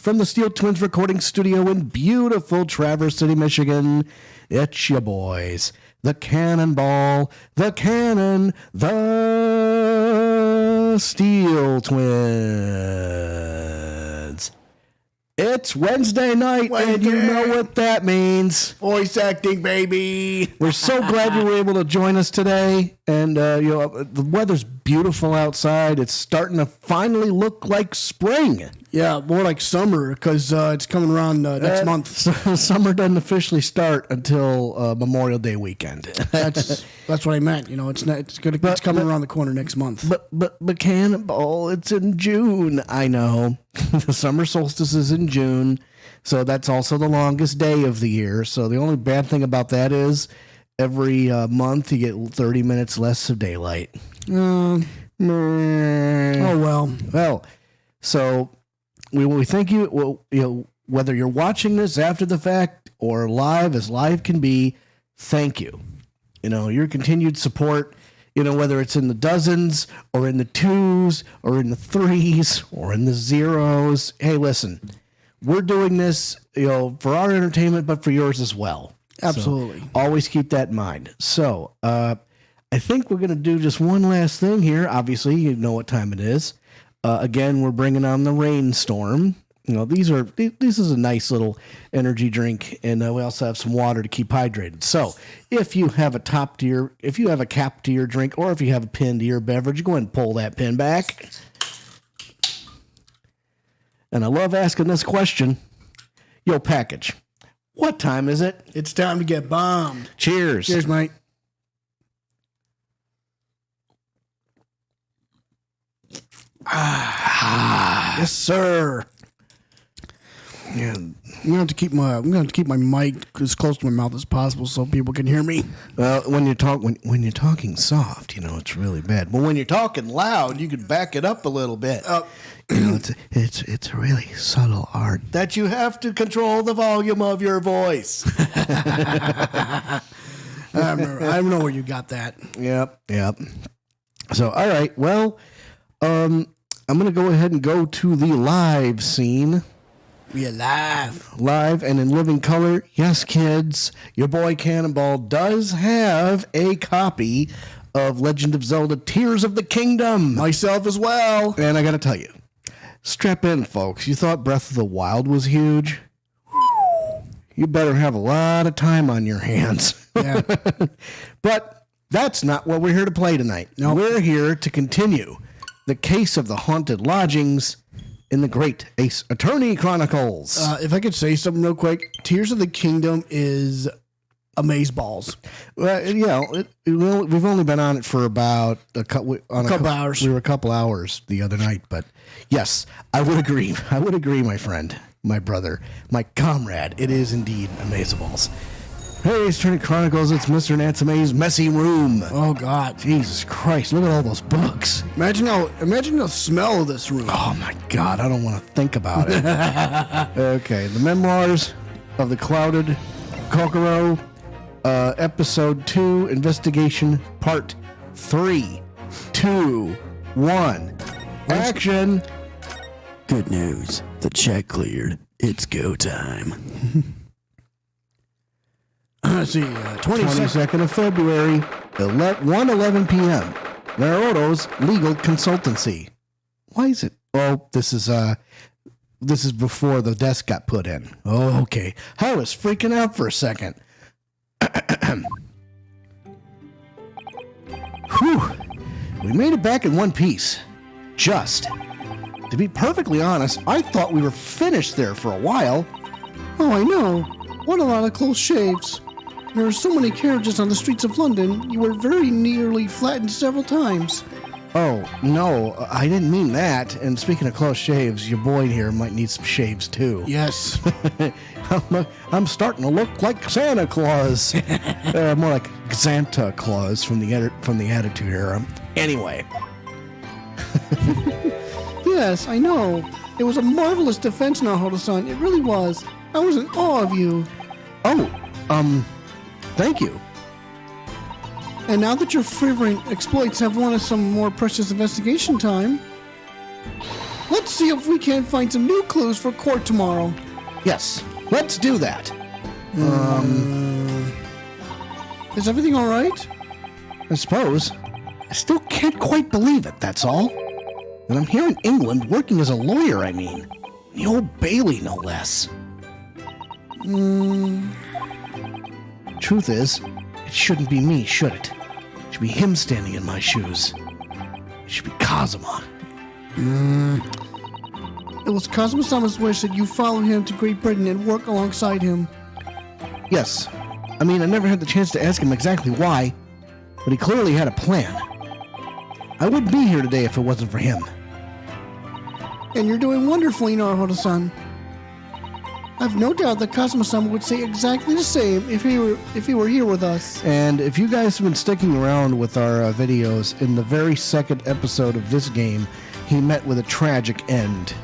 from the Steel Twins Recording Studio in beautiful Traverse City, Michigan. It's your boys, the Cannonball, the Cannon, the Steel Twins. It's Wednesday night, and you know what that means. Voice acting, baby. We're so glad you were able to join us today. And, the weather's beautiful outside. It's starting to finally look like spring. Yeah, more like summer, because it's coming around next month. Summer doesn't officially start until Memorial Day weekend. That's what I meant. You know, it's coming around the corner next month. But Cannonball, it's in June. I know. The summer solstice is in June, so that's also the longest day of the year. So the only bad thing about that is every month you get 30 minutes less of daylight. Oh, well. Well, so we thank you. Well, whether you're watching this after the fact or live, as live can be, thank you. Your continued support. Whether it's in the dozens or in the twos or in the threes or in the zeros. Hey, listen, we're doing this, for our entertainment, but for yours as well. Absolutely. So always keep that in mind. So, I think we're going to do just one last thing here. Obviously, you know what time it is. Again, we're bringing on the rainstorm. This is a nice little energy drink, and we also have some water to keep hydrated. So, if you have a cap to your drink, or if you have a pin to your beverage, go ahead and pull that pin back. And I love asking this question. Yo, package, what time is it? It's time to get bombed. Cheers. Cheers, mate. Yes, sir. Yeah, I'm gonna have to keep my mic as close to my mouth as possible so people can hear me. Well, when you're talking soft, it's really bad. But when you're talking loud, you can back it up a little bit. It's a really subtle art that you have to control the volume of your voice. I don't know where you got that. Yep. So, all right. Well, I'm gonna go ahead and go to the live scene. We are live and in living color. Yes, kids, your boy Cannonball does have a copy of Legend of Zelda Tears of the Kingdom. Myself as well. And I gotta tell you, strap in, folks. You thought Breath of the Wild was huge? You better have a lot of time on your hands. Yeah. But that's not what we're here to play tonight. Nope. We're here to continue the case of the haunted lodgings in the Great Ace Attorney Chronicles. If I could say something real quick, Tears of the Kingdom is amazeballs. Well, we've only been on it for about a couple hours. We were a couple hours the other night, but yes, I would agree. I would agree, my friend, my brother, my comrade. It is indeed amazeballs. Hey, Ace Attorney Chronicles, it's Mr. Natsume's messy room. Oh, God. Jesus Christ, look at all those books. Imagine the smell of this room. Oh, my God, I don't want to think about it. Okay, the Memoirs of the Clouded Kokoro, Episode 2, Investigation, Part 3, 2, 1. Action! Good news. The check cleared. It's go time. Let's see, 22nd of February, 1:11 p.m. Naruto's Legal Consultancy. Why is it? Oh, this is before the desk got put in. Oh, okay. I was freaking out for a second. Whew. We made it back in one piece. Just. To be perfectly honest, I thought we were finished there for a while. Oh, I know. What a lot of close shaves. There are so many carriages on the streets of London, you were very nearly flattened several times. Oh, no, I didn't mean that. And speaking of close shaves, your boy here might need some shaves, too. Yes. I'm starting to look like Santa Claus. More like Santa Claus from the Attitude Era. Anyway. Yes, I know. It was a marvelous defense, Naruto-san. It really was. I was in awe of you. Oh, thank you. And now that your frivolous exploits have won us some more precious investigation time... Let's see if we can't find some new clues for court tomorrow. Yes, let's do that. Is everything all right? I suppose. I still can't quite believe it, that's all. And I'm here in England working as a lawyer, I mean. The Old Bailey, no less. Truth is, it shouldn't be me, should it? It should be him standing in my shoes. It should be Kazuma. It was Kazuma-sama's wish that you follow him to Great Britain and work alongside him. Yes. I mean, I never had the chance to ask him exactly why, but he clearly had a plan. I wouldn't be here today if it wasn't for him. And you're doing wonderfully, Naruhodo-san. I've no doubt that Kazuma-sama would say exactly the same if he were here with us. And if you guys have been sticking around with our videos, in the very second episode of this game, he met with a tragic end.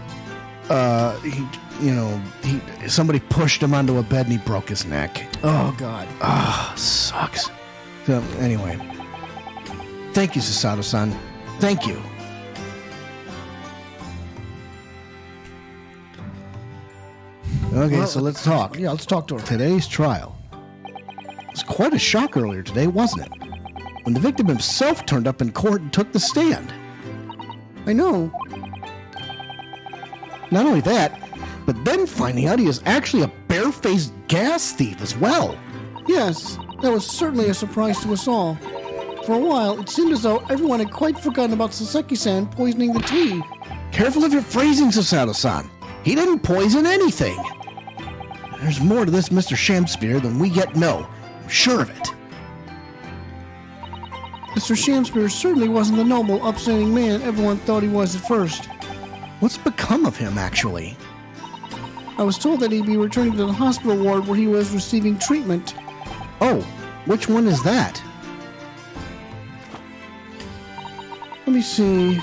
Somebody pushed him onto a bed and he broke his neck. Oh, God. Sucks. So, anyway. Thank you, Susato-san. Thank you. Okay, Well, so let's talk. Yeah, let's talk to her. Today's trial. It was quite a shock earlier today, wasn't it? When the victim himself turned up in court and took the stand. I know. Not only that, but then finding out he is actually a barefaced gas thief as well. Yes, that was certainly a surprise to us all. For a while, it seemed as though everyone had quite forgotten about Saseki-san poisoning the tea. Careful of your phrasing, Susato-san. He didn't poison anything. There's more to this Mr. Shamspear than we yet know. I'm sure of it. Mr. Shamspear certainly wasn't the noble, upstanding man everyone thought he was at first. What's become of him, actually? I was told that he'd be returning to the hospital ward where he was receiving treatment. Oh, which one is that? Let me see.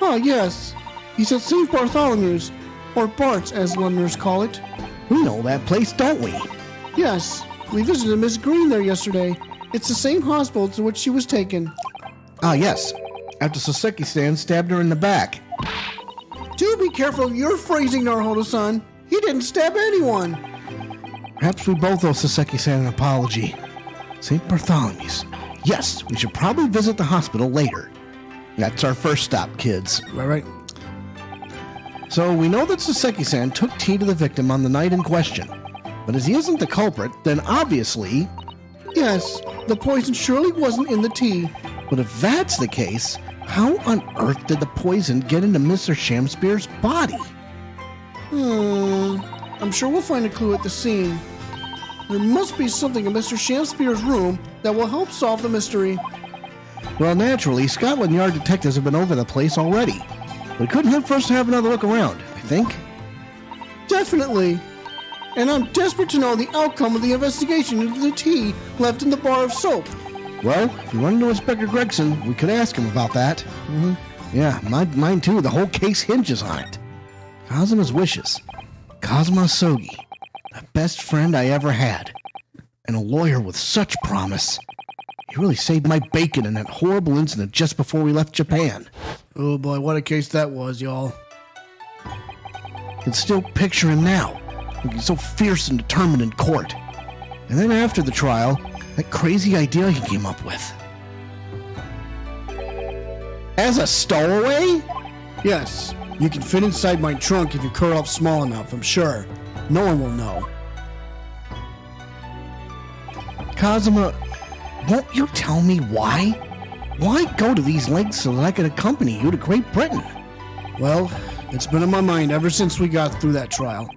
Oh, yes. He's at St. Bartholomew's, or Bart's as Londoners call it. We know that place, don't we? Yes, we visited Miss Green there yesterday. It's the same hospital to which she was taken. Ah, yes. After Saseki-san stabbed her in the back. Do be careful of your phrasing, Naruhodo-san. He didn't stab anyone. Perhaps we both owe Saseki-san an apology. St. Bartholomew's. Yes, we should probably visit the hospital later. That's our first stop, kids. Right. So we know that Saseki-san took tea to the victim on the night in question. But as he isn't the culprit, then obviously... Yes, the poison surely wasn't in the tea. But if that's the case, how on earth did the poison get into Mr. Shamspear's body? I'm sure we'll find a clue at the scene. There must be something in Mr. Shamspear's room that will help solve the mystery. Well, naturally, Scotland Yard detectives have been over the place already. But it couldn't hurt for us to have another look around, I think. Definitely. And I'm desperate to know the outcome of the investigation into the tea left in the bar of soap. Well, if we run into Inspector Gregson, we could ask him about that. Mm-hmm. Yeah, mine too. The whole case hinges on it. Kazuma's wishes. Kazuma Sogi. The best friend I ever had. And a lawyer with such promise. He really saved my bacon in that horrible incident just before we left Japan. Oh boy, what a case that was, y'all. I can still picture him now, looking so fierce and determined in court. And then after the trial, that crazy idea he came up with. As a stowaway? Yes, you can fit inside my trunk if you curl up small enough, I'm sure. No one will know. Kazuma, won't you tell me why? Why go to these lengths so that I could accompany you to Great Britain? Well, it's been on my mind ever since we got through that trial.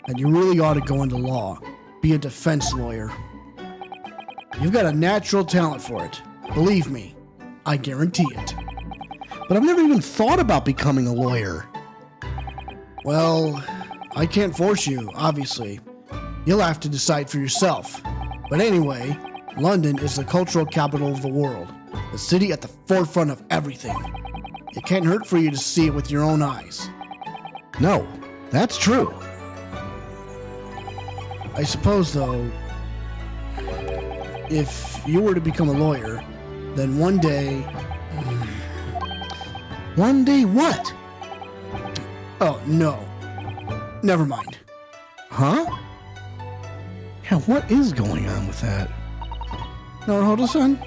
And you really ought to go into law. Be a defense lawyer. You've got a natural talent for it. Believe me, I guarantee it. But I've never even thought about becoming a lawyer. Well, I can't force you, obviously. You'll have to decide for yourself. But anyway, London is the cultural capital of the world. The city at the forefront of everything. It can't hurt for you to see it with your own eyes. No, that's true. I suppose, though, if you were to become a lawyer, then one day... One day what? Oh, no. Never mind. Huh? Yeah, what is going on with that? Naruhodo-san?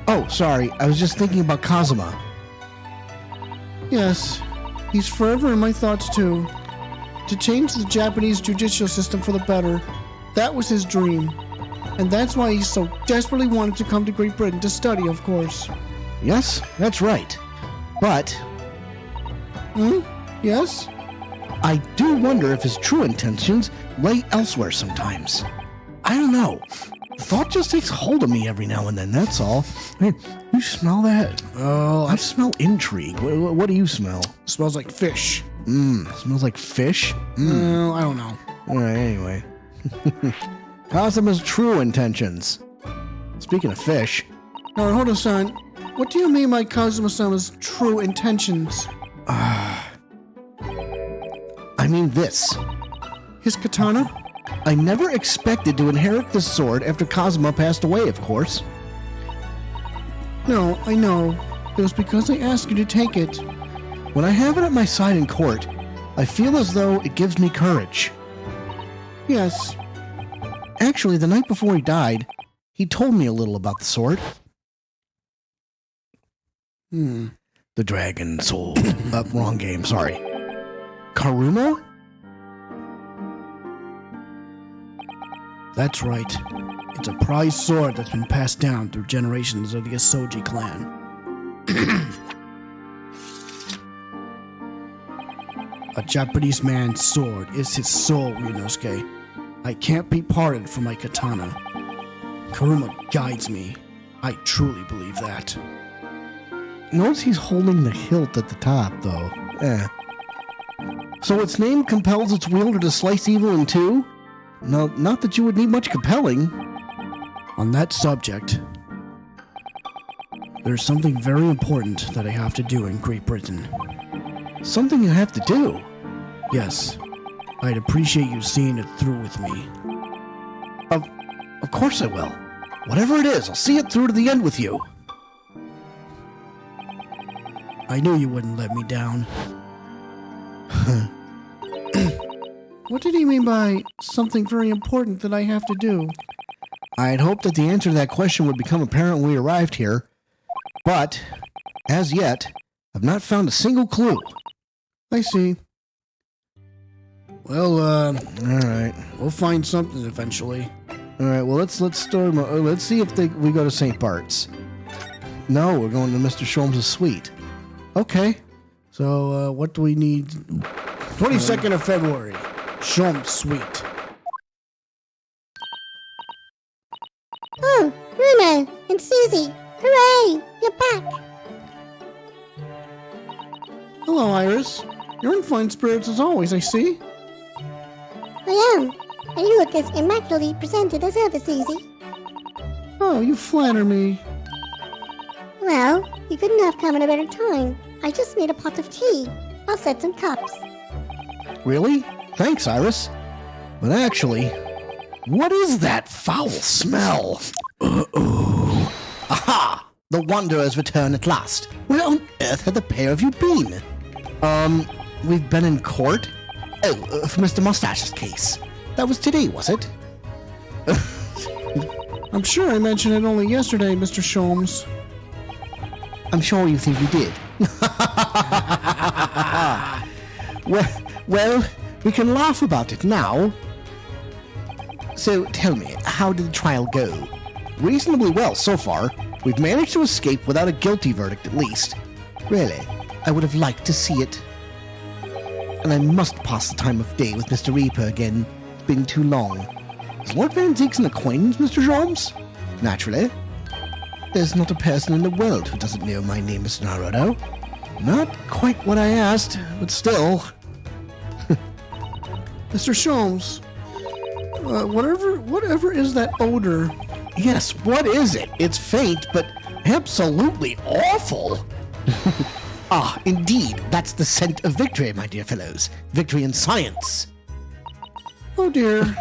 Oh, sorry. I was just thinking about Kazuma. Yes. He's forever in my thoughts, too. To change the Japanese judicial system for the better. That was his dream. And that's why he so desperately wanted to come to Great Britain to study, of course. Yes, that's right. But Yes? I do wonder if his true intentions lay elsewhere sometimes. I don't know. The thought just takes hold of me every now and then, that's all. Hey, you smell that? Oh, I smell intrigue. What do you smell? smells like fish. Smells like fish? I don't know. All right, anyway. Kazuma's true intentions. Speaking of fish, Naruhodo-san, what do you mean by Kazuma-sama's true intentions? I mean this. His katana? I never expected to inherit this sword after Kazuma passed away, of course. No, I know. It was because I asked you to take it. When I have it at my side in court, I feel as though it gives me courage. Yes. Actually, the night before he died, he told me a little about the sword. The dragon sword. Wrong game, sorry. Karuma? That's right. It's a prized sword that's been passed down through generations of the Asoji clan. A Japanese man's sword is his soul, Ryunosuke. I can't be parted from my katana. Karuma guides me. I truly believe that. Notice he's holding the hilt at the top, though. So its name compels its wielder to slice evil in two? No, not that you would need much compelling. On that subject, there's something very important that I have to do in Great Britain. Something you have to do. Yes, I'd appreciate you seeing it through with me. Of course I will. Whatever it is, I'll see it through to the end with you. I knew you wouldn't let me down. What did he mean by something very important that I have to do? I had hoped that the answer to that question would become apparent when we arrived here, but, as yet, I've not found a single clue. I see. Well, All right. we'll find something eventually. All right, well, let's see if we go to St. Bart's. No, we're going to Mr. Sholmes' suite. Okay. So, what do we need? 22nd of February. Sholmes Suite. Oh, Bruno and Susie. Hooray! You're back. Hello, Iris. You're in fine spirits as always, I see. I am. And you look as immaculately presented as ever, Susie. Oh, you flatter me. Well, you couldn't have come at a better time. I just made a pot of tea. I'll set some cups. Really? Thanks, Iris. But actually, what is that foul smell? Aha! The Wanderer's return at last. Where on earth have the pair of you been? We've been in court? Oh, for Mr. Mustache's case. That was today, was it? I'm sure I mentioned it only yesterday, Mr. Sholmes. I'm sure you think you did. Well, we can laugh about it now. So, tell me, how did the trial go? Reasonably well so far. We've managed to escape without a guilty verdict, at least. Really, I would have liked to see it. And I must pass the time of day with Mr. Reaper again. It's been too long. Is Lord Van Zeek's an acquaintance, Mr. Sholmes? Naturally. There's not a person in the world who doesn't know my name, Mr. Naruto. Not quite what I asked, but still. Mr. Sholmes, whatever is that odor? Yes, what is it? It's faint, but absolutely awful. Ah, indeed, that's the scent of victory, my dear fellows. Victory in science. Oh dear.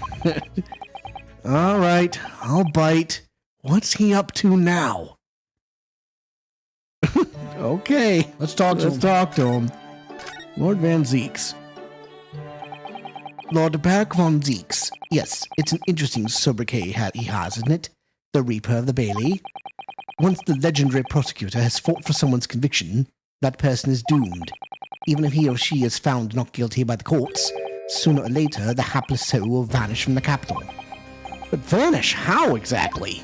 All right, I'll bite. What's he up to now? Okay, Let's talk to him. Lord Van Zeek's. Lord Berg von Zeeks. Yes, it's an interesting sobriquet he has, isn't it? The Reaper of the Bailey. Once the legendary prosecutor has fought for someone's conviction, that person is doomed. Even if he or she is found not guilty by the courts, sooner or later the hapless soul will vanish from the capital. But vanish how exactly?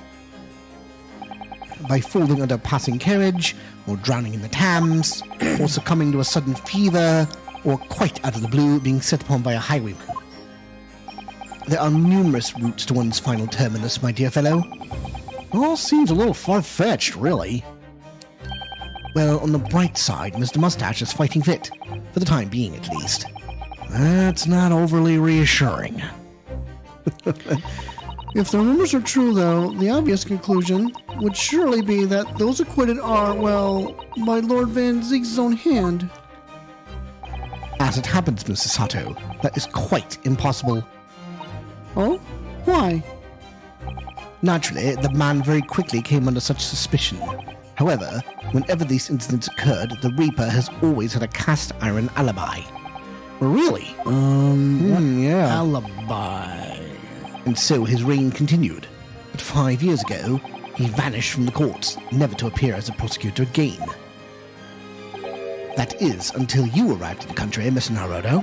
By falling under a passing carriage, or drowning in the Thames, or succumbing to a sudden fever, or quite out of the blue being set upon by a highwayman. There are numerous routes to one's final terminus, my dear fellow. All seems a little far-fetched, really. Well, on the bright side, Mr. Mustache is fighting fit, for the time being at least. That's not overly reassuring. If the rumors are true, though, the obvious conclusion would surely be that those acquitted are, well, by Lord Van Zeek's own hand. As it happens, Mrs. Sato, that is quite impossible. Oh? Why? Naturally, the man very quickly came under such suspicion. However, whenever these incidents occurred, the Reaper has always had a cast iron alibi. Really? Yeah. Alibi. And so his reign continued. But 5 years ago, he vanished from the courts, never to appear as a prosecutor again. That is, until you arrived in the country, Mr. Naruto.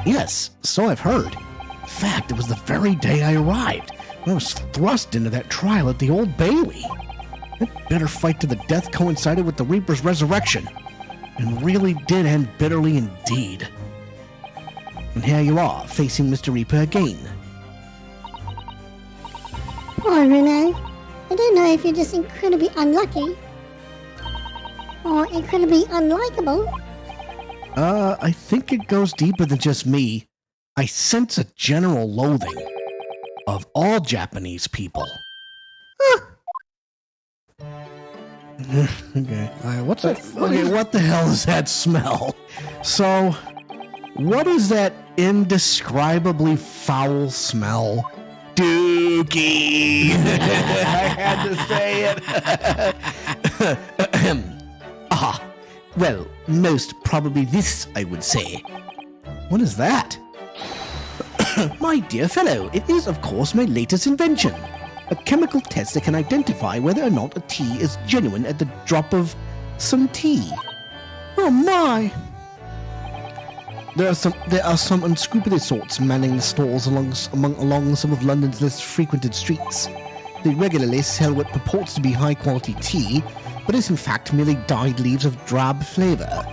Yes, so I've heard. In fact, it was the very day I arrived, when I was thrust into that trial at the Old Bailey. That bitter fight to the death coincided with the Reaper's resurrection, and really did end bitterly indeed. And here you are, facing Mr. Reaper again. Poor Renee. I don't know if you're just incredibly unlucky or incredibly unlikable. I think it goes deeper than just me. I sense a general loathing of all Japanese people. Okay. What's that? Okay, what the hell is that smell? So, what is that indescribably foul smell? Dookie! I had to say it. Well, most probably this, I would say. What is that? My dear fellow, it is, of course, my latest invention. A chemical test that can identify whether or not a tea is genuine at the drop of some tea. Oh my! There are some unscrupulous sorts manning the stalls along some of London's less frequented streets. They regularly sell what purports to be high-quality tea, but is in fact merely dyed leaves of drab flavor.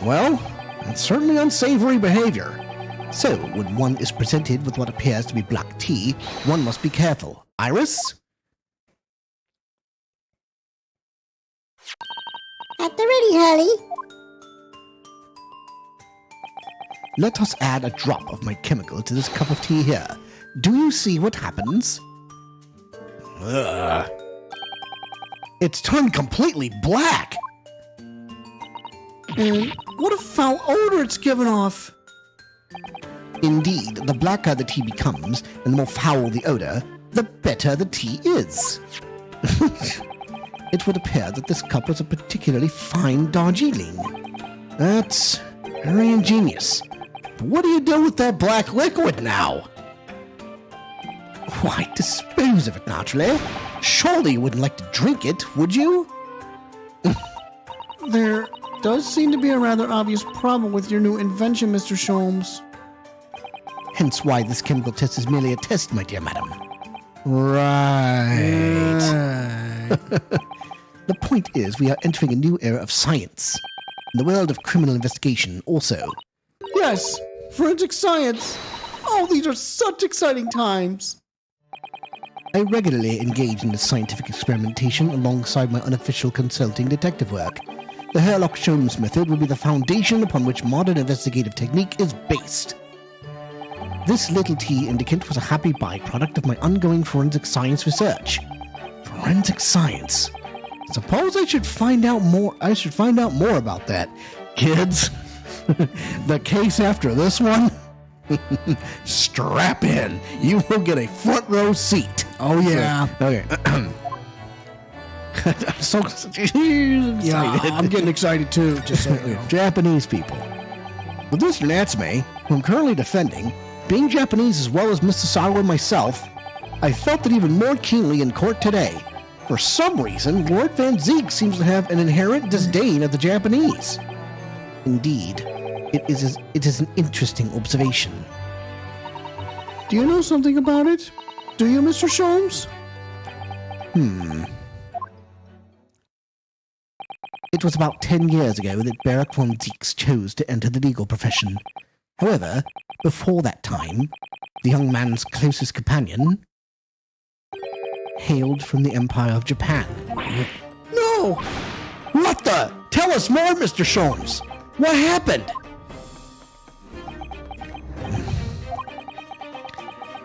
Well, it's certainly unsavory behavior. So, when one is presented with what appears to be black tea, one must be careful. Iris? At the ready, Hurley. Let us add a drop of my chemical to this cup of tea here. Do you see what happens? Ugh. It's turned completely black! And what a foul odor it's given off! Indeed, the blacker the tea becomes, and the more foul the odor, the better the tea is. It would appear that this cup was a particularly fine Darjeeling. That's very ingenious. But what do you do with that black liquid now? Why, dispose of it, naturally. Surely you wouldn't like to drink it, would you? There does seem to be a rather obvious problem with your new invention, Mr. Sholmes. Hence why this chemical test is merely a test, my dear madam. Right. The point is, we are entering a new era of science. In the world of criminal investigation, also. Yes, forensic science. Oh, these are such exciting times. I regularly engage in this scientific experimentation alongside my unofficial consulting detective work. The Sherlock Holmes method will be the foundation upon which modern investigative technique is based. This little tea indicant was a happy byproduct of my ongoing forensic science research. Forensic science. Suppose I should find out more. About that, kids. The case after this one. Strap in. You will get a front row seat. Oh yeah. Okay. I'm so excited. Yeah, I'm getting excited too. Just so you know. Japanese people. With this Natsume, who I'm currently defending, being Japanese as well as Mr. Sato and myself, I felt it even more keenly in court today. For some reason, Lord Van Ziek seems to have an inherent disdain of the Japanese. Indeed, it is an interesting observation. Do you know something about it? Do you, Mr. Sholmes? It was about 10 years ago that Barak von Zieks chose to enter the legal profession. However, before that time, the young man's closest companion hailed from the Empire of Japan. No! What the? Tell us more, Mr. Sholmes. What happened?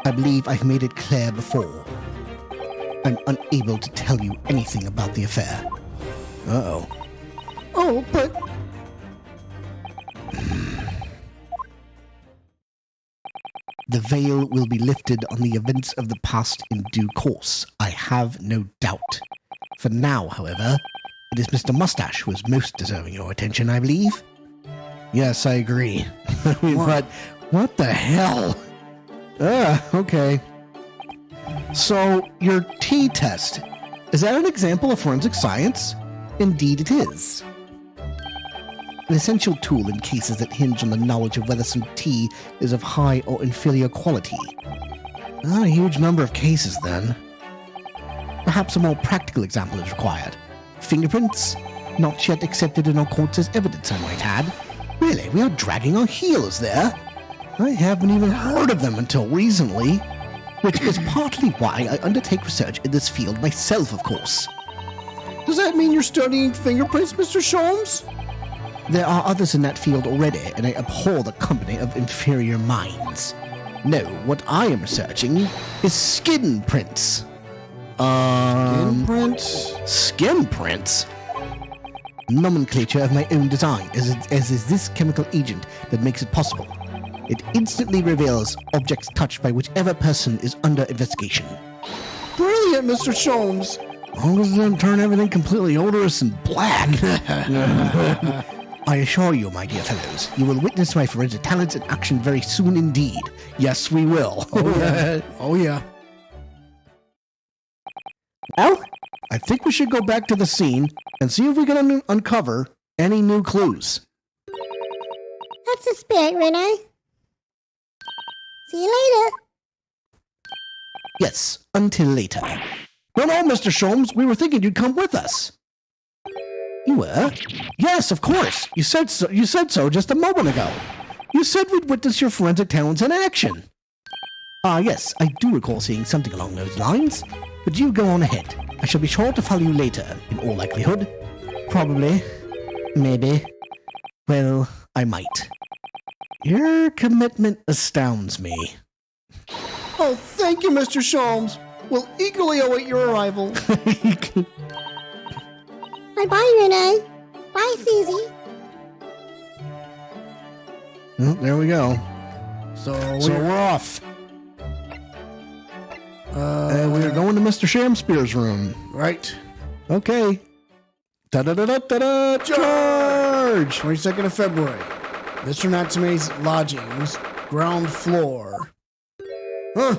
I believe I've made it clear before. I'm unable to tell you anything about the affair. Uh-oh. Oh, but... The veil will be lifted on the events of the past in due course, I have no doubt. For now, however, it is Mr. Mustache who is most deserving your attention, I believe. Yes, I agree. But what the hell? Okay. So, your T-test, is that an example of forensic science? Indeed it is. An essential tool in cases that hinge on the knowledge of whether some tea is of high or inferior quality. Not a huge number of cases, then. Perhaps a more practical example is required. Fingerprints? Not yet accepted in our courts as evidence, I might add. Really, we are dragging our heels there. I haven't even heard of them until recently. Which is partly why I undertake research in this field myself, of course. Does that mean you're studying fingerprints, Mr. Sholmes? There are others in that field already, and I abhor the company of inferior minds. No, what I am researching is skin prints. Skin prints? Skin prints? Nomenclature of my own design, as is this chemical agent that makes it possible. It instantly reveals objects touched by whichever person is under investigation. Brilliant, Mr. Sholmes. As long as it doesn't turn everything completely odorous and black. I assure you, my dear fellows, you will witness my forensic talents in action very soon indeed. Yes, we will. Oh, yeah. Oh, yeah. Well, I think we should go back to the scene and see if we can uncover any new clues. That's the spirit, Renee. See you later. Yes, until later. No, Mr. Sholmes, we were thinking you'd come with us. You were? Yes, of course. You said so just a moment ago. You said we'd witness your forensic talents in action. Yes, I do recall seeing something along those lines. But you go on ahead. I shall be sure to follow you later, in all likelihood. Probably. Maybe. Well, I might. Your commitment astounds me. Oh, thank you, Mr. Sholmes. We'll eagerly await your arrival. Bye-bye, Renee. Bye, Susie. Well, there we go. So we're off. We're going to Mr. Shamspear's room. Right. Okay. Da-da-da-da-da-da! Charge! 22nd of February. Mr. Natsume's lodgings, ground floor. Huh?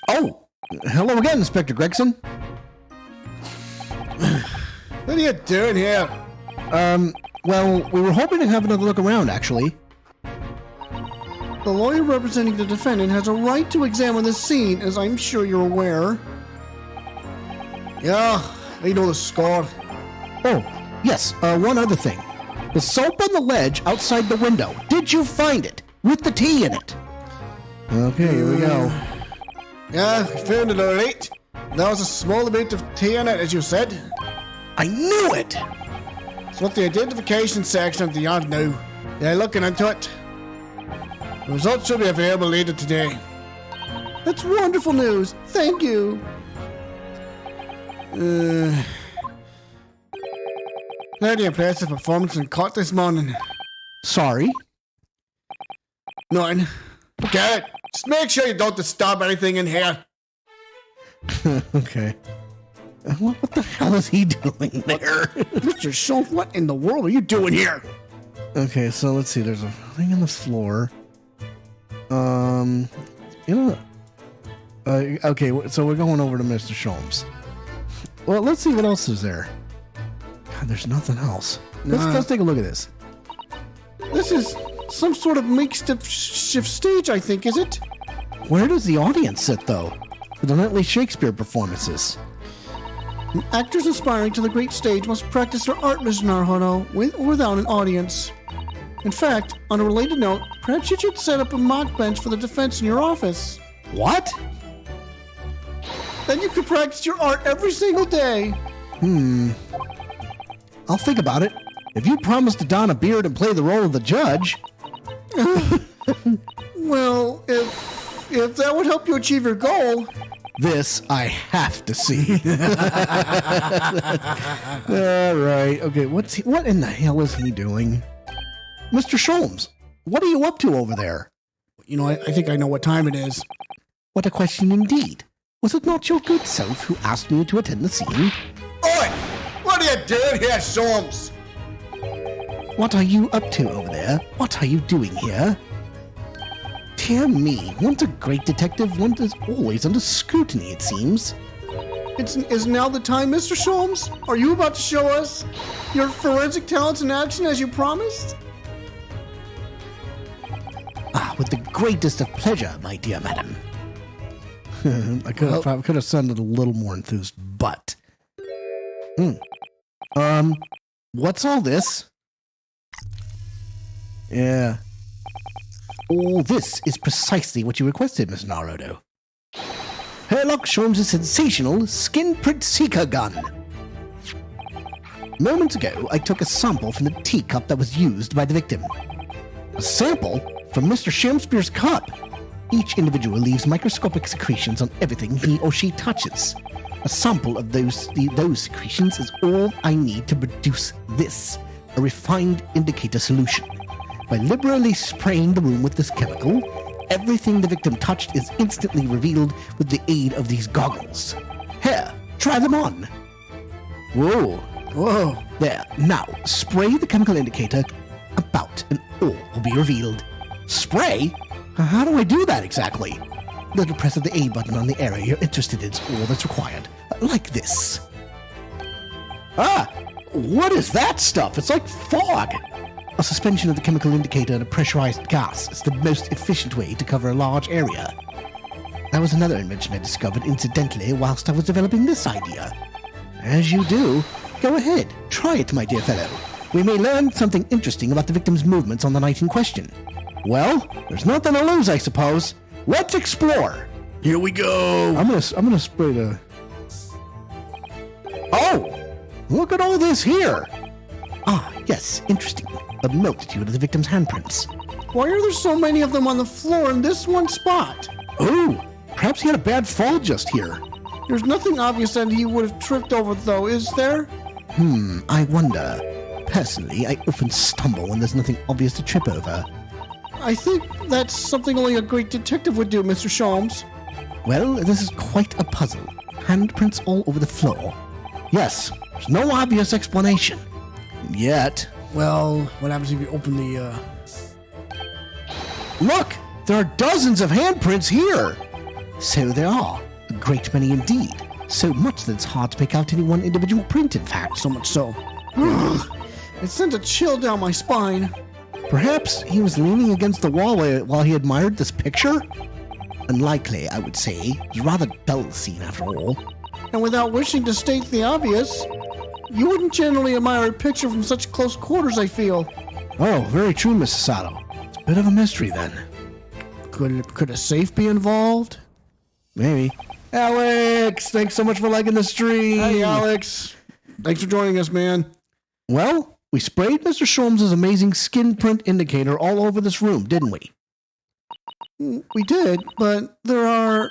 Oh! Hello again, Inspector Gregson. What are you doing here? Well, we were hoping to have another look around, actually. The lawyer representing the defendant has a right to examine the scene, as I'm sure you're aware. Yeah, I know the score. Oh, yes, one other thing. The soap on the ledge outside the window. Did you find it? With the tea in it? Okay, here we go. Yeah, I found it alright. There was a small amount of tea in it, as you said. I knew it! It's what the identification section of the yard now. They're looking into it. The results should be available later today. That's wonderful news. Thank you. Very impressive performance in court this morning. Sorry? Nothing. Forget it. Just make sure you don't disturb anything in here. Okay. What the hell is he doing there? Mr. Schultz, what in the world are you doing here? Okay, so let's see. There's a thing on the floor. You know. Okay, so we're going over to Mr. Sholmes. Well, let's see what else is there. God, there's nothing else. Let's take a look at this. This is some sort of makeshift stage, I think, is it? Where does the audience sit, though? For the nightly Shakespeare performances. Actors aspiring to the great stage must practice their art, Mr. Naruhodo, with or without an audience. In fact, on a related note, perhaps you should set up a mock bench for the defense in your office. What? Then you could practice your art every single day. I'll think about it. If you promise to don a beard and play the role of the judge. Well, if that would help you achieve your goal. This I have to see. All right. Okay, what in the hell is he doing? Mr. Sholmes, what are you up to over there? You know, I think I know what time it is. What a question indeed. Was it not your good self who asked me to attend the scene? Oi! What are you doing here, Sholmes? What are you up to over there? What are you doing here? Dear me, once a great detective, one is always under scrutiny, it seems. Is now the time, Mr. Sholmes? Are you about to show us your forensic talents in action as you promised? With the greatest of pleasure, my dear madam. I could have sounded a little more enthused, but... What's all this? Yeah. All this is precisely what you requested, Miss Naruto. Herlock Sholmes' sensational skin print seeker gun. Moments ago, I took a sample from the teacup that was used by the victim. A sample from Mr. Shakespeare's cup. Each individual leaves microscopic secretions on everything he or she touches. A sample of those secretions is all I need to produce this, a refined indicator solution. By liberally spraying the room with this chemical, everything the victim touched is instantly revealed with the aid of these goggles. Here, try them on. Whoa. There, now, spray the chemical indicator about and all will be revealed. Spray? How do I do that exactly? Little press of the A button on the area you're interested in is all that's required. Like this. What is that stuff? It's like fog. A suspension of the chemical indicator in a pressurized gas is the most efficient way to cover a large area. That was another invention I discovered incidentally whilst I was developing this idea. As you do, go ahead, try it, my dear fellow. We may learn something interesting about the victim's movements on the night in question. Well, there's nothing to lose, I suppose. Let's explore. Here we go. I'm gonna spray the... Oh! Look at all this here! Yes, interesting. A multitude of the victim's handprints. Why are there so many of them on the floor in this one spot? Oh, perhaps he had a bad fall just here. There's nothing obvious that he would have tripped over, though, is there? I wonder. Personally, I often stumble when there's nothing obvious to trip over. I think that's something only a great detective would do, Mr. Sholmes. Well, this is quite a puzzle. Handprints all over the floor. Yes, there's no obvious explanation. Yet. Well, what happens if you open the, Look! There are dozens of handprints here! So there are. A great many indeed. So much that it's hard to pick out any one individual print, in fact. So much so. It sent a chill down my spine. Perhaps he was leaning against the wall while he admired this picture? Unlikely, I would say. It was a rather dull scene, after all. And without wishing to state the obvious, you wouldn't generally admire a picture from such close quarters, I feel. Oh, very true, Mrs. Sato. It's a bit of a mystery, then. Could a safe be involved? Maybe. Alex, thanks so much for liking the stream. Hey, Alex. Thanks for joining us, man. Well, we sprayed Mr. Sholmes' amazing skin print indicator all over this room, didn't we? We did, but there are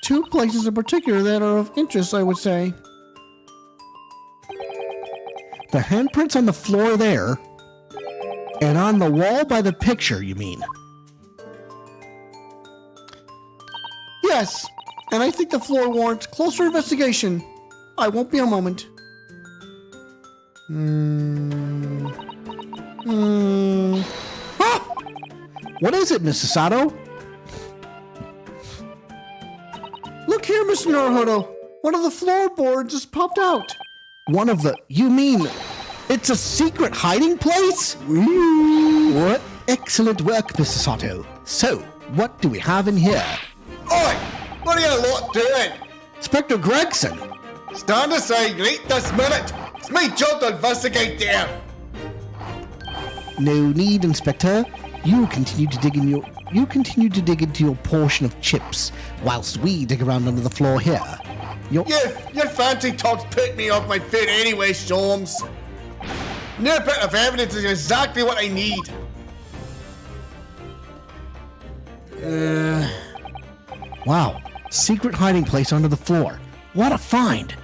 two places in particular that are of interest, I would say. The handprints on the floor there, and on the wall by the picture, you mean? Yes, and I think the floor warrants closer investigation. I won't be a moment. Ah! What is it, Mrs. Sato? Listen, Naruto. One of the floorboards just popped out. You mean it's a secret hiding place? What excellent work, Mr. Sato. So, what do we have in here? Oi! What are you lot doing? Inspector Gregson. Stand aside right this minute. It's my job to investigate there. No need, Inspector. You continue to dig into your portion of chips, whilst we dig around under the floor here. Your fancy talks put me off my feet anyway, Sholmes. No bit of evidence is exactly what I need. Wow, secret hiding place under the floor. What a find!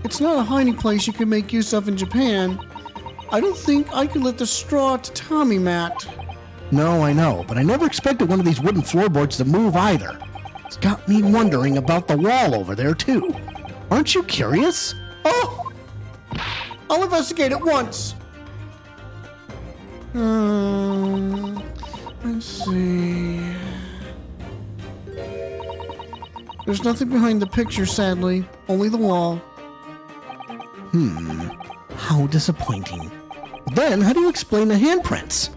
It's not a hiding place you can make use of in Japan. I don't think I could lift a straw to Tommy, Matt. No, I know, but I never expected one of these wooden floorboards to move either. It's got me wondering about the wall over there, too. Aren't you curious? Oh! I'll investigate at once. Let's see. There's nothing behind the picture, sadly. Only the wall. How disappointing. Then, how do you explain the handprints?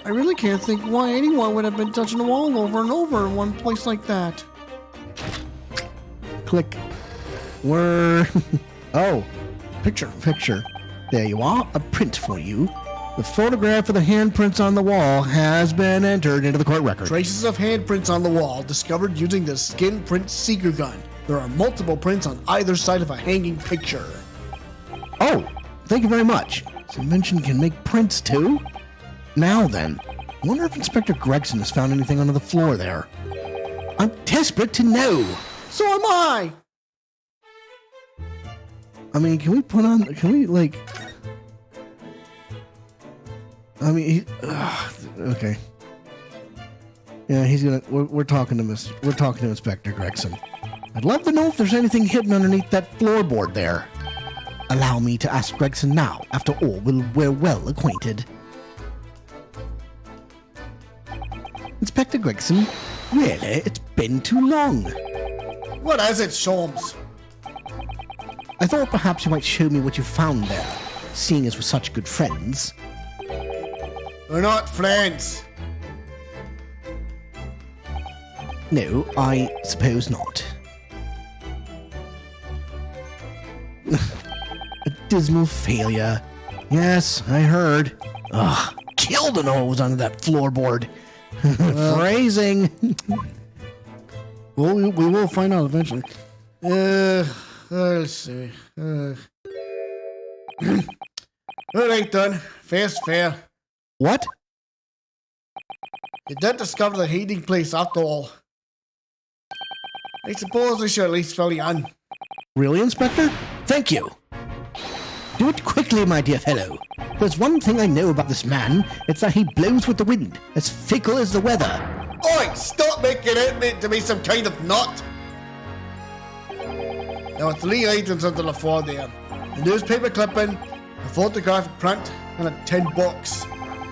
I really can't think why anyone would have been touching the wall over and over in one place like that. Click. Oh, picture. There you are, a print for you. The photograph of the handprints on the wall has been entered into the court record. Traces of handprints on the wall discovered using the skin print seeker gun. There are multiple prints on either side of a hanging picture. Oh, thank you very much. This invention can make prints too? Now then, I wonder if Inspector Gregson has found anything under the floor there. I'm desperate to know. So am I! I mean, okay. Yeah, we're talking to Inspector Gregson. I'd love to know if there's anything hidden underneath that floorboard there. Allow me to ask Gregson now. After all, we're well acquainted. Inspector Gregson, really, it's been too long. What is it, Sholmes? I thought perhaps you might show me what you found there, seeing as we're such good friends. We're not friends. No, I suppose not. A dismal failure. Yes, I heard. Ugh, killed to know what was under that floorboard. Phrasing. Well, we will find out eventually. Let's see. Alright then, fair's fair. What? You did discover the hiding place after all. I suppose we should at least fill you in. Really, Inspector? Thank you. Do it quickly, my dear fellow. There's one thing I know about this man. It's that he blows with the wind, as fickle as the weather. Oi, stop making it to be some kind of nut. There were 3 items under the floor there. A newspaper clipping, a photographic print, and a tin box.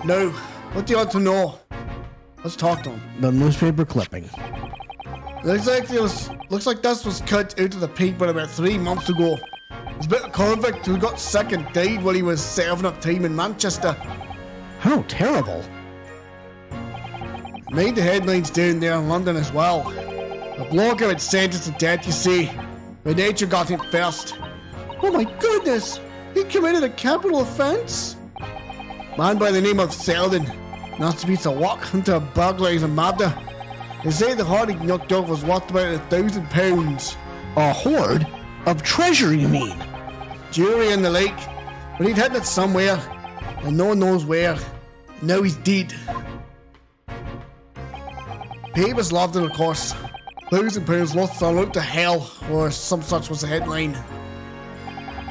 Now, what do you want to know? Let's talk to him. The newspaper clipping. Looks like this was cut out of the paper about 3 months ago. It's about a convict who got sick and died while he was serving up time in Manchester. How terrible. Made the headlines down there in London as well. The blogger had sentenced to death, you see. But nature got him first. Oh my goodness! He committed a capital offense? Man by the name of Selden. Not to be to walk into a burglary and murder. They say the hoard he knocked off was worth about £1,000. A hoard? Of treasure, you mean? Jewelry and the like. But he'd hidden it somewhere. And no one knows where. Now he's dead. Papers loved it, of course. £1,000 lost thrown out to hell, or some such was the headline.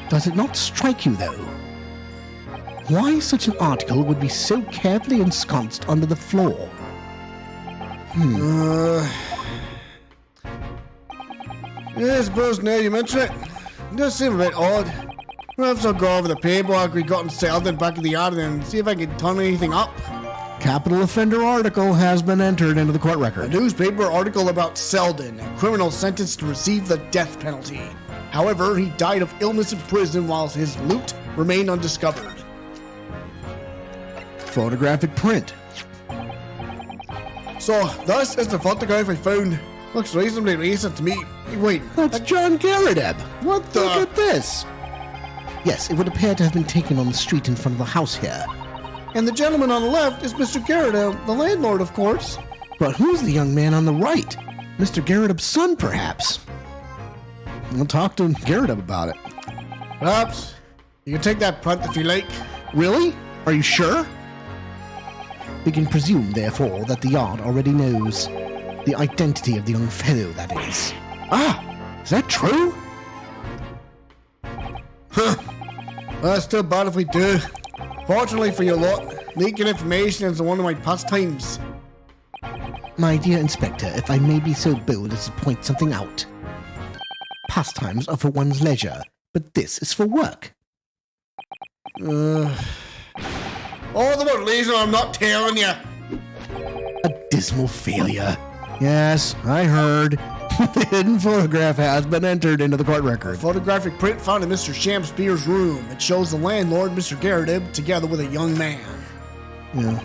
Does it not strike you, though? Why such an article would be so carefully ensconced under the floor? Yeah, I suppose now you mention it. It does seem a bit odd. Perhaps I'll go over the paperwork we got in Selden back in the yard and see if I can turn anything up. Capital offender article has been entered into the court A record. newspaper article about Selden, a criminal sentenced to receive the death penalty. However, he died of illness in prison whilst his loot remained undiscovered. Photographic print. So, thus is the photograph I found. Looks reasonably recent to me. Hey, wait, That's John Garrett. what the? Look at this. Yes, it would appear to have been taken on the street in front of the house here. And the gentleman on the left is Mr. Garrett, the landlord, of course. But who's the young man on the right? Mr. Garrett's son, perhaps? We'll talk to Garrett about it. Perhaps. You can take that print if you like. Really? Are you sure? We can presume, therefore, that the yard already knows the identity of the young fellow, that is. Ah, is that true? Well, that's too bad if we do. Fortunately for your lot, leaking information is one of my pastimes. My dear Inspector, if I may be so bold as to point something out. Pastimes are for one's leisure, but this is for work. All the more reason I'm not telling you. A dismal failure. Yes, I heard. The hidden photograph has been entered into the court A record. photographic print found in Mr. Shakespeare's room. It shows the landlord, Mr. Garrett, together with a young man. Yeah.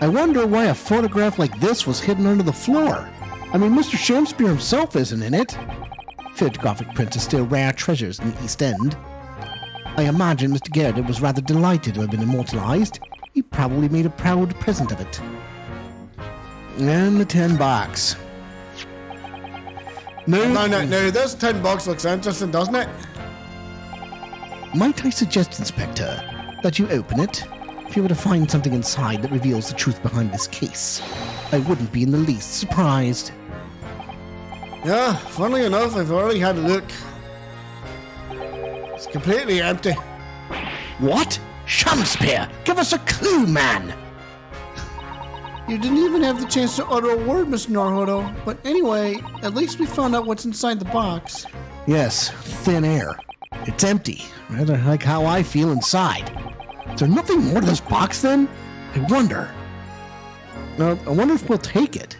I wonder why a photograph like this was hidden under the floor. I mean, Mr. Shakespeare himself isn't in it. Photographic prints are still rare treasures in the East End. I imagine Mr. Garrett was rather delighted to have been immortalized. He probably made a proud present of it. And the $10. No, this $10 looks interesting, doesn't it? Might I suggest, Inspector, that you open it? If you were to find something inside that reveals the truth behind this case, I wouldn't be in the least surprised. Yeah, funnily enough, I've already had a look. It's completely empty. What? Shakespeare! Give us a clue, man! You didn't even have the chance to utter a word, Mr. Naruto. But anyway, at least we found out what's inside the box. Yes, thin air. It's empty, rather like how I feel inside. Is there nothing more to this box then? I wonder. I wonder if we'll take it.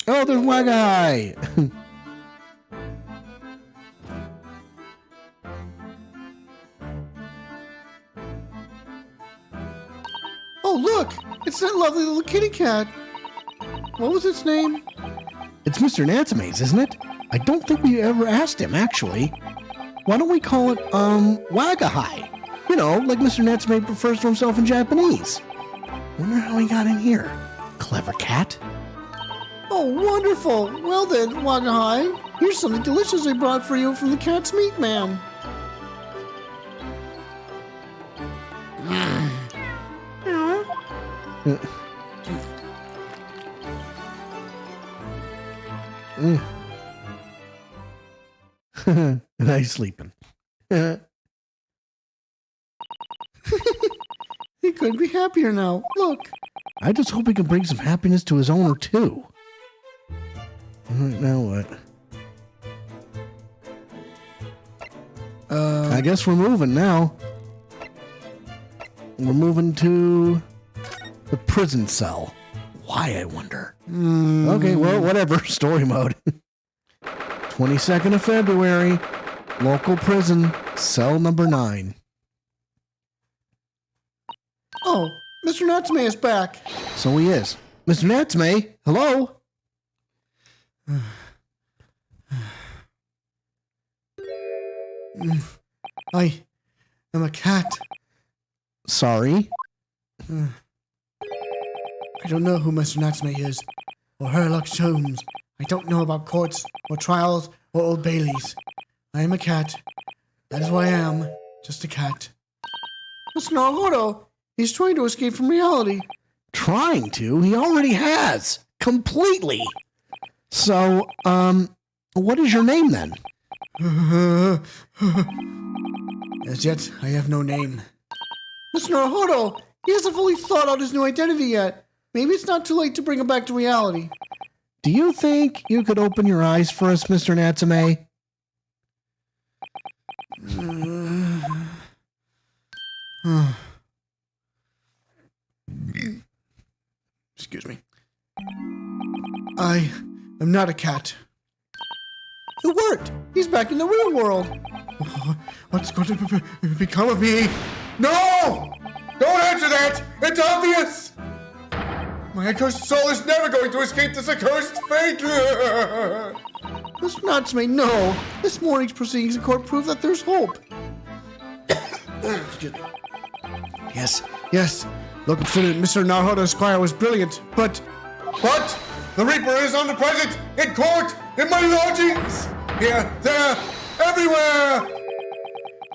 Oh, there's Wagai! Oh, look! It's that lovely little kitty cat. What was its name? It's Mr. Natsume's, isn't it? I don't think we ever asked him, actually. Why don't we call it, Wagahai? You know, like Mr. Natsume refers to himself in Japanese. Wonder how he got in here. Clever cat. Oh, wonderful! Well then, Wagahai, here's something delicious I brought for you from the cat's meat man. Nice sleeping. He couldn't be happier now. Look. I just hope he can bring some happiness to his owner, too. All right, now what? I guess we're moving now. We're moving to the prison cell. Why, I wonder? Okay, well, whatever. Story mode. 22nd of February, local prison, cell number 9. Oh, Mr. Natsume is back. So he is. Mr. Natsume, hello? I am a cat. Sorry. I don't know who Mr. Natsume is, or Sherlock Holmes. I don't know about courts, or trials, or Old Baileys. I am a cat. That is what I am. Just a cat. Mr. Naruto, he's trying to escape from reality. Trying to? He already has. Completely. So, what is your name then? As yet, I have no name. Mr. Naruto, he hasn't fully thought out his new identity yet. Maybe it's not too late to bring him back to reality. Do you think you could open your eyes for us, Mr. Natsume? Excuse me. I am not a cat. It worked! He's back in the real world! What's going to become of me? No! Don't answer that! It's obvious! My accursed soul is never going to escape this accursed fate! Mr. Natsume, no! This morning's proceedings in court prove that there's hope. Excuse me. Yes. Local student Mr. Naruto Esquire was brilliant, but... What? The Reaper is omnipresent! In court! In my lodgings! Here, there, everywhere!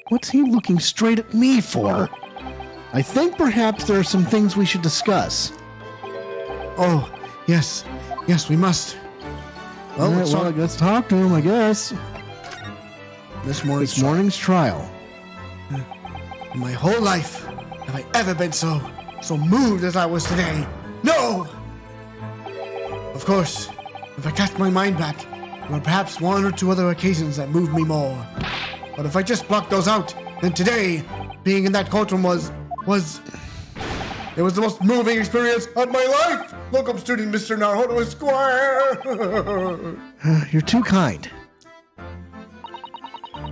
What's he looking straight at me for? I think perhaps there are some things we should discuss. Oh, yes, we must. Well, Let's talk to him, I guess. This morning's trial. In my whole life, have I ever been so moved as I was today? No! Of course, if I cast my mind back, there were perhaps one or two other occasions that moved me more. But if I just blocked those out, then today, being in that courtroom was it was the most moving experience of my life! Welcome, student Mr. Naruto Esquire! You're too kind.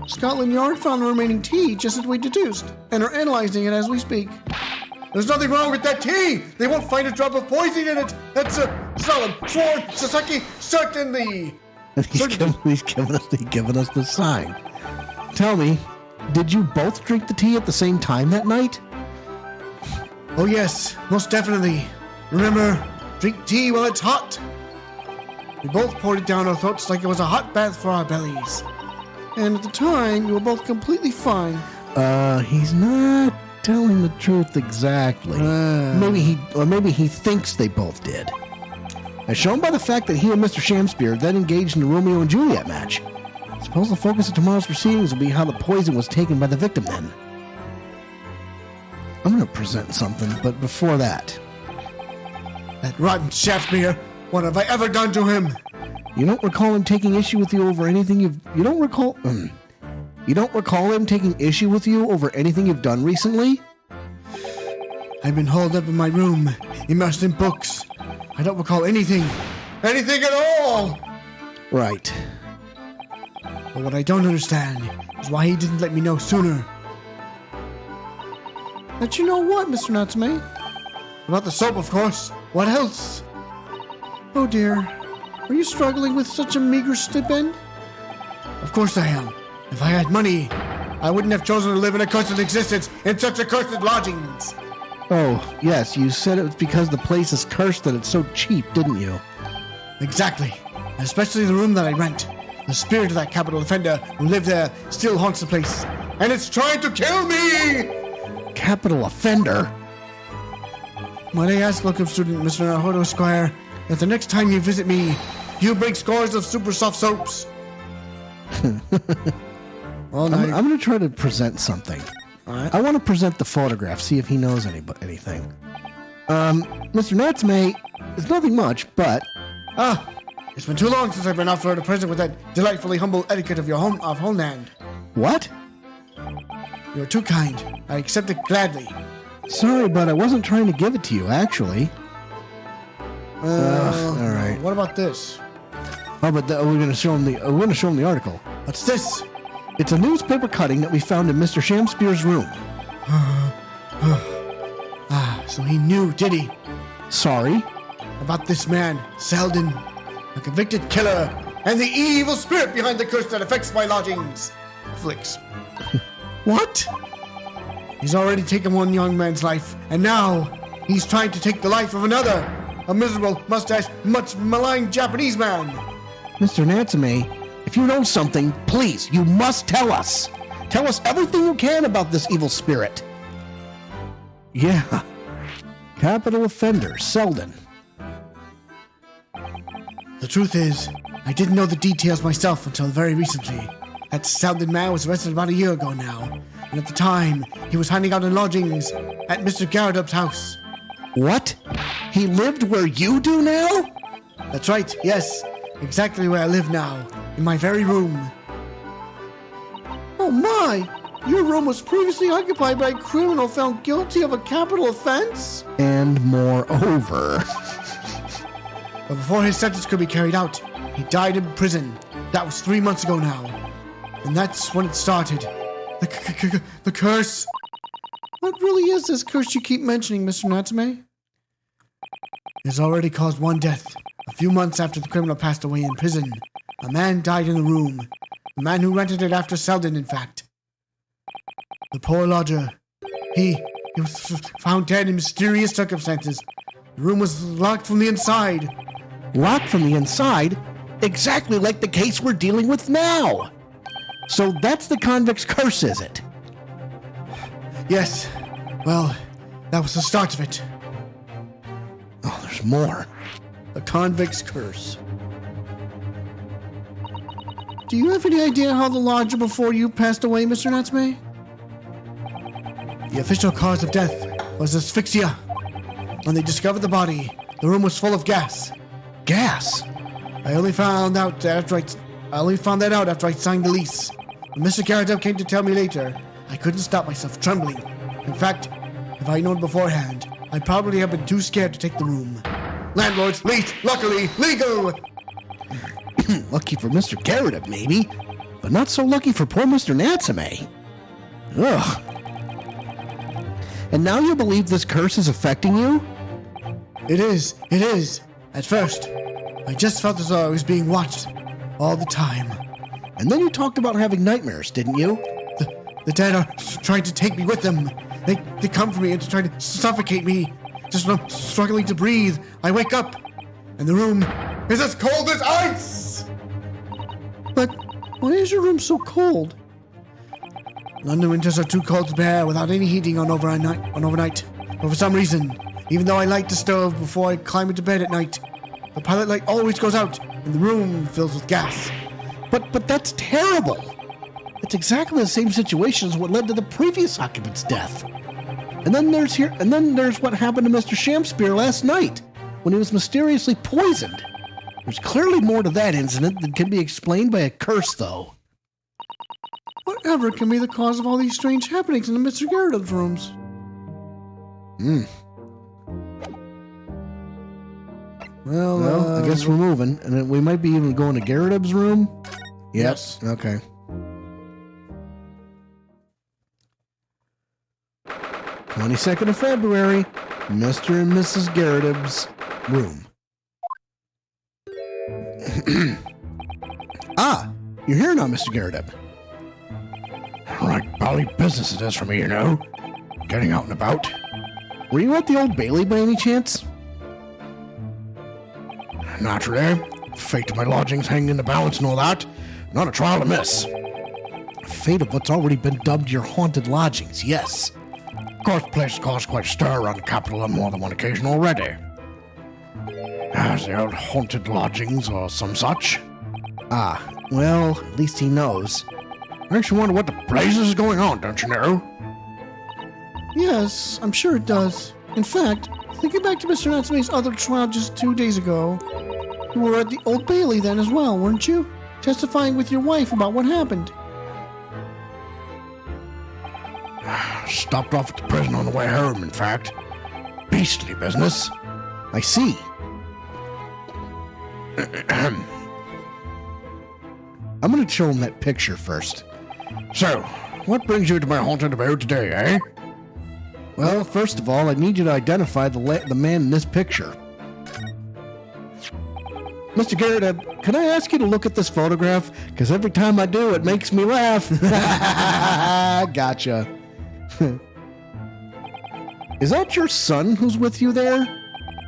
Scotland Yard found the remaining tea just as we deduced, and are analyzing it as we speak. There's nothing wrong with that tea! They won't find a drop of poison in it! That's solemn, sworn, Sasaki, certainly! He's giving us the sign. Tell me, did you both drink the tea at the same time that night? Oh yes, most definitely. Remember, drink tea while it's hot. We both poured it down our throats like it was a hot bath for our bellies. And at the time, we were both completely fine. He's not telling the truth exactly. Maybe he thinks they both did. As shown by the fact that he and Mr. Shamspear then engaged in a Romeo and Juliet match. Suppose the focus of tomorrow's proceedings will be how the poison was taken by the victim then. I'm going to present something, but before that... That rotten Shakespeare! What have I ever done to him? You don't recall him taking issue with you over anything You don't recall him taking issue with you over anything you've done recently? I've been holed up in my room, immersed in books. I don't recall anything. Anything at all! Right. But what I don't understand is why he didn't let me know sooner. But you know what, Mr. Natsume? About the soap, of course. What else? Oh dear. Are you struggling with such a meager stipend? Of course I am. If I had money, I wouldn't have chosen to live in a cursed existence in such accursed lodgings. Oh, yes, you said it was because the place is cursed that it's so cheap, didn't you? Exactly. Especially the room that I rent. The spirit of that capital offender who lived there still haunts the place. And it's trying to kill me! Capital offender? Might I ask, welcome student Mr. Naruto Esquire, that the next time you visit me, you bring scores of super soft soaps. Well, I'm going to try to present something. All right. I want to present the photograph, see if he knows anything. Mr. Natsume, it's nothing much, but... It's been too long since I've been offered a present with that delightfully humble etiquette of your homeland. What? You're too kind. I accept it gladly. Sorry, but I wasn't trying to give it to you, actually. All right. What about this? Oh, but we're going to show him the article. What's this? It's a newspaper cutting that we found in Mr. Shamspear's room. So he knew, did he? Sorry? About this man, Selden, a convicted killer, and the evil spirit behind the curse that affects my lodgings. Flicks. What? He's already taken one young man's life, and now he's trying to take the life of another, a miserable, mustache, much maligned Japanese man. Mr. Natsume, if you know something, please, you must tell us. Tell us everything you can about this evil spirit. Yeah. Capital offender, Selden. The truth is, I didn't know the details myself until very recently. That Selden man was arrested about a year ago now, and at the time, he was hiding out in lodgings at Mr. Garridup's house. What? He lived where you do now? That's right, yes. Exactly where I live now, in my very room. Oh my! Your room was previously occupied by a criminal found guilty of a capital offense? And moreover... But before his sentence could be carried out, he died in prison. That was 3 months ago now. And that's when it started. The curse. What really is this curse you keep mentioning, Mr. Natsume? It has already caused one death. A few months after the criminal passed away in prison, a man died in the room. The man who rented it after Selden, in fact. The poor lodger. He was found dead in mysterious circumstances. The room was locked from the inside. Locked from the inside? Exactly like the case we're dealing with now. So that's the convict's curse, is it? Yes. Well, that was the start of it. Oh, there's more. The convict's curse. Do you have any idea how the lodger before you passed away, Mr. Natsume? The official cause of death was asphyxia. When they discovered the body, the room was full of gas. Gas? I only found that out after I signed the lease. When Mr. Garrett came to tell me later, I couldn't stop myself trembling. In fact, if I'd known beforehand, I'd probably have been too scared to take the room. Landlord's lease, luckily legal! Lucky for Mr. Garrett, maybe, but not so lucky for poor Mr. Natsume. Ugh. And now you believe this curse is affecting you? It is. At first, I just felt as though I was being watched all the time. And then you talked about having nightmares, didn't you? The dead are trying to take me with them. They come for me and try to suffocate me. Just when I'm struggling to breathe, I wake up, and the room is as cold as ice! But why is your room so cold? London winters are too cold to bear without any heating on overnight. But for some reason, even though I light the stove before I climb into bed at night, the pilot light always goes out, and the room fills with gas. But that's terrible. It's exactly the same situation as what led to the previous occupant's death. And then there's what happened to Mr. Shamspeare last night, when he was mysteriously poisoned. There's clearly more to that incident than can be explained by a curse, though. Whatever can be the cause of all these strange happenings in the Mr. Garrett's rooms? Well, I guess we're moving, and then we might be even going to Garrett's room. Yes. Okay. 22nd of February, Mr. and Mrs. Garrett's room. Ah, you're here now, Mr. Garrett. Right, bally business it is for me, you know. Getting out and about. Were you at the Old Bailey by any chance? Naturally. Fate of my lodgings hanging in the balance and all that. Not a trial to miss. Fate of what's already been dubbed your haunted lodgings, yes. Of course, the place has caused quite a stir around the capital on more than one occasion already. As the old haunted lodgings or some such. Ah, well, at least he knows. Makes you wonder what the blazes is going on, don't you know? Yes, I'm sure it does. In fact, thinking back to Mr. Natsume's other trial just 2 days ago, you were at the Old Bailey then as well, weren't you? Testifying with your wife about what happened. Stopped off at the prison on the way home, in fact. Beastly business. I see. I'm going to show him that picture first. So, what brings you to my haunted abode today, eh? Well, first of all, I need you to identify the man in this picture. Mr. Garrett, can I ask you to look at this photograph? Because every time I do, it makes me laugh. Gotcha. Is that your son who's with you there?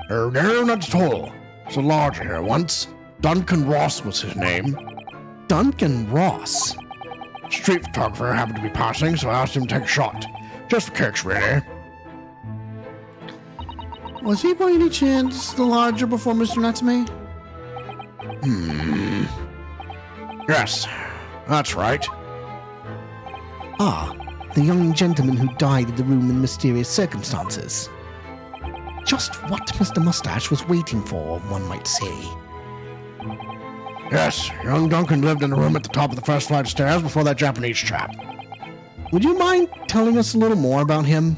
Oh, no, not at all. It's a lodger here once. Duncan Ross was his name. Duncan Ross? Street photographer happened to be passing, so I asked him to take a shot. Just for kicks, really. Was he by any chance the lodger before Mr. Natsume? Yes, that's right. Ah, the young gentleman who died in the room in mysterious circumstances. Just what Mr. Mustache was waiting for, one might say. Yes, young Duncan lived in the room at the top of the first flight of stairs before that Japanese chap. Would you mind telling us a little more about him?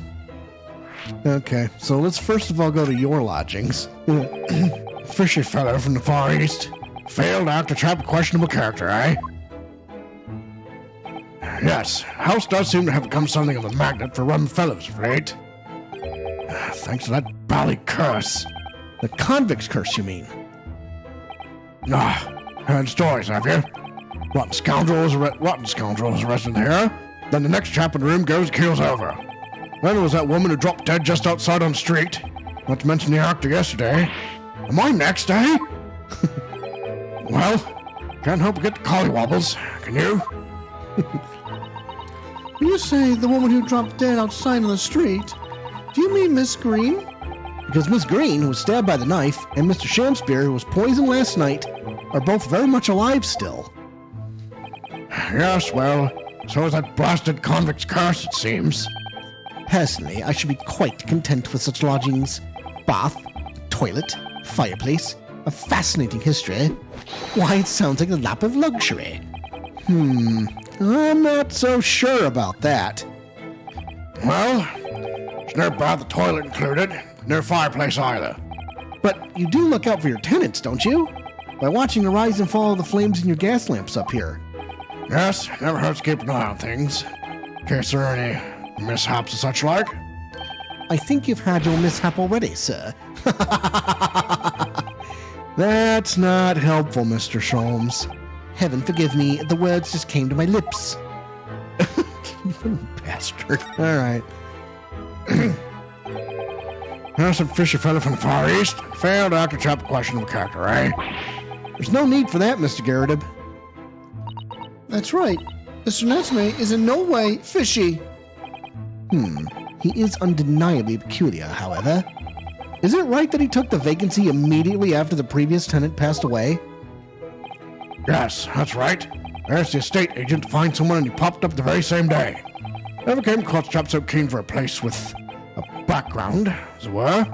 Okay, so let's first of all go to your lodgings. Fishy fellow from the Far East. Failed after trap questionable character, eh? Yes, house does seem to have become something of a magnet for rum fellows of late. Thanks to that bally curse. The convict's curse, you mean? Heard stories, have you? Rotten scoundrels arrested here. Then the next chap in the room goes keels over. Then there was that woman who dropped dead just outside on the street. Not to mention the actor yesterday. Am I next, eh? Well, can't help but get the collywobbles, can you? When you say the woman who dropped dead outside on the street, do you mean Miss Green? Because Miss Green, who was stabbed by the knife, and Mr. Shamspear, who was poisoned last night, are both very much alive still. Yes, well, so is that blasted convict's curse, it seems. Personally, I should be quite content with such lodgings. Bath, toilet, fireplace, a fascinating history. Why, it sounds like a lap of luxury. I'm not so sure about that. Well, there's no bath or toilet included. No fireplace either. But you do look out for your tenants, don't you? By watching the rise and fall of the flames in your gas lamps up here. Yes, never hurts to keep an eye on things. In case there are any mishaps or such like. I think you've had your mishap already, sir. That's not helpful, Mr. Sholmes. Heaven forgive me, the words just came to my lips. Bastard. All right. There's some fishy fellow from the Far East. Failed after trap questionable character, eh? There's no need for that, Mr. Garrett. That's right. Mr. Natsume is in no way fishy. He is undeniably peculiar, however. Is it right that he took the vacancy immediately after the previous tenant passed away? Yes, that's right. There's the estate agent to find someone and he popped up the very same day. Never came across a chap so keen for a place with a background, as it were.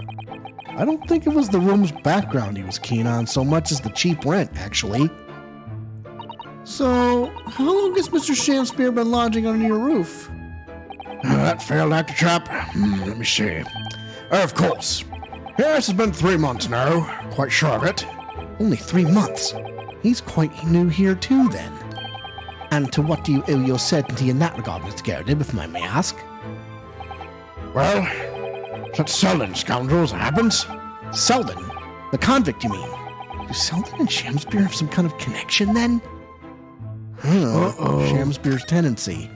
I don't think it was the room's background he was keen on so much as the cheap rent, actually. So, how long has Mr. Shamspear been lodging under your roof? That failed actor chap? Let me see. Of course. Yes, it's been 3 months now. Quite sure of it. Only 3 months. He's quite new here too, then. And to what do you owe your certainty in that regard, Mr. Garrett, if I may ask? Well, such Selden scoundrels, it happens. Selden? The convict, you mean? Do Selden and Shamspear have some kind of connection, then? Shamspear's tenancy.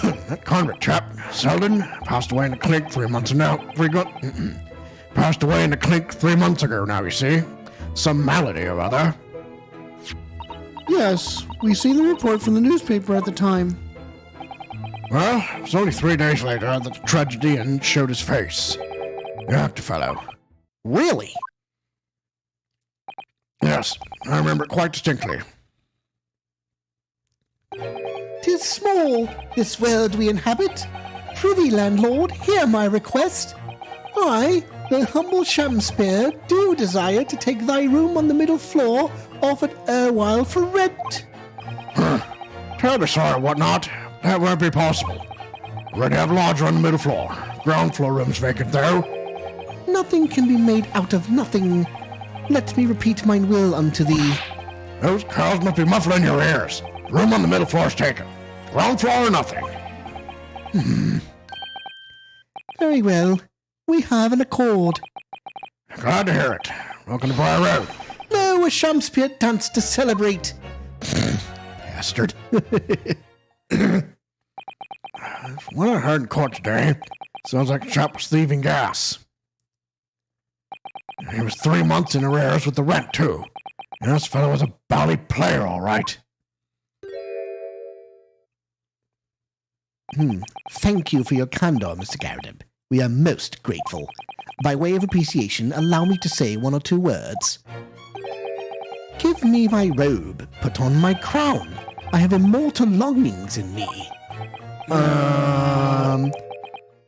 That convict chap, Selden, passed away in the clink 3 months now. Passed away in the clink 3 months ago now, you see. Some malady or other. Yes, we see the report from the newspaper at the time. Well, it was only 3 days later that the tragedian showed his face. The actor fellow. Really? Yes, I remember it quite distinctly. 'Tis small, this world we inhabit. Prithee, landlord, hear my request. I, the humble Shamspear, do desire to take thy room on the middle floor offered erewhile for rent. Terribly sorry and whatnot. That won't be possible. Already have a lodger on the middle floor. Ground floor room's vacant, though. Nothing can be made out of nothing. Let me repeat mine will unto thee. Those cows must be muffling your ears. Room on the middle floor's taken. Ground floor or nothing. Very well. We have an accord. Glad to hear it. Welcome to Briar Road. No, a Shamspear dance to celebrate. Bastard. What I heard in court today, sounds like a chap was thieving gas. He was 3 months in arrears with the rent, too. And this fellow was a bally player, all right. Thank you for your candor, Mr. Garrett. We are most grateful. By way of appreciation, allow me to say 1 or 2 words. Give me my robe, put on my crown. I have immortal longings in me.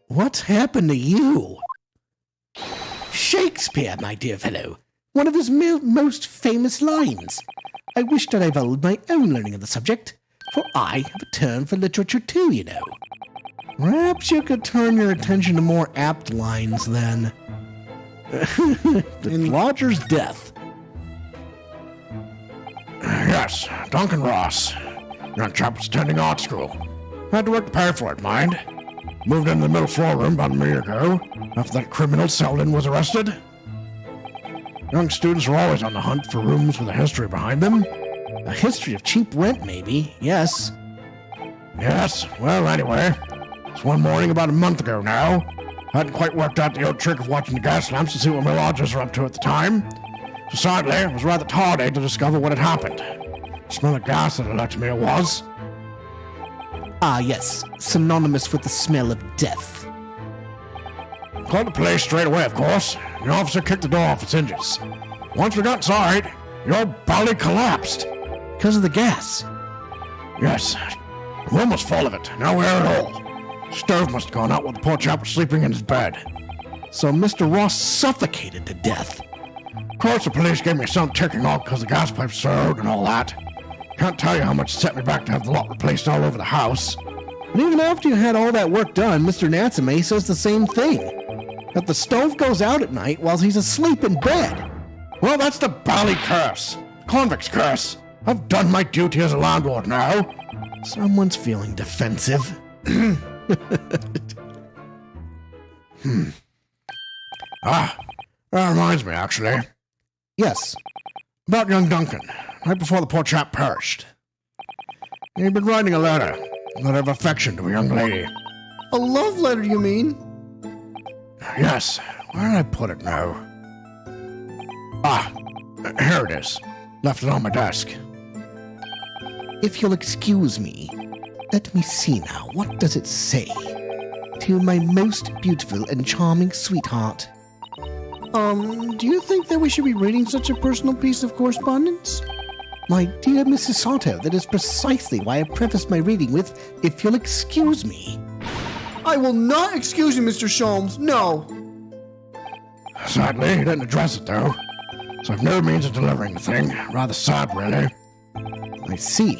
What's happened to you? Shakespeare, my dear fellow. One of his most famous lines. I wish to divulge my own learning of the subject, for I have a turn for literature too, you know. Perhaps you could turn your attention to more apt lines, then. The lodger's death. Yes, Duncan Ross. Young chap was attending art school. Had to work to pay for it, mind. Moved into the middle floor room about a year ago, after that criminal Selden was arrested. Young students are always on the hunt for rooms with a history behind them. A history of cheap rent, maybe. Yes. Yes, well, anyway, it's one morning about a month ago now. Hadn't quite worked out the old trick of watching the gas lamps to see what my lodgers were up to at the time. So sadly, it was rather tardy to discover what had happened. The smell of gas that alerted me it was. Ah, yes. Synonymous with the smell of death. Called the police straight away, of course. The officer kicked the door off its hinges. Once we got inside, the old belly collapsed. Because of the gas. Yes, the room was full of it, no air at all. The stove must have gone out while the poor chap was sleeping in his bed. So Mr. Ross suffocated to death. Of course, the police gave me some ticking off because the gas pipes surged and all that. Can't tell you how much it set me back to have the lot replaced all over the house. And even after you had all that work done, Mr. Natsume says the same thing. That the stove goes out at night while he's asleep in bed. Well, that's the bally curse. Convict's curse. I've done my duty as a landlord now. Someone's feeling defensive. Ah, that reminds me, actually. Yes. About young Duncan, right before the poor chap perished. He'd been writing a letter of affection to a young lady. A love letter, you mean? Yes, where did I put it now? Ah, here it is. Left it on my desk. If you'll excuse me, let me see now. What does it say? To my most beautiful and charming sweetheart. Do you think that we should be reading such a personal piece of correspondence? My dear Mrs. Sato, that is precisely why I prefaced my reading with, if you'll excuse me. I will not excuse you, Mr. Sholmes. No. Sadly, he didn't address it, though. So I've no means of delivering the thing. Rather sad, really. I see.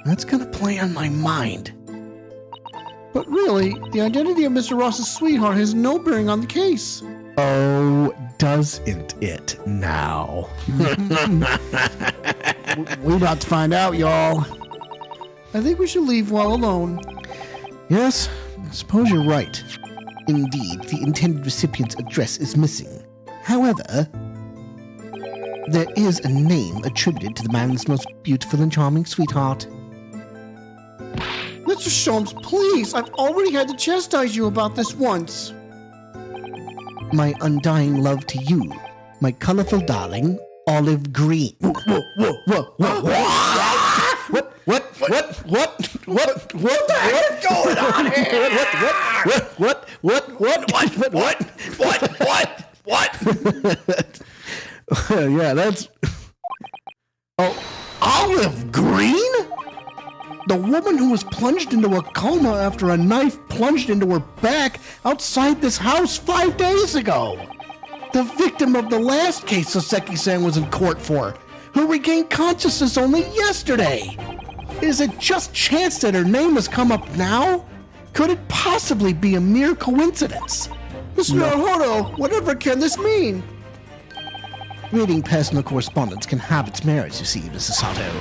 That's gonna play on my mind. But really, the identity of Mr. Ross's sweetheart has no bearing on the case. Oh, doesn't it now? We're about to find out, y'all. I think we should leave well alone. Yes, I suppose you're right. Indeed, the intended recipient's address is missing. However, there is a name attributed to the man's most beautiful and charming sweetheart. Mr. Sholmes, please, I've already had to chastise you about this once. My undying love to you, my colorful darling, Olive Green. What? What the heck is going on here? What? Yeah, that's... Oh, Olive Green? The woman who was plunged into a coma after a knife plunged into her back outside this house 5 days ago. The victim of the last case Soseki-san was in court for, who regained consciousness only yesterday. Is it just chance that her name has come up now? Could it possibly be a mere coincidence? Mr. Naruhodo, whatever can this mean? Reading personal correspondence can have its merits, you see, Mrs. Sato.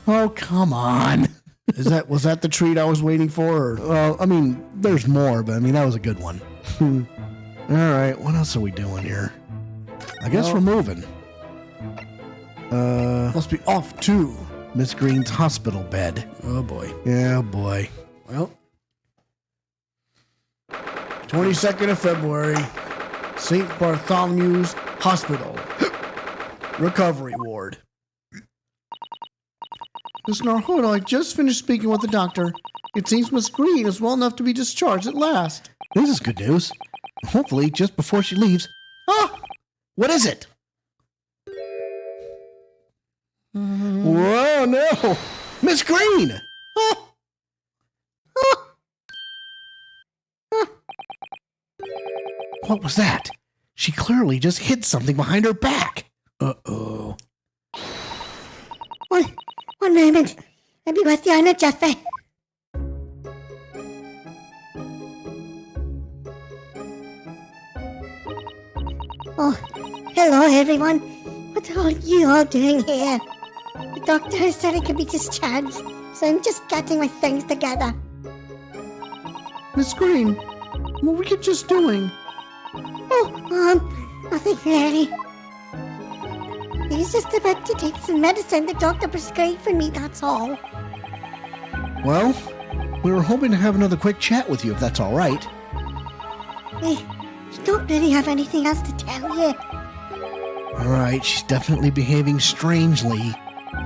Oh, come on. Was that the treat I was waiting for? Or? Well, I mean, there's more, but I mean, that was a good one. All right, what else are we doing here? I guess we're moving. Must be off too. Miss Green's hospital bed. Oh boy. Yeah, boy. Well, 22nd of February, St. Bartholomew's Hospital. Recovery ward. Miss Naruhodo, I just finished speaking with the doctor. It seems Miss Green is well enough to be discharged at last. This is good news. Hopefully, just before she leaves. Ah! What is it? Whoa, no! Miss Green! Ah! Ah! Ah! What was that? She clearly just hid something behind her back. Uh-oh. One moment. Maybe with the honor, Jaffe. Oh, hello everyone. What are you all doing here? The doctor has said I could be discharged, so I'm just getting my things together. Miss Green, what were you just doing? Oh, nothing really. I was just about to take some medicine the doctor prescribed for me, that's all. Well, we were hoping to have another quick chat with you, if that's all right. I don't really have anything else to tell you. All right, she's definitely behaving strangely.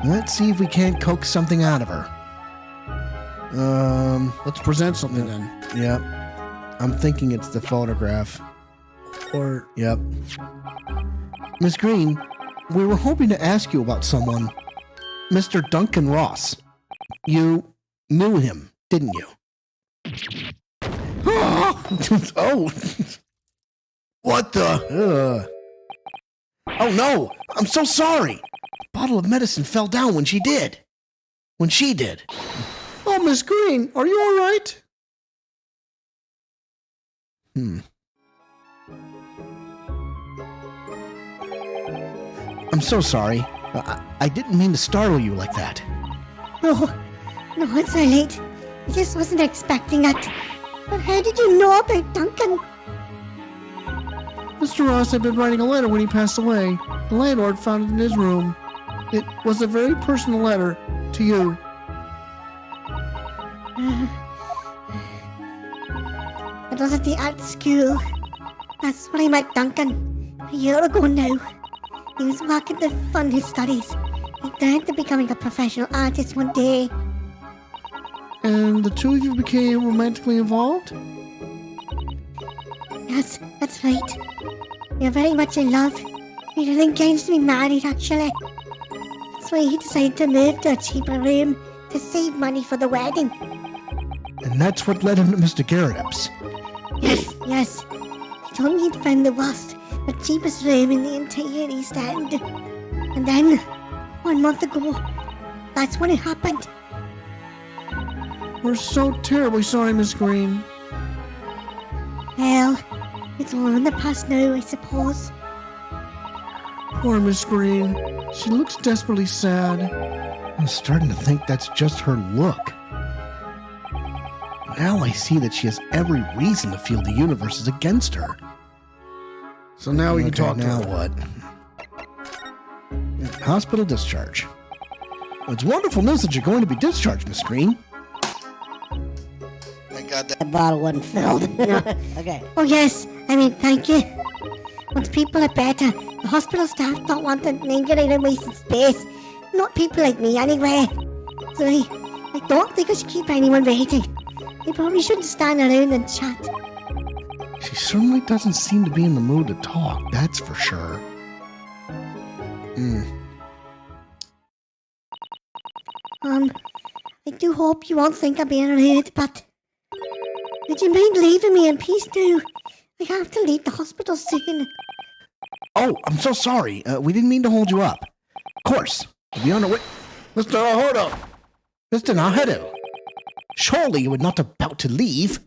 Let's see if we can't coax something out of her. Let's present something then. Yep. I'm thinking it's the photograph. Or, Yep. Miss Green, we were hoping to ask you about someone. Mr. Duncan Ross. You knew him, didn't you? Oh! what the? Oh no! I'm so sorry! A bottle of medicine fell down when she did. Oh, Miss Green, are you all right? I'm so sorry. I didn't mean to startle you like that. No, it's all right. I just wasn't expecting it. But how did you know about Duncan? Mr. Ross had been writing a letter when he passed away. The landlord found it in his room. It was a very personal letter to you. It was at the art school. That's where I met Duncan. A year ago now. He was working to fund his studies. He turned to becoming a professional artist one day. And the two of you became romantically involved? Yes, that's right. We are very much in love. We are engaged to be married, actually. That's why he decided to move to a cheaper room to save money for the wedding. And that's what led him to Mr. Garrett's. Yes. He told me he'd found the worst, but cheapest room in the entire East End. And then, 1 month ago, that's when it happened. We're so terribly sorry, Miss Green. Well, it's all in the past now, I suppose. Poor Miss Green. She looks desperately sad. I'm starting to think that's just her look. Now I see that she has every reason to feel the universe is against her. So now we can Okay, talk to now her. what? Hospital discharge. Well, it's wonderful news that you're going to be discharged, Miss Green. The bottle wasn't filled. Okay. Oh yes, thank you. Once people are better, the hospital staff don't want them lingering and wasting space. Not people like me, anyway. So I don't think I should keep anyone waiting. They probably shouldn't stand around and chat. She certainly doesn't seem to be in the mood to talk, that's for sure. I do hope you won't think I'm being rude, but would you mind leaving me in peace now? I have to leave the hospital soon. Oh, I'm so sorry. We didn't mean to hold you up. Of course. We'll be on our way. Mr. Nahodo! Mr. Nahedo, surely you were not about to leave.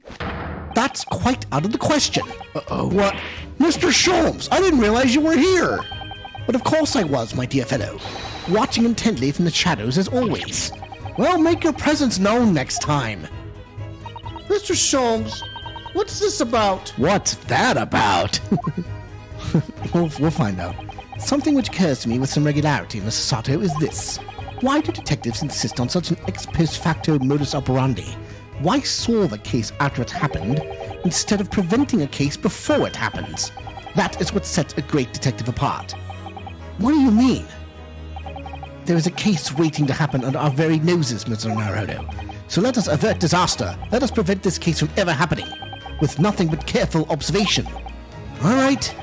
That's quite out of the question. Uh-oh. What? Mr. Sholmes, I didn't realize you were here. But of course I was, my dear fellow. Watching intently from the shadows as always. Well, make your presence known next time. Mr. Sholmes, what's this about? What's that about? we'll find out. Something which occurs to me with some regularity, Mr. Sato, is this. Why do detectives insist on such an ex post facto modus operandi? Why solve a case after it happened, instead of preventing a case before it happens? That is what sets a great detective apart. What do you mean? There is a case waiting to happen under our very noses, Mr. Naruto. So let us avert disaster. Let us prevent this case from ever happening, with nothing but careful observation. All right.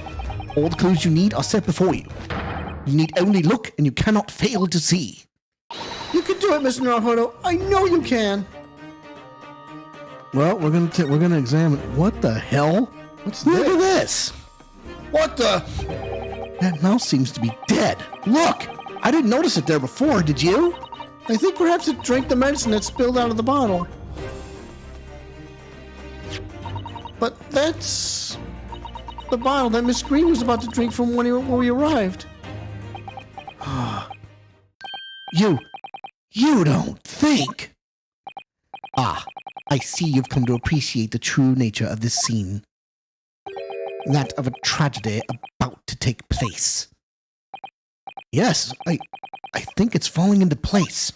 All the clues you need are set before you. You need only look, and you cannot fail to see. You can do it, Mr. Nahodo. I know you can. Well, we're gonna examine. What the hell? What's Look this? at this. What the? That mouse seems to be dead. Look! I didn't notice it there before, did you? I think perhaps it drank the medicine that spilled out of the bottle. But that's the bottle that Miss Green was about to drink from when we arrived. You don't think. Ah, I see you've come to appreciate the true nature of this scene. That of a tragedy about to take place. Yes, I think it's falling into place.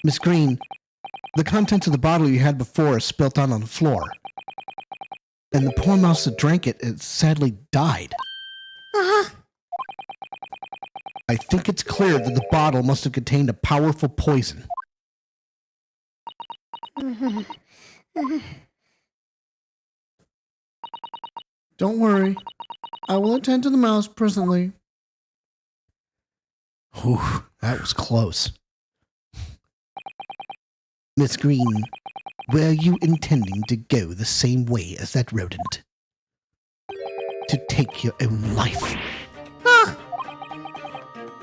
Miss Green, the contents of the bottle you had before is spilt out on the floor. And the poor mouse that drank it sadly died. I think it's clear that the bottle must have contained a powerful poison. Don't worry. I will attend to the mouse presently. Whew, that was close. Miss Green, were you intending to go the same way as that rodent? To take your own life?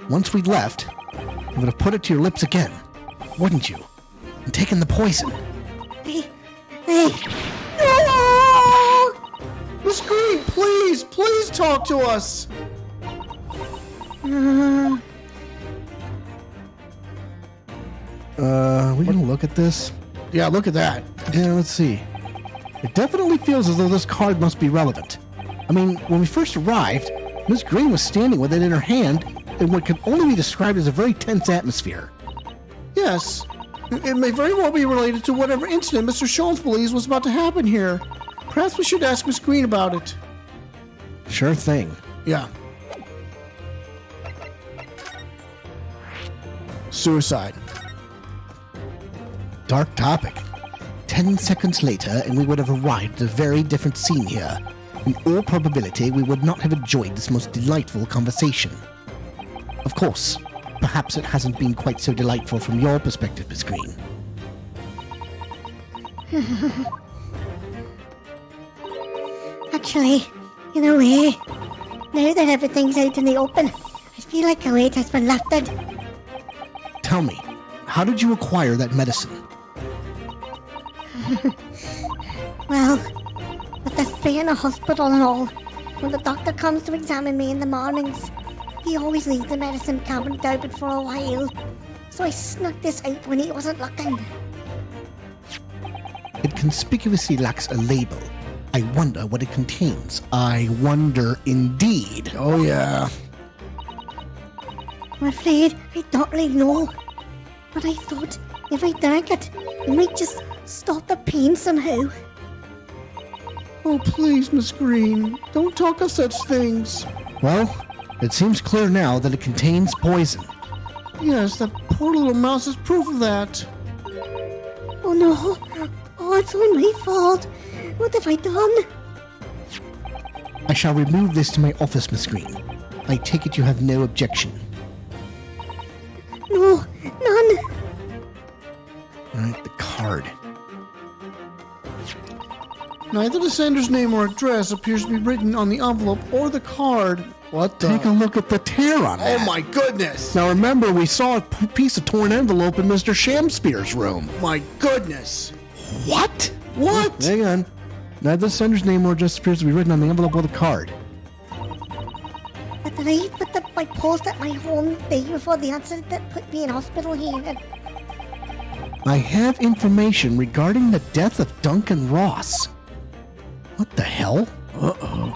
Once we left, you would have put it to your lips again, wouldn't you? And taken the poison. No! Miss Green, please talk to us. We gonna look at this? Yeah, look at that. Yeah, let's see. It definitely feels as though this card must be relevant. I mean, when we first arrived, Miss Green was standing with it in her hand in what could only be described as a very tense atmosphere. Yes. It may very well be related to whatever incident Mr. Sholmes believes was about to happen here. Perhaps we should ask Miss Green about it. Sure thing. Yeah. Suicide. Dark topic. 10 seconds later, and we would have arrived at a very different scene here. In all probability, we would not have enjoyed this most delightful conversation. Of course, perhaps it hasn't been quite so delightful from your perspective, Miss Green. Actually, in a way, now that everything's out in the open, I feel like a weight has been lifted. Tell me, how did you acquire that medicine? Well, with this being a hospital and all, when the doctor comes to examine me in the mornings, he always leaves the medicine cabinet open for a while. So I snuck this out when he wasn't looking. It conspicuously lacks a label. I wonder what it contains. I wonder indeed. Oh, yeah. I'm afraid I don't really know. But I thought if I drank it, it might just stop the pain somehow. Oh, please, Miss Green. Don't talk of such things. Well, it seems clear now that it contains poison. Yes, that poor little mouse is proof of that. Oh no! Oh, it's all my fault! What have I done? I shall remove this to my office, Miss Green. I take it you have no objection. No, none! Alright, the card. Neither the sender's name or address appears to be written on the envelope or the card. What the? Take a look at the tear on Oh that. my goodness! Now remember, we saw a piece of torn envelope in Mr. Shamspeare's room. My goodness! What? What? Hang on. Neither the sender's name or address appears to be written on the envelope or the card. But did I put my post at my home the day before the incident that put me in hospital here? I have information regarding the death of Duncan Ross. What the hell? Uh-oh.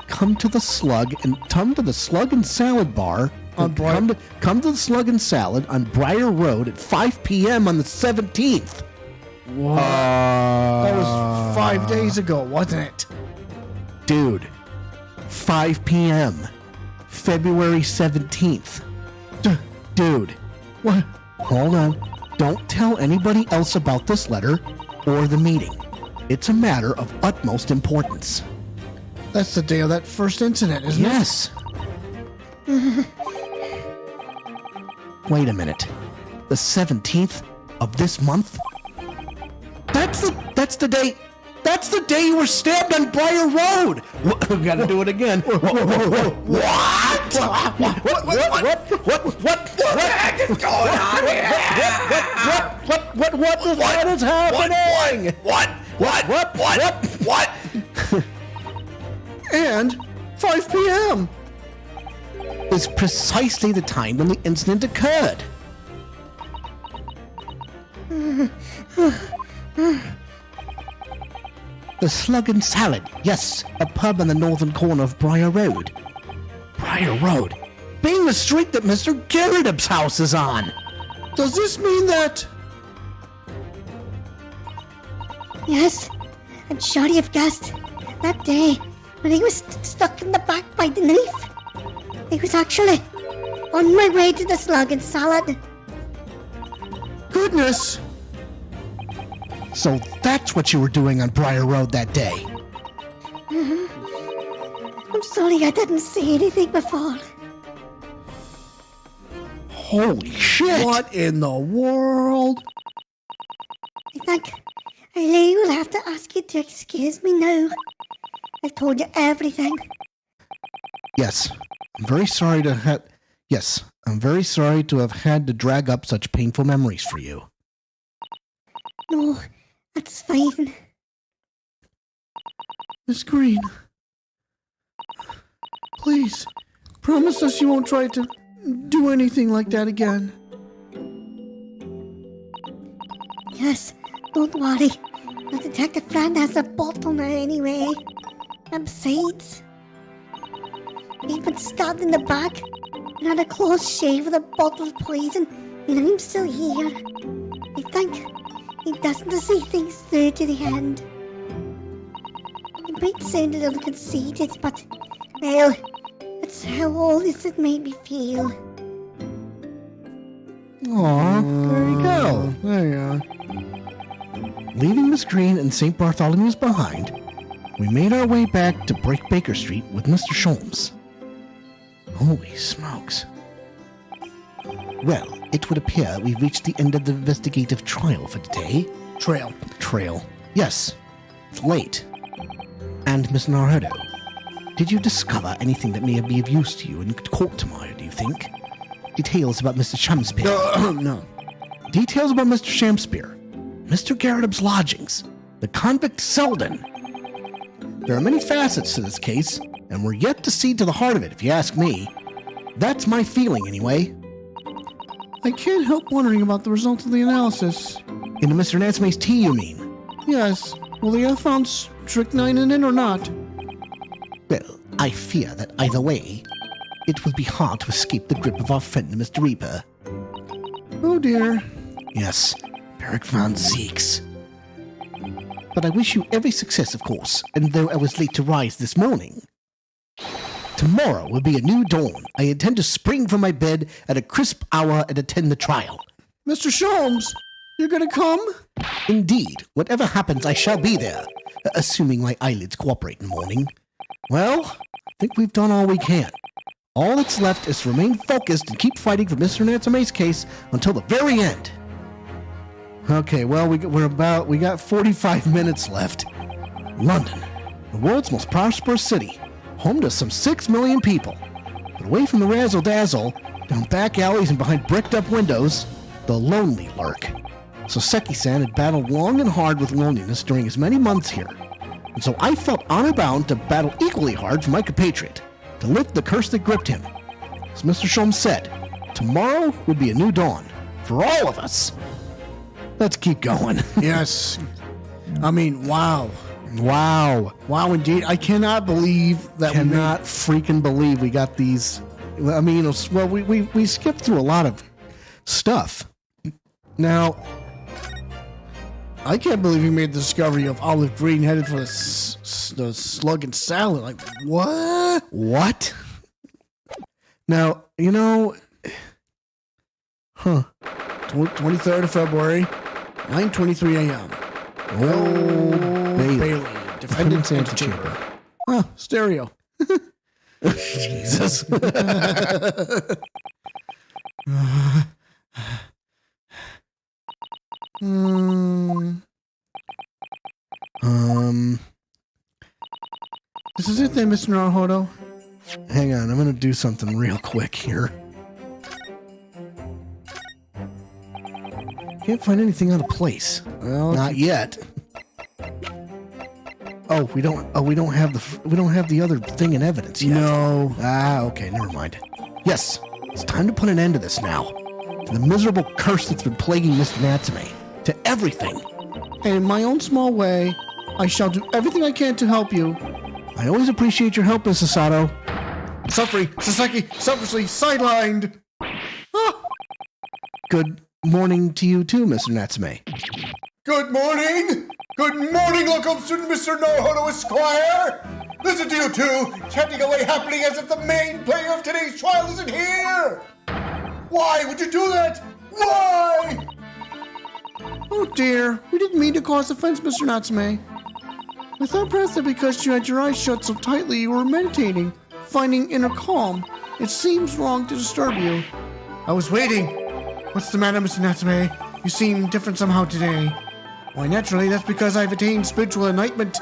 Come to the Slug and Salad Bar. On Briar- come to the Slug and Salad on Briar Road at 5 p.m. on the 17th. What? That was 5 days ago, wasn't it? Dude, 5 p.m. February 17th. Dude, What? hold on. Don't tell anybody else about this letter or the meeting. It's a matter of utmost importance. That's the day of that first incident, isn't Yes. Wait a minute. The 17th of this month? That's the day. That's the day you were stabbed on Briar Road. We gotta do it again. What? What the heck is going on here? What is happening? What? And 5 p.m. Is precisely the time when the incident occurred. The Slug and Salad. Yes, a pub on the northern corner of Briar Road. Briar Road? Being the street that Mr. Garrett's house is on. Does this mean that... Yes, I'm sure you've guessed. That day, when he was stuck in the back by the knife, he was actually on my way to the Slug and Salad. Goodness! So that's what you were doing on Briar Road that day. I'm sorry I didn't see anything before. Holy shit! What in the world? I think I will have to ask you to excuse me now. I've told you everything. Yes, I'm very sorry to have... Yes, I'm very sorry to have had to drag up such painful memories for you. No, that's fine. Miss Green. Please, promise us you won't try to do anything like that again. Yes, don't worry. My detective friend has a bottle now anyway. And besides, he's been stabbed in the back and had a close shave with a bottle of poison, and I'm still here. I think he doesn't see things through to the end. It might sound a little conceited, but, well, that's how all this has made me feel. Aw, there you go. There you are. Leaving Miss Green and St. Bartholomew's behind, we made our way back to Break Baker Street with Mr. Sholmes. Holy smokes. Well, it would appear we've reached the end of the investigative trial for today. Trail. Yes, it's late. And Miss Nardo, did you discover anything that may be of use to you in court tomorrow, do you think? Details about Mr. Shamspeare. No. Details about Mr. Shamspeare. Mr. Garrett's lodgings. The convict Selden. There are many facets to this case, and we're yet to see to the heart of it, if you ask me. That's my feeling, anyway. I can't help wondering about the results of the analysis. In Mr. Natsume's tea, you mean? Yes. Will they have found strychnine in it or not? Well, I fear that either way, it will be hard to escape the grip of our friend Mr. Reaper. Oh dear. Yes, Peric Van Zeeks. But I wish you every success, of course, and though I was late to rise this morning. Tomorrow will be a new dawn. I intend to spring from my bed at a crisp hour and attend the trial. Mr. Sholmes, you're gonna come? Indeed, whatever happens, I shall be there, assuming my eyelids cooperate in the morning. Well, I think we've done all we can. All that's left is to remain focused and keep fighting for Mr. Natsume's case until the very end. Okay, well, we got 45 minutes left. London, the world's most prosperous city, home to some 6 million people. But away from the razzle-dazzle, down back alleys and behind bricked-up windows, the lonely lurk. Soseki-san had battled long and hard with loneliness during his many months here, and so I felt honor-bound to battle equally hard for my compatriot, to lift the curse that gripped him. As Mr. Sholmes said, tomorrow would be a new dawn, for all of us. Let's keep going. Yes. I mean, wow. Wow. Wow, indeed. I cannot believe that Cannot freaking believe we got these. I mean, well, we skipped through a lot of stuff. Now, I can't believe you made the discovery of Olive Green headed for the Slug and Salad. Like, what? What? Now, 23rd of February, 9:23 a.m. Oh, Bailey, defendant's antechamber. Oh, stereo. Jesus. This is it then, Mr. Naruhodo. Hang on, I'm gonna do something real quick here. Can't find anything out of place. Well, Not yet. we don't have the other thing in evidence yet. No. Okay, never mind. Yes, it's time to put an end to this now. To the miserable curse that's been plaguing Mr. Natsume. To everything. And in my own small way, I shall do everything I can to help you. I always appreciate your help, Mrs. Sato. Sasaki, selfishly sidelined. Ah. Good morning to you too, Mr. Natsume. Good morning! Good morning, local student Mr. Nohono Esquire! Listen to you two, chatting away happily as if the main player of today's trial isn't here! Why would you do that? Why? Oh dear, we didn't mean to cause offense, Mr. Natsume. I thought perhaps that because you had your eyes shut so tightly you were meditating, finding inner calm. It seems wrong to disturb you. I was waiting. What's the matter, Mr. Natsume? You seem different somehow today. Why, naturally, that's because I've attained spiritual enlightenment.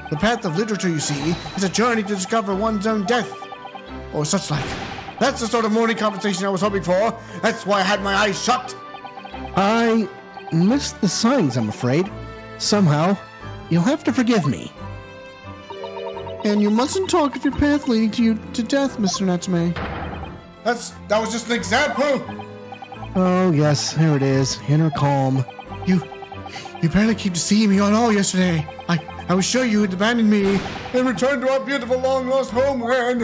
The path of literature, you see, is a journey to discover one's own death. Or such like. That's the sort of morning conversation I was hoping for. That's why I had my eyes shut. I missed the signs, I'm afraid. Somehow. You'll have to forgive me. And you mustn't talk of your path leading to you to death, Mr. Natsume. That was just an example! Oh, yes, here it is. Inner calm. You barely came to see me at all yesterday. I was sure you had abandoned me. And returned to our beautiful long-lost homeland!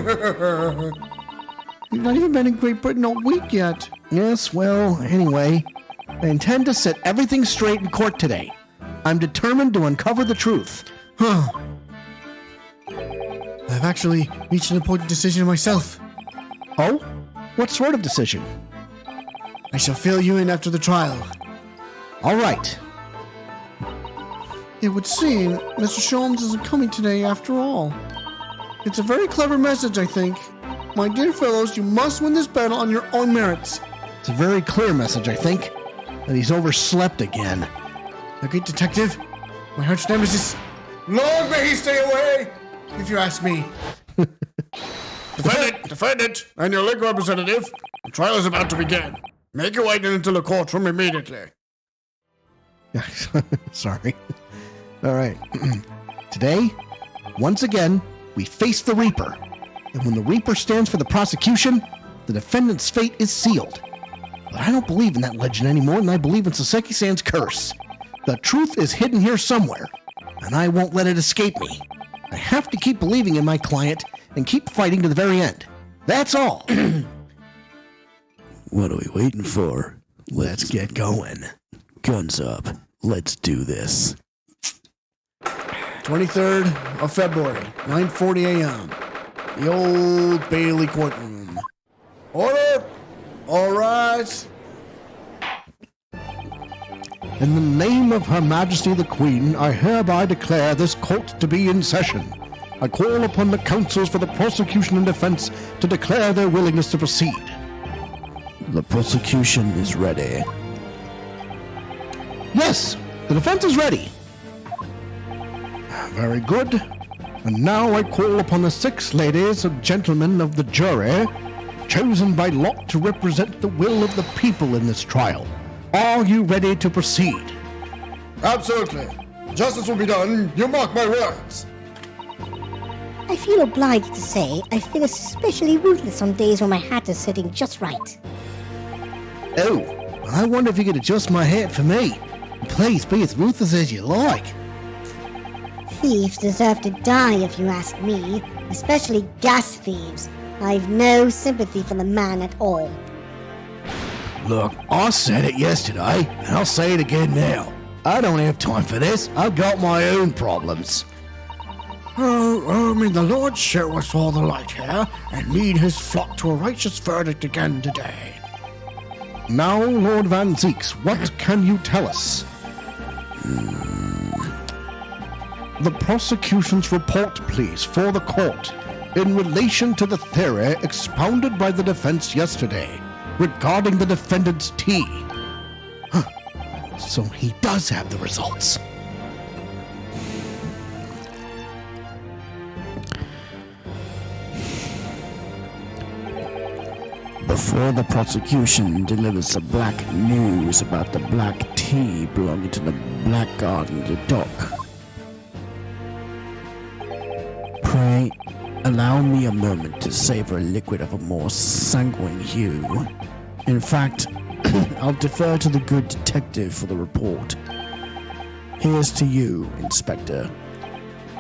You've not even been in Great Britain all week yet. Yes, well, anyway, I intend to set everything straight in court today. I'm determined to uncover the truth. Huh. I've actually reached an important decision myself. Oh? What sort of decision? I shall fill you in after the trial. All right. It would seem Mr. Sholmes isn't coming today after all. It's a very clever message, I think. My dear fellows, you must win this battle on your own merits. It's a very clear message, I think. That he's overslept again. The great detective, my arch nemesis. Long may he stay away! If you ask me. Defendant, and your legal representative. The trial is about to begin. Make your way into the courtroom immediately. Sorry. All right. Today, once again, we face the Reaper. And when the Reaper stands for the prosecution, the defendant's fate is sealed. But I don't believe in that legend any more than I believe in Saseki-san's curse. The truth is hidden here somewhere, and I won't let it escape me. I have to keep believing in my client and keep fighting to the very end. That's all. What are we waiting for? Let's get going. Guns up. Let's do this. 23rd of February, 9:40 a.m. The Old Bailey courtroom. Order! All rise! In the name of Her Majesty the Queen, I hereby declare this court to be in session. I call upon the counsels for the prosecution and defense to declare their willingness to proceed. The prosecution is ready. Yes, the defense is ready. Very good. And now I call upon the 6 ladies and gentlemen of the jury, chosen by lot to represent the will of the people in this trial. Are you ready to proceed? Absolutely. Justice will be done. You mark my words. I feel obliged to say I feel especially ruthless on days when my hat is sitting just right. Oh, I wonder if you could adjust my hat for me. Please be as ruthless as you like. Thieves deserve to die if you ask me, especially gas thieves. I've no sympathy for the man at all. Look, I said it yesterday, and I'll say it again now. I don't have time for this. I've got my own problems. Oh, may the Lord show us all the light here and lead his flock to a righteous verdict again today. Now, Lord Van Zeeks, what can you tell us? The prosecution's report, please, for the court, in relation to the theory expounded by the defense yesterday regarding the defendant's tea. So he does have the results. Before the prosecution delivers the black news about the black tea belonging to the black garden to Doc, Pray, allow me a moment to savor a liquid of a more sanguine hue. In fact, I'll defer to the good detective for the report. Here's to you, Inspector.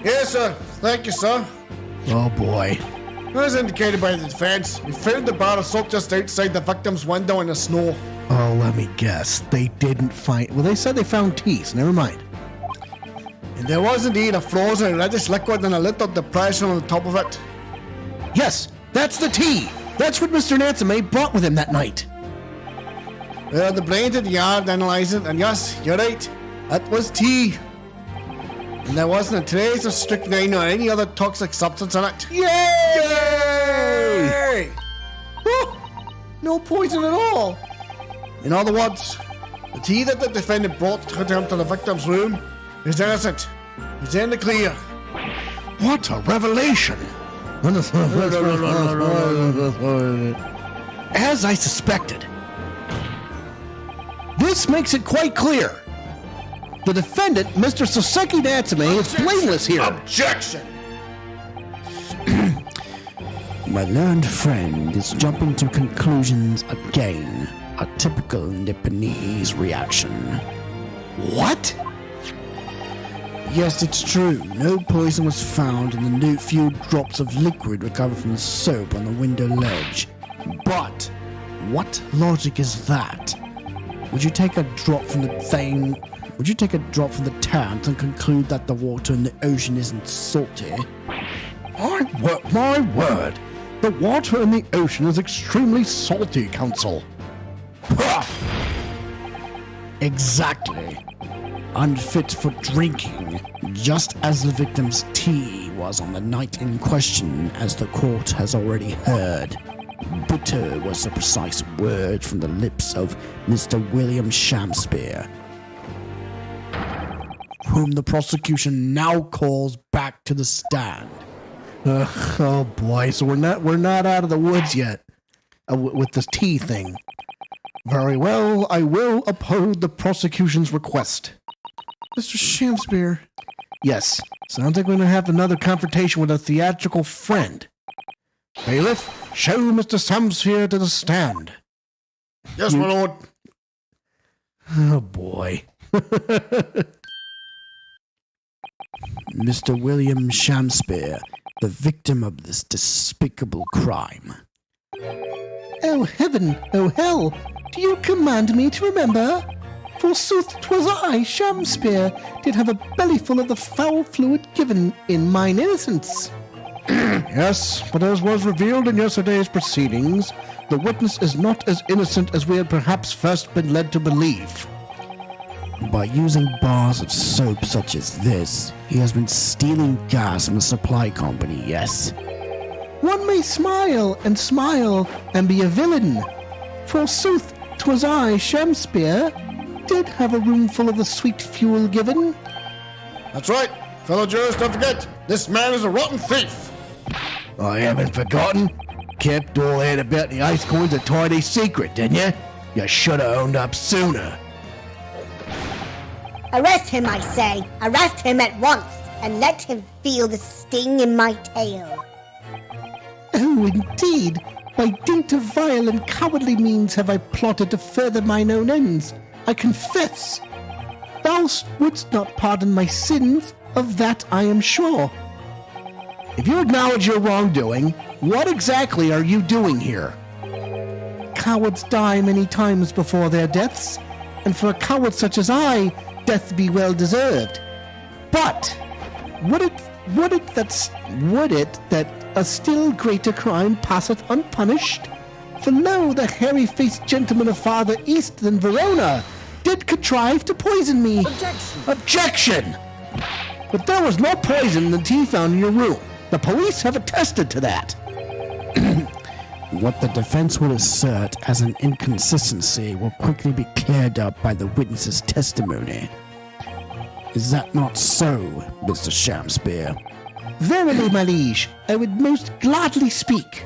Yes, sir. Thank you, sir. Oh boy. As indicated by the defense, we found the bar of soap just outside the victim's window in the snow. Oh, let me guess. They didn't find. Well, they said they found teeth. Never mind. And there was indeed a frozen reddish liquid and a little depression on the top of it. Yes, that's the tea. That's what Mr. Natsume brought with him that night. The brain did the yard analyze it, and yes, you're right. It was tea. And there wasn't a trace of strychnine or any other toxic substance in it. Yay! Oh, no poison at all. In other words, the tea that the defendant brought to him to the victim's room is innocent. He's in the clear. What a revelation! As I suspected. This makes it quite clear. The defendant, Mr. Soseki Natsume, is blameless here. Objection! My learned friend is jumping to conclusions again. A typical Nipponese reaction. What? Yes, it's true. No poison was found in the few drops of liquid recovered from the soap on the window ledge. But what logic is that? Would you take a drop from the tank and conclude that the water in the ocean isn't salty? My word! The water in the ocean is extremely salty, Counsel. Exactly. Unfit for drinking, just as the victim's tea was on the night in question, as the court has already heard. Bitter was the precise word from the lips of Mr. William Shamspeare, whom the prosecution now calls back to the stand. Oh boy, so we're not out of the woods yet with this tea thing. Very well, I will oppose the prosecution's request. Mr. Shamspeare. Yes, sounds like we're going to have another confrontation with a theatrical friend. Bailiff, show Mr. Shamspeare to the stand. Yes, my lord. Oh boy. Mr. William Shamspeare, the victim of this despicable crime. Oh heaven, oh hell, do you command me to remember? Forsooth 'twas I, Shamspeare, did have a bellyful of the foul fluid given in mine innocence. Yes, but as was revealed in yesterday's proceedings, the witness is not as innocent as we had perhaps first been led to believe. By using bars of soap such as this, he has been stealing gas from the supply company, yes? One may smile and be a villain. Forsooth 'twas I, Shamspeare, did have a room full of the sweet fuel given. That's right. Fellow jurors, don't forget, this man is a rotten thief. I haven't forgotten. Kept all that about the ice coins a tidy secret, didn't you? You should have owned up sooner. Arrest him, I say. Arrest him at once, and let him feel the sting in my tail. Oh, indeed. By dint of vile and cowardly means have I plotted to further mine own ends. I confess. Thou wouldst not pardon my sins, of that I am sure. If you acknowledge your wrongdoing, what exactly are you doing here? Cowards die many times before their deaths, and for a coward such as I, death be well deserved. But would it that a still greater crime passeth unpunished? For lo, the hairy-faced gentleman of farther east than Verona did contrive to poison me. Objection! But there was no poison in the tea found in your room. The police have attested to that. What the defense would assert as an inconsistency will quickly be cleared up by the witness's testimony. Is that not so, Mr. Shamspeare? Verily, my liege, I would most gladly speak.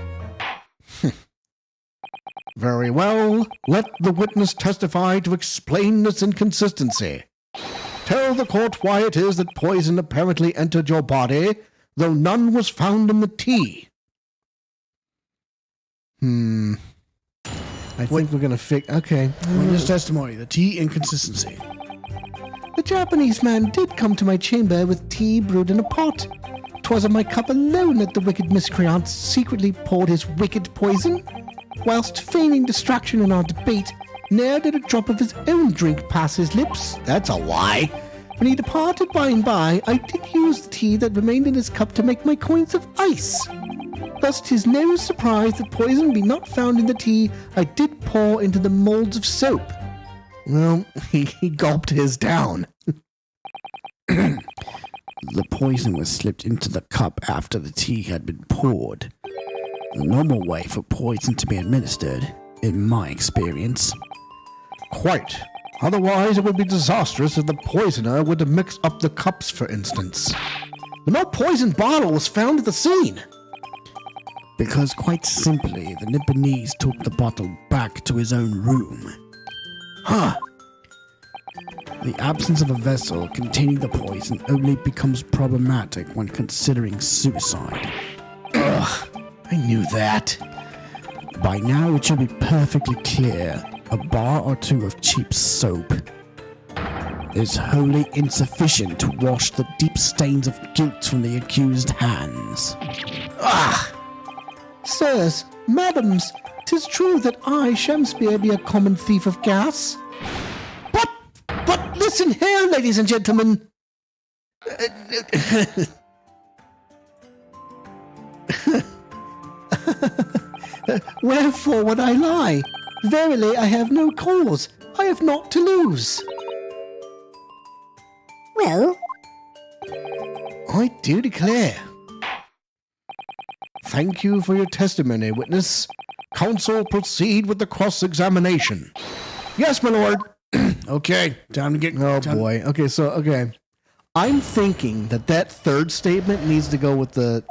Very well. Let the witness testify to explain this inconsistency. Tell the court why it is that poison apparently entered your body, though none was found in the tea. I think we're gonna fix. Okay. Witness testimony, the tea inconsistency. The Japanese man did come to my chamber with tea brewed in a pot. 'Twas in my cup alone that the wicked miscreant secretly poured his wicked poison. Whilst feigning distraction in our debate, ne'er did a drop of his own drink pass his lips. That's a lie. When he departed by and by, I did use the tea that remained in his cup to make my coins of ice. Thus 'tis no surprise that poison be not found in the tea I did pour into the molds of soap. Well, he gulped his down. The poison was slipped into the cup after the tea had been poured. The normal way for poison to be administered, in my experience. Quite. Otherwise, it would be disastrous if the poisoner were to mix up the cups, for instance. But no poison bottle was found at the scene. Because quite simply, the Nipponese took the bottle back to his own room. The absence of a vessel containing the poison only becomes problematic when considering suicide. I knew that. By now it should be perfectly clear a bar or two of cheap soap is wholly insufficient to wash the deep stains of guilt from the accused hands. Sirs, madams, 'tis true that I, Shakespeare, be a common thief of gas. But listen here, ladies and gentlemen. Wherefore would I lie? Verily, I have no cause. I have naught to lose. Well, I do declare. Thank you for your testimony, witness. Counsel, proceed with the cross-examination. Yes, my lord. Okay, time to get. Oh time- boy. Okay. I'm thinking that third statement needs to go with the.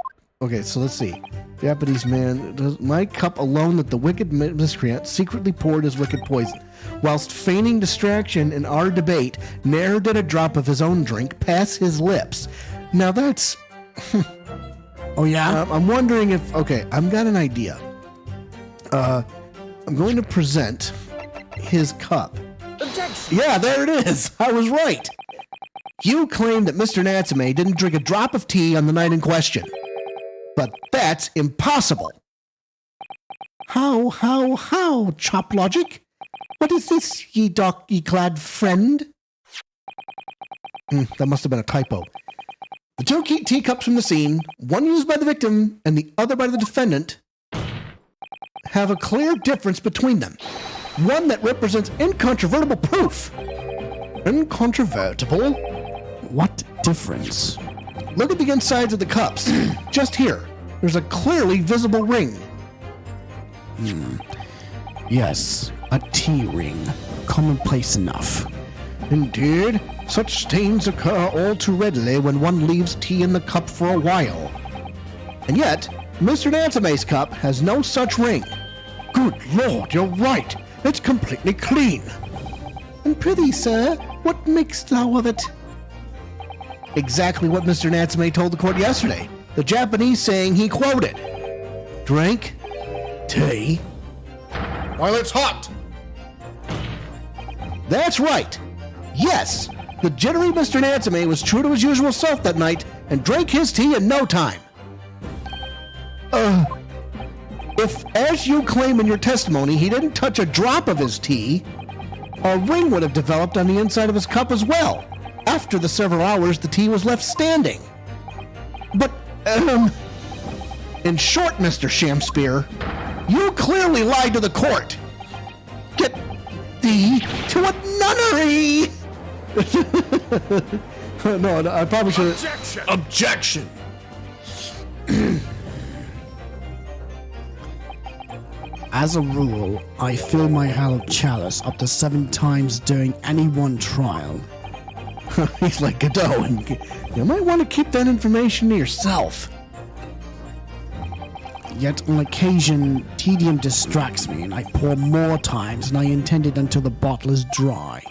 Okay, so let's see. Japanese man, does my cup alone that the wicked miscreant secretly poured his wicked poison, whilst feigning distraction in our debate, ne'er did a drop of his own drink pass his lips. Now that's. Oh yeah. I'm wondering if. Okay, I've got an idea. I'm going to present his cup. Yeah, there it is. I was right. You claim that Mr. Natsume didn't drink a drop of tea on the night in question. But that's impossible. How, Chop Logic? What is this, ye clad friend? That must have been a typo. The two teacups from the scene, one used by the victim and the other by the defendant, have a clear difference between them. One that represents incontrovertible proof. Incontrovertible? What difference? Look at the insides of the cups. Just here. There's a clearly visible ring. Yes, a tea ring. Commonplace enough. Indeed, such stains occur all too readily when one leaves tea in the cup for a while. And yet, Mr. Natsume's cup has no such ring. Good Lord, you're right. It's completely clean. And prithee, sir, what makest thou of it? Exactly what Mr. Natsume told the court yesterday. The Japanese saying he quoted. Drink tea. While it's hot. That's right. Yes, the jittery Mr. Natsume was true to his usual self that night and drank his tea in no time. If, as you claim in your testimony, he didn't touch a drop of his tea, a ring would have developed on the inside of his cup as well. After the several hours, the tea was left standing. But, in short, Mr. Shakespeare, you clearly lied to the court. Get thee to a nunnery! No, I probably should. Objection. As a rule, I fill my hallowed chalice up to 7 times during any one trial. He's like Godot, and you might want to keep that information to yourself. Yet on occasion, tedium distracts me and I pour more times than I intended until the bottle is dry.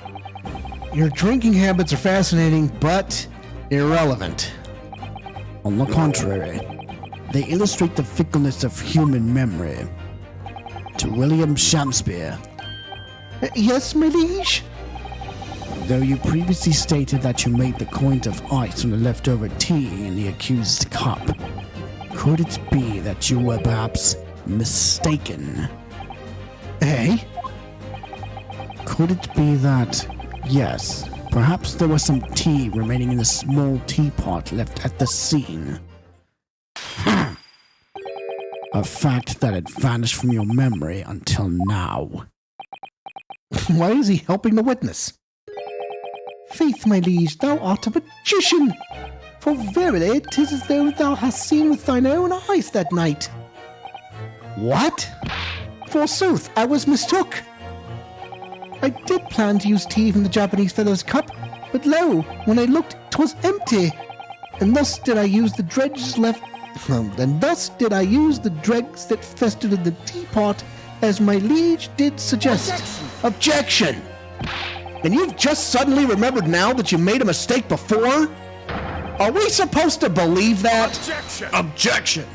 Your drinking habits are fascinating, but irrelevant. On the contrary, they illustrate the fickleness of human memory. To William Shakespeare, Yes, my liege? though you previously stated that you made the coins of ice from the leftover tea in the accused's cup, could it be that you were perhaps mistaken? Eh? Could it be that, yes, perhaps there was some tea remaining in the small teapot left at the scene? A fact that had vanished from your memory until now. Why is he helping the witness? Faith, my liege, thou art a magician! For verily 'tis as though thou hast seen with thine own eyes that night. What? Forsooth, I was mistook. I did plan to use tea from the Japanese fellow's cup, but lo, when I looked, 'twas empty. And thus did I use the dregs that festered in the teapot, as my liege did suggest. Objection! And you've just suddenly remembered now that you made a mistake before? Are we supposed to believe that? Objection!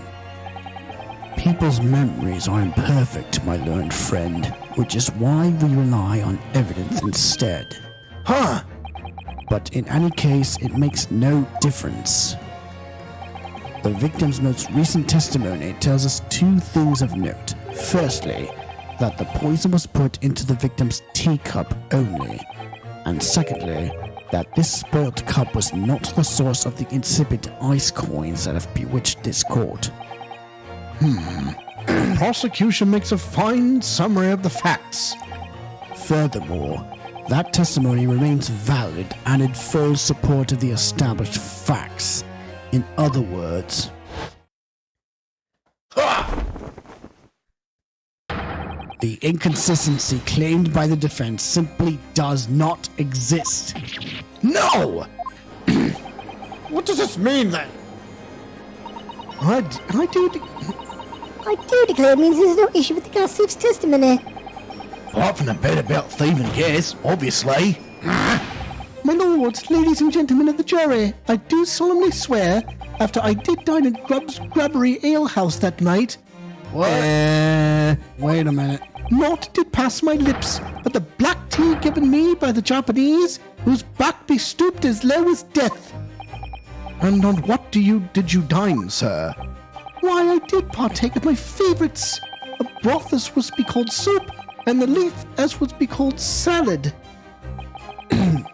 People's memories are imperfect, my learned friend, which is why we rely on evidence instead. Huh? But in any case, it makes no difference. The victim's most recent testimony tells us two things of note. Firstly, that the poison was put into the victim's teacup only. And secondly, that this spoilt cup was not the source of the insipid ice coins that have bewitched this court. Prosecution makes a fine summary of the facts. Furthermore, that testimony remains valid and in full support of the established facts. In other words, the inconsistency claimed by the defense simply does not exist. No! What does this mean then? I do. I do declare it means there's no issue with the gas thief's testimony. Apart from the bit about thieving gas, obviously. My lords, ladies and gentlemen of the jury, I do solemnly swear, after I did dine at Grubb's Grubbery Ale House that night, Wait a minute. naught did pass my lips but the black tea given me by the Japanese, whose back be stooped as low as death. And on what did you dine, sir? Why, I did partake of my favourites. A broth as was be called soup, and the leaf as was be called salad.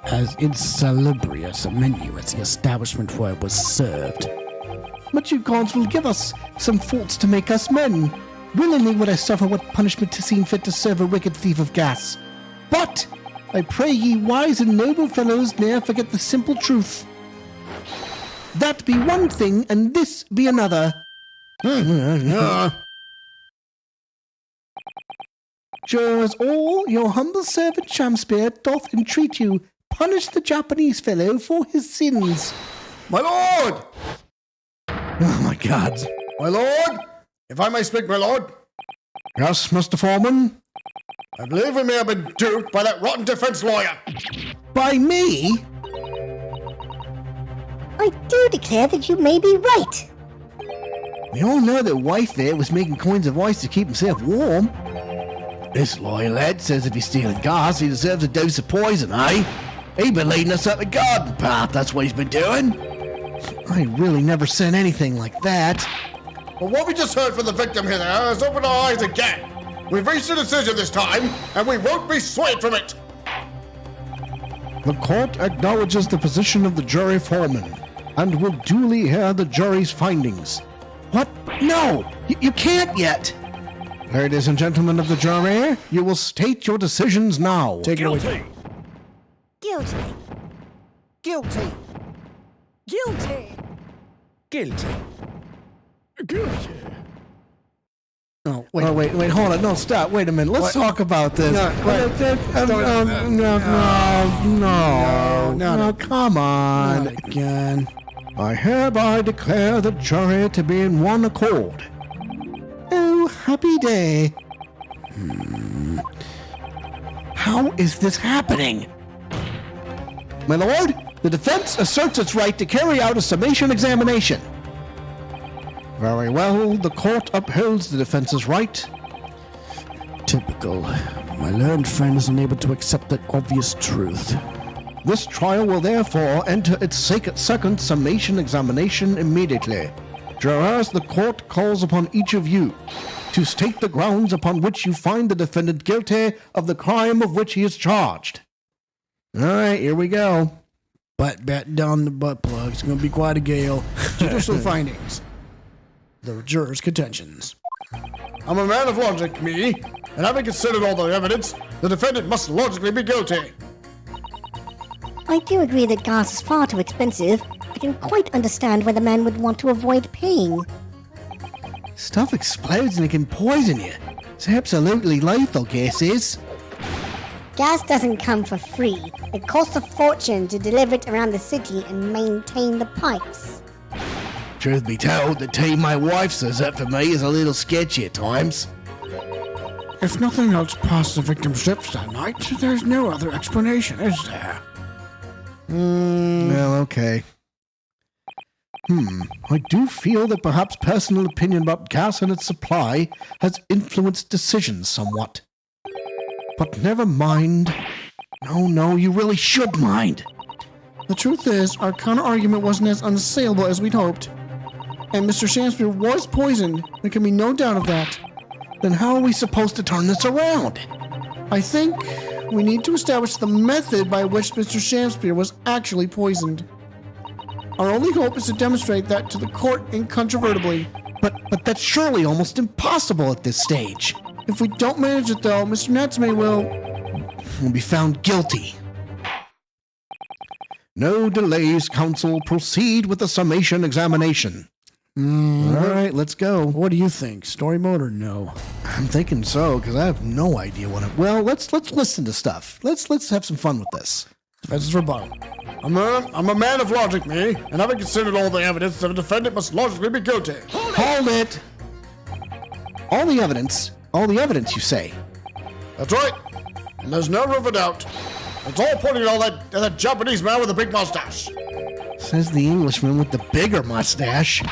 As insalubrious a menu as the establishment where it was served. But you gods will give us some faults to make us men. Willingly would I suffer what punishment to seem fit to serve a wicked thief of gas. But I pray ye wise and noble fellows ne'er forget the simple truth. That be one thing, and this be another. Jurors all, your humble servant Shakespeare doth entreat you, punish the Japanese fellow for his sins. My lord! Oh my God. My lord! If I may speak, my lord, Yes, Mr. Foreman? I believe we may have been duped by that rotten defense lawyer. By me? I do declare that you may be right. We all know that wife there was making coins of ice to keep himself warm. This lawyer lad says if he's stealing gas, he deserves a dose of poison, eh? He been leading us up the garden path, that's what he's been doing. I really never said anything like that. Well, what we just heard from the victim here has opened our eyes again. We've reached a decision this time, and we won't be swayed from it. The court acknowledges the position of the jury foreman and will duly hear the jury's findings. What? No! You can't yet! Ladies and gentlemen of the jury, you will state your decisions now. Take it away. Guilty. Guilty. Guilty. Guilty. Guilty. Oh, wait, hold on. No, stop. Wait a minute. Let's talk about this. No, come on. Not again. I hereby declare the jury to be in one accord. Oh, happy day. How is this happening? My lord, the defense asserts its right to carry out a summation examination. Very well, the court upholds the defense's right. Typical. My learned friend is unable to accept that obvious truth. This trial will therefore enter its second summation examination immediately. Whereas the court calls upon each of you to state the grounds upon which you find the defendant guilty of the crime of which he is charged. All right, here we go. Bat down the butt plug. It's going to be quite a gale. Judicial findings. The jurors' contentions. I'm a man of logic, me, and having considered all the evidence, the defendant must logically be guilty. I do agree that gas is far too expensive. I can quite understand why the man would want to avoid paying. Stuff explodes and it can poison you. It's absolutely lethal, gas is. Gas doesn't come for free. It costs a fortune to deliver it around the city and maintain the pipes. Truth be told, the tea my wife serves up for me is a little sketchy at times. If nothing else passed the victim's lips that night, there's no other explanation, is there? Well, okay. I do feel that perhaps personal opinion about gas and its supply has influenced decisions somewhat. But never mind. No, you really should mind. The truth is, our counter-argument wasn't as unassailable as we'd hoped. And Mr. Shakespeare was poisoned. There can be no doubt of that. Then how are we supposed to turn this around? I think we need to establish the method by which Mr. Shakespeare was actually poisoned. Our only hope is to demonstrate that to the court incontrovertibly. But that's surely almost impossible at this stage. If we don't manage it, though, Mr. Natsume will be found guilty. No delays, counsel. Proceed with the summation examination. All right, let's go. What do you think? Story mode or no? I'm thinking so, because I have no idea what it... Well, let's listen to stuff. Let's have some fun with this. Defense's rebuttal. I'm a man of logic, me, and having considered all the evidence, the defendant must logically be guilty. Hold it! All the evidence, you say? That's right. And there's no room for doubt. It's all pointing at all that Japanese man with the big mustache. Says the Englishman with the bigger mustache.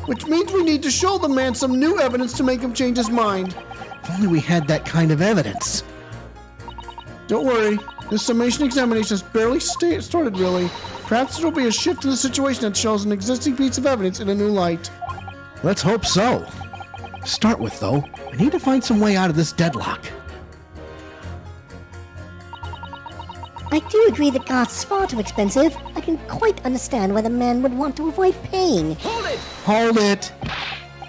Which means we need to show the man some new evidence to make him change his mind. If only we had that kind of evidence. Don't worry. This summation examination has barely started, really. Perhaps there will be a shift in the situation that shows an existing piece of evidence in a new light. Let's hope so. To start with, though, I need to find some way out of this deadlock. I do agree that gas is far too expensive. I can quite understand why the man would want to avoid paying. Hold it!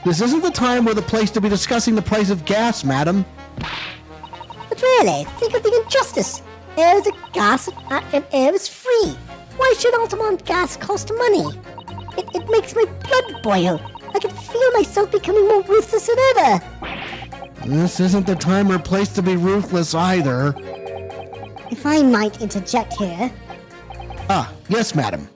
This isn't the time or the place to be discussing the price of gas, madam. But really, think of the injustice. Air is a gas and air is free. Why should Altamont gas cost money? It makes my blood boil. I can feel myself becoming more ruthless than ever. This isn't the time or place to be ruthless either. If I might interject here. Yes, madam.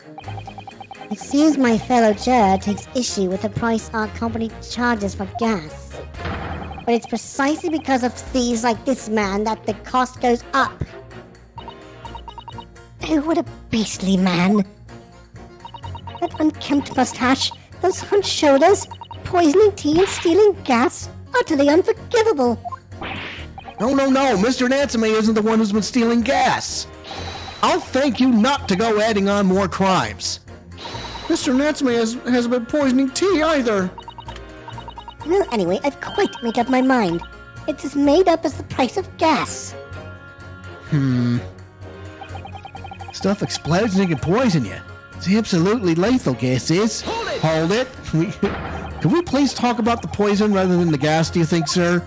It seems my fellow juror takes issue with the price our company charges for gas. But it's precisely because of thieves like this man that the cost goes up. Oh, what a beastly man. That unkempt mustache, those hunched shoulders, poisoning tea and stealing gas, utterly unforgivable. No, Mr. Natsume isn't the one who's been stealing gas. I'll thank you not to go adding on more crimes. Mr. Natsume hasn't been poisoning tea either. Well, anyway, I've quite made up my mind. It's as made up as the price of gas. Stuff explodes and it can poison you. It's absolutely lethal, gas is. Hold it. Can we please talk about the poison rather than the gas, do you think, sir?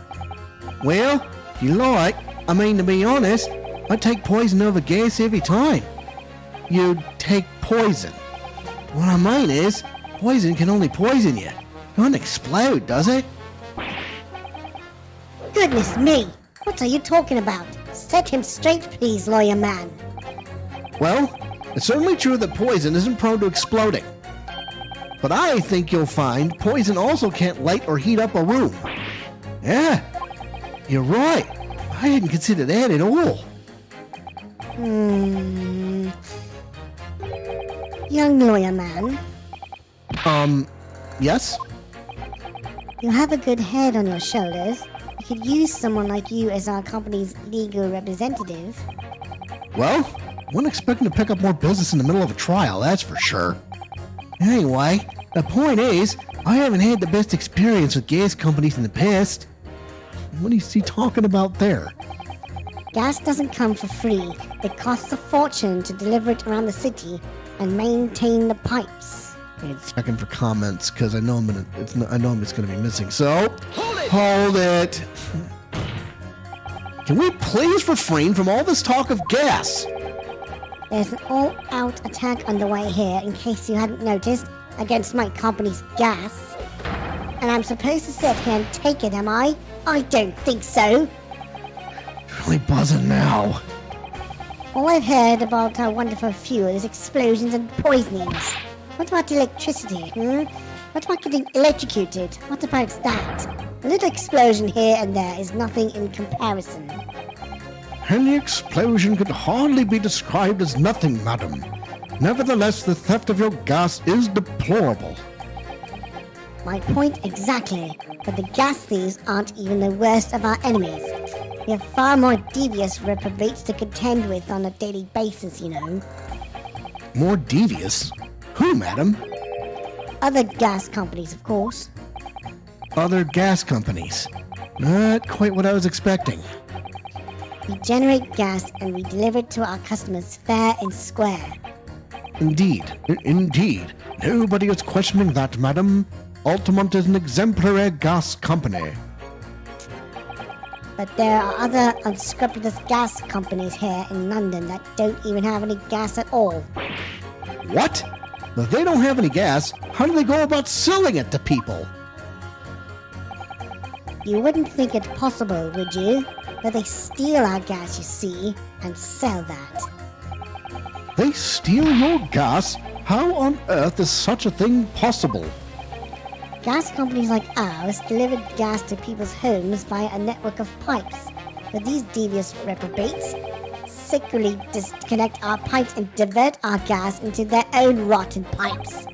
Well, if you like, to be honest, I'd take poison over gas every time. You'd take poison. What I mean is, poison can only poison you. It doesn't explode, does it? Goodness me! What are you talking about? Set him straight, please, lawyer man. Well, it's certainly true that poison isn't prone to exploding. But I think you'll find poison also can't light or heat up a room. Yeah, you're right. I hadn't considered that at all. Young lawyer man. Yes? You have a good head on your shoulders. We could use someone like you as our company's legal representative. Well, wasn't expecting to pick up more business in the middle of a trial, that's for sure. Anyway, the point is, I haven't had the best experience with gas companies in the past. What is he talking about there? Gas doesn't come for free. It costs a fortune to deliver it around the city and maintain the pipes. Checking for comments because I know I'm just gonna be missing. So hold it. Can we please refrain from all this talk of gas? There's an all-out attack underway here, in case you hadn't noticed, against my company's gas. And I'm supposed to sit here and take it, am I? I don't think so. Really buzzing now. All I've heard about our wonderful fuel is explosions and poisonings. What about electricity, What about getting electrocuted? What about that? A little explosion here and there is nothing in comparison. Any explosion could hardly be described as nothing, madam. Nevertheless, the theft of your gas is deplorable. My point exactly, but the gas thieves aren't even the worst of our enemies. We have far more devious reprobates to contend with on a daily basis, you know. More devious? Who, madam? Other gas companies, of course. Other gas companies. Not quite what I was expecting. We generate gas and we deliver it to our customers fair and square. Indeed. Nobody is questioning that, madam. Altamont is an exemplary gas company. But there are other unscrupulous gas companies here in London that don't even have any gas at all. What? If they don't have any gas, how do they go about selling it to people? You wouldn't think it possible, would you? But they steal our gas, you see, and sell that. They steal your gas? How on earth is such a thing possible? Gas companies like ours deliver gas to people's homes via a network of pipes. But these devious reprobates secretly disconnect our pipes and divert our gas into their own rotten pipes.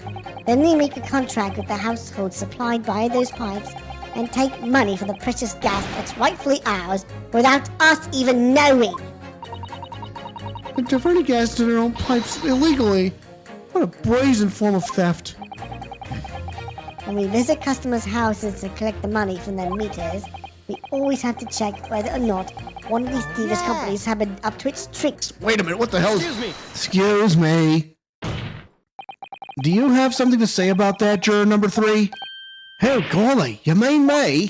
Then they make a contract with the household supplied by those pipes and take money for the precious gas that's rightfully ours without us even knowing. They're diverting gas to their own pipes illegally. What a brazen form of theft. When we visit customers' houses to collect the money from their meters, we always have to check whether or not one of these devious companies have been up to its tricks. Wait a minute, what the hell is... Excuse me. Do you have something to say about that, juror number 3? Oh, golly, you mean me?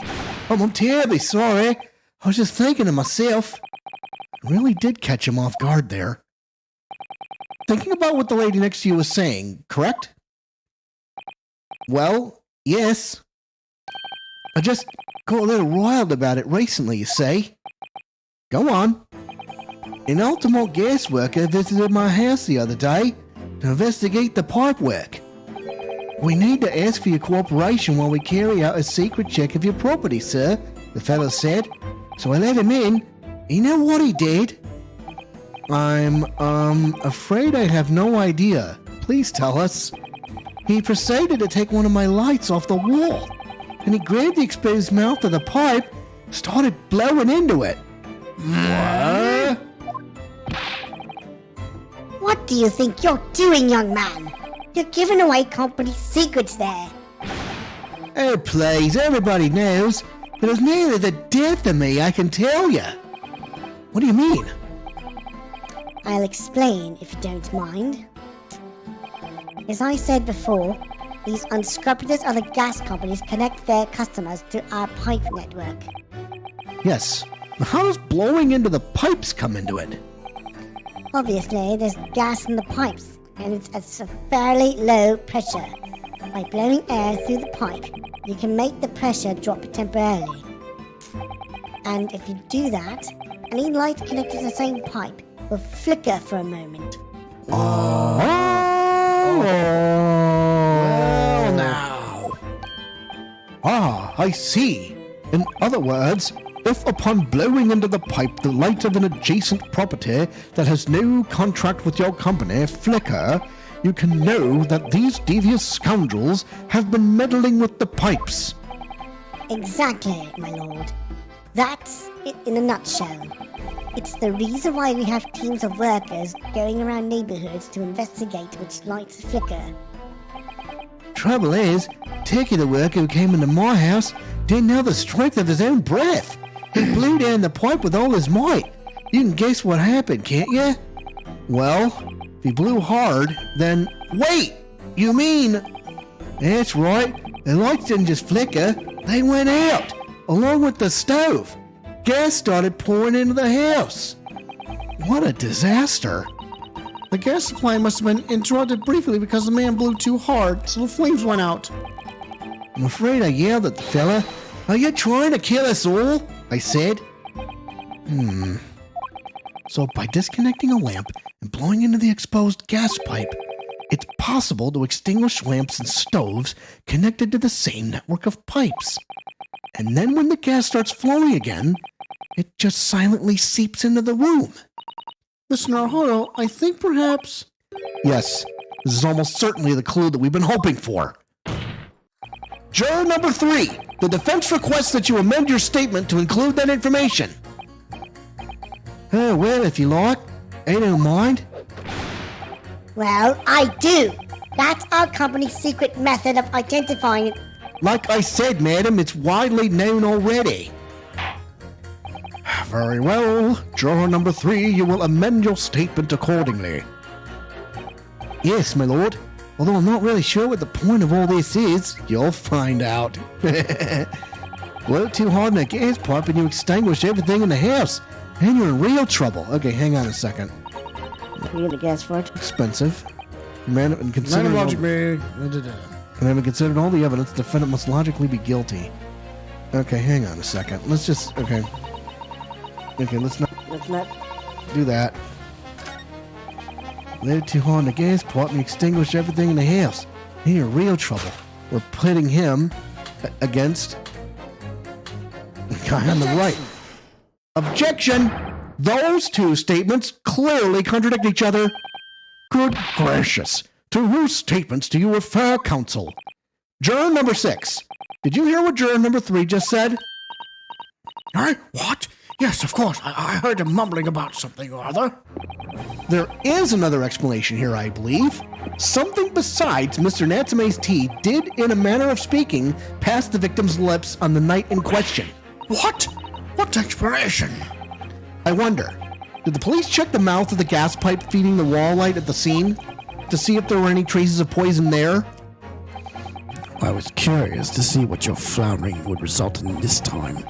I'm terribly sorry. I was just thinking to myself. I really did catch him off guard there. Thinking about what the lady next to you was saying, correct? Well, yes. I just got a little riled about it recently, you see. Go on. An Altamont gas worker visited my house the other day to investigate the pipe work. We need to ask for your cooperation while we carry out a secret check of your property, sir, the fellow said. So I let him in. You know what he did? I'm, afraid I have no idea. Please tell us. He proceeded to take one of my lights off the wall, and he grabbed the exposed mouth of the pipe, started blowing into it. What? What do you think you're doing, young man? You're giving away company secrets there. Oh, please, everybody knows. It was nearly the death of me, I can tell you. What do you mean? I'll explain if you don't mind. As I said before, these unscrupulous other gas companies connect their customers to our pipe network. Yes. How does blowing into the pipes come into it? Obviously, there's gas in the pipes, and it's at a fairly low pressure. By blowing air through the pipe, you can make the pressure drop temporarily. And if you do that, any light connected to the same pipe will flicker for a moment. Well, now. Ah, I see. In other words, if upon blowing into the pipe the light of an adjacent property that has no contract with your company flicker, you can know that these devious scoundrels have been meddling with the pipes. Exactly, my lord. That's it in a nutshell. It's the reason why we have teams of workers going around neighborhoods to investigate which lights flicker. Trouble is, Turkey the worker who came into my house didn't know the strength of his own breath. He blew down the pipe with all his might. You can guess what happened, can't you? Well, if he blew hard, then... Wait! You mean... That's right. The lights didn't just flicker. They went out, along with the stove. Gas started pouring into the house. What a disaster. The gas supply must have been interrupted briefly because the man blew too hard, so the flames went out. I'm afraid I yelled at the fella. Are you trying to kill us all? I said. So by disconnecting a lamp and blowing into the exposed gas pipe, it's possible to extinguish lamps and stoves connected to the same network of pipes. And then when the gas starts flowing again, it just silently seeps into the room. Mr. Naruhodo, I think perhaps... Yes, this is almost certainly the clue that we've been hoping for. Juror number 3, the defense requests that you amend your statement to include that information. Oh, well, if you like, I don't mind. Well, I do. That's our company's secret method of identifying it. Like I said, madam, it's widely known already. Very well. Juror number 3, you will amend your statement accordingly. Yes, my lord. Although I'm not really sure what the point of all this is. You'll find out. Blow too hard in a gas pipe and you extinguish everything in the house. And you're in real trouble. Okay, hang on a second. You get the gas for it? Expensive. Man, and considering logic, man. and having considered all the evidence, the defendant must logically be guilty. Okay, hang on a second. Let's just... Okay, let's not do that. Lay it too hard in the gas pot and extinguish everything in the house. You're in real trouble. We're pitting him against the guy on the right. Objection! Those two statements clearly contradict each other. Good gracious. To whose statements do you refer, counsel? Juror number 6. Did you hear what juror number 3 just said? What? Yes, of course. I heard him mumbling about something or other. There is another explanation here, I believe. Something besides Mr. Natsume's tea did, in a manner of speaking, pass the victim's lips on the night in question. What? What explanation? I wonder, did the police check the mouth of the gas pipe feeding the wall light at the scene to see if there were any traces of poison there? I was curious to see what your floundering would result in this time.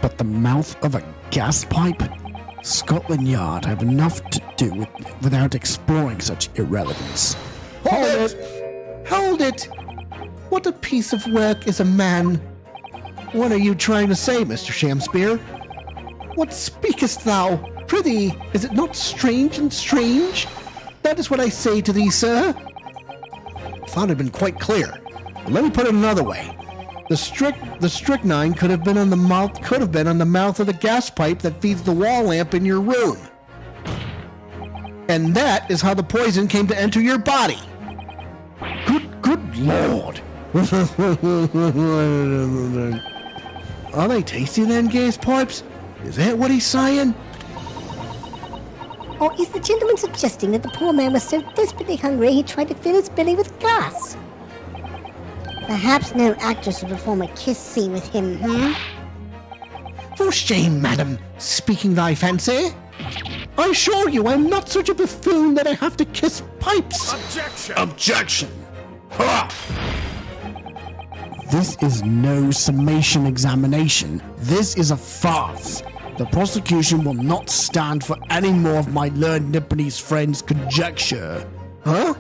But the mouth of a gas pipe? Scotland Yard have enough to do without exploring such irrelevance. Hold it! Hold it! What a piece of work is a man! What are you trying to say, Mr. Shamspeare? What speakest thou? Prithee, is it not strange and strange? That is what I say to thee, sir. Thought it had been quite clear. But let me put it another way. The strychnine could have been on the mouth of the gas pipe that feeds the wall lamp in your room. And that is how the poison came to enter your body. Good Lord. Are they tasty then, gas pipes? Is that what he's saying? Or is the gentleman suggesting that the poor man was so desperately hungry he tried to fill his belly with gas? Perhaps no actress would perform a kiss scene with him, For shame, madam, speaking thy fancy. I assure you I'm not such a buffoon that I have to kiss pipes. Objection! This is no summation examination. This is a farce. The prosecution will not stand for any more of my learned Nipponese friend's conjecture. Huh?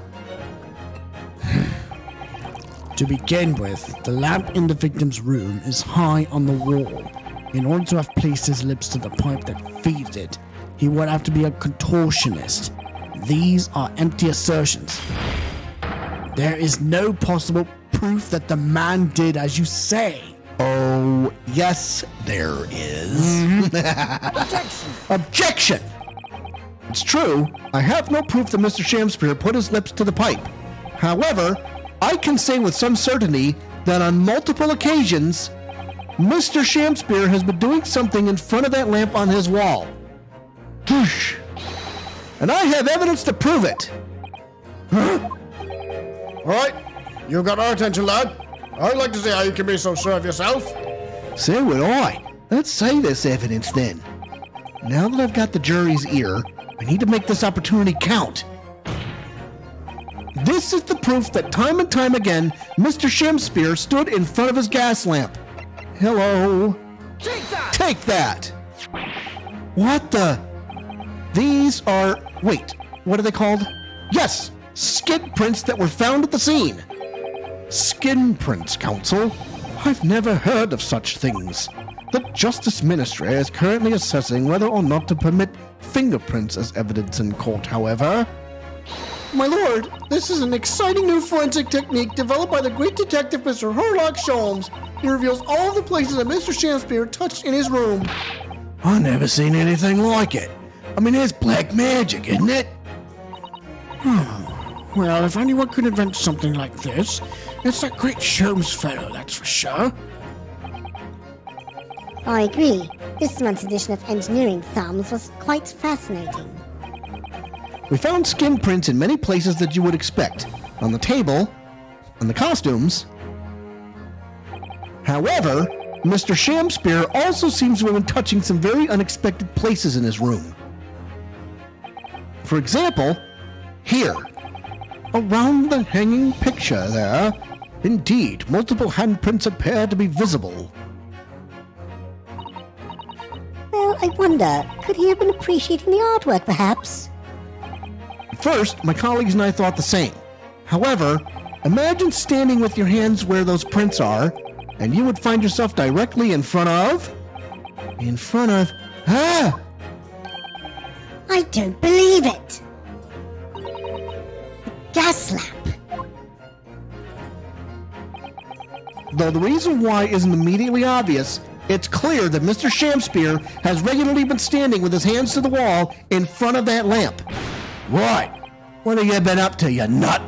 To begin with, the lamp in the victim's room is high on the wall. In order to have placed his lips to the pipe that feeds it, he would have to be a contortionist. These are empty assertions. There is no possible proof that the man did as you say. Oh, yes, there is. Objection! It's true, I have no proof that Mr. Shamspeare put his lips to the pipe. However, I can say with some certainty that on multiple occasions, Mr. Shamspear has been doing something in front of that lamp on his wall. Whoosh. And I have evidence to prove it. All right, you got our attention, lad. I'd like to see how you can be so sure of yourself. So would I. Let's say this evidence then. Now that I've got the jury's ear, I need to make this opportunity count. This is the proof that time and time again, Mr. Shamspear stood in front of his gas lamp. Hello. Take that! Take that! What the? These are... Wait, what are they called? Yes! Skin prints that were found at the scene. Skin prints, Counsel? I've never heard of such things. The Justice Ministry is currently assessing whether or not to permit fingerprints as evidence in court, however. My lord, this is an exciting new forensic technique developed by the great detective Mr. Sherlock Holmes. He reveals all of the places that Mr. Shamspear touched in his room. I've never seen anything like it. I mean, it's black magic, isn't it? Well, if anyone could invent something like this, it's that great Sholmes fellow, that's for sure. I agree. This month's edition of Engineering Thumbs was quite fascinating. We found skin prints in many places that you would expect. On the table, on the costumes. However, Mr. Shamspear also seems to have been touching some very unexpected places in his room. For example, here. Around the hanging picture there, indeed, multiple handprints appear to be visible. Well, I wonder, could he have been appreciating the artwork, perhaps? At first, my colleagues and I thought the same. However, imagine standing with your hands where those prints are, and you would find yourself directly in front of... Ah! I don't believe it! Gas lamp. Though the reason why isn't immediately obvious, it's clear that Mr. Shamspear has regularly been standing with his hands to the wall in front of that lamp. What? What have you been up to, you nut?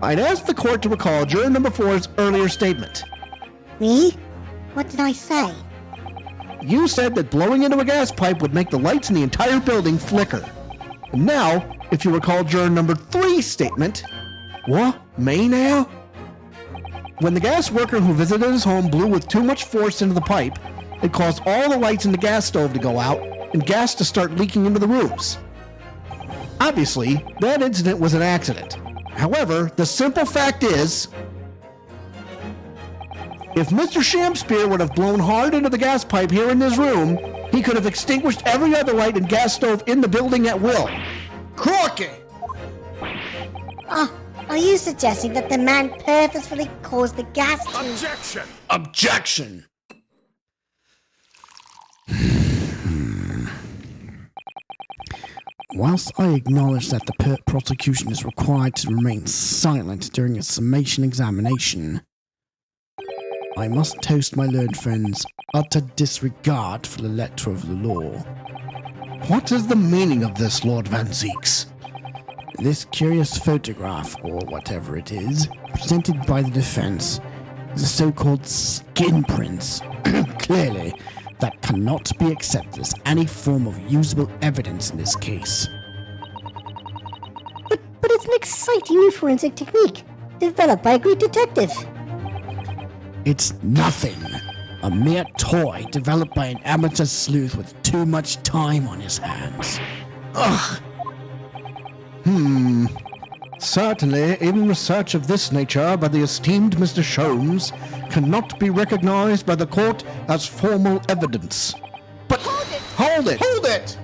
I'd ask the court to recall juror number 4's earlier statement. Me? What did I say? You said that blowing into a gas pipe would make the lights in the entire building flicker. And now, if you recall juror number 3's statement... What? Me now? When the gas worker who visited his home blew with too much force into the pipe, it caused all the lights in the gas stove to go out and gas to start leaking into the rooms. Obviously, that incident was an accident. However, the simple fact is, if Mr. Shamspear would have blown hard into the gas pipe here in his room, he could have extinguished every other light and gas stove in the building at will. Crocky! Are you suggesting that the man purposefully caused the gas to... Objection! Objection! Whilst I acknowledge that the prosecution is required to remain silent during a summation examination, I must toast my learned friend's utter disregard for the letter of the law. What is the meaning of this, Lord Van Zeeks? This curious photograph, or whatever it is, presented by the defense, is a so-called skin prints. Clearly, that cannot be accepted as any form of usable evidence in this case. But it's an exciting new forensic technique, developed by a great detective. It's nothing. A mere toy developed by an amateur sleuth with too much time on his hands. Ugh. Certainly, even research of this nature by the esteemed Mr. Sholmes cannot be recognized by the court as formal evidence. But hold it! Hold it!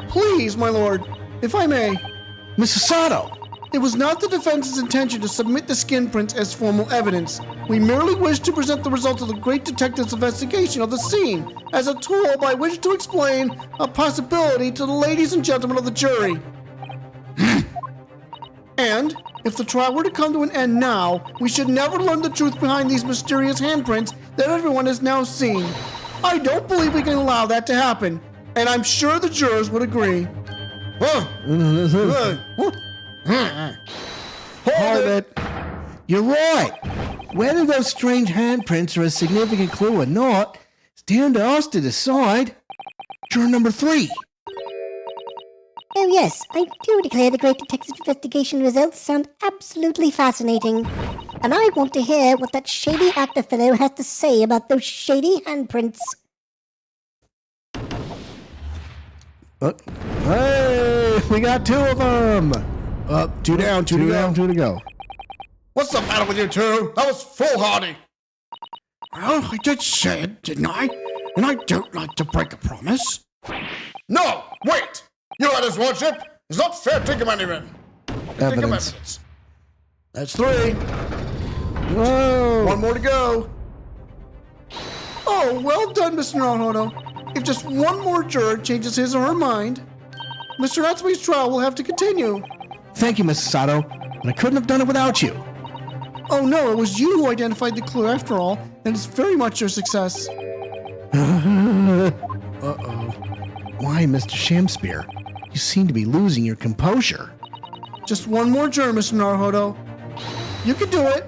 Please, my lord, if I may. Mrs. Sato! It was not the defense's intention to submit the skin prints as formal evidence. We merely wished to present the results of the great detective's investigation of the scene as a tool by which to explain a possibility to the ladies and gentlemen of the jury. And, if the trial were to come to an end now, we should never learn the truth behind these mysterious handprints that everyone has now seen. I don't believe we can allow that to happen, and I'm sure the jurors would agree. Hold it! You're right! Whether those strange handprints are a significant clue or not, it's down to us to decide. Juror number 3. Oh yes, I do declare the Great Detective Investigation results sound absolutely fascinating. And I want to hear what that shady actor fellow has to say about those shady handprints. Hey, we got 2 of them. Up, 2 down, 2 to Two go. down, 2 to go. What's the matter with you two? That was foolhardy. Well, I did say it, didn't I? And I don't like to break a promise. No, wait! You had his lordship. It's not fair to take him anything. Take him Evidence. That's 3. Whoa. 1 more to go. Oh, well done, Mr. Naruhodo. If just one more juror changes his or her mind, Mr. Natsume's trial will have to continue. Thank you, Mrs. Sato, but I couldn't have done it without you. Oh no, it was you who identified the clue after all, and it's very much your success. Uh-oh. Why, Mr. Shamspear? You seem to be losing your composure. Just one more juror, Mr. Naruhodo. You can do it.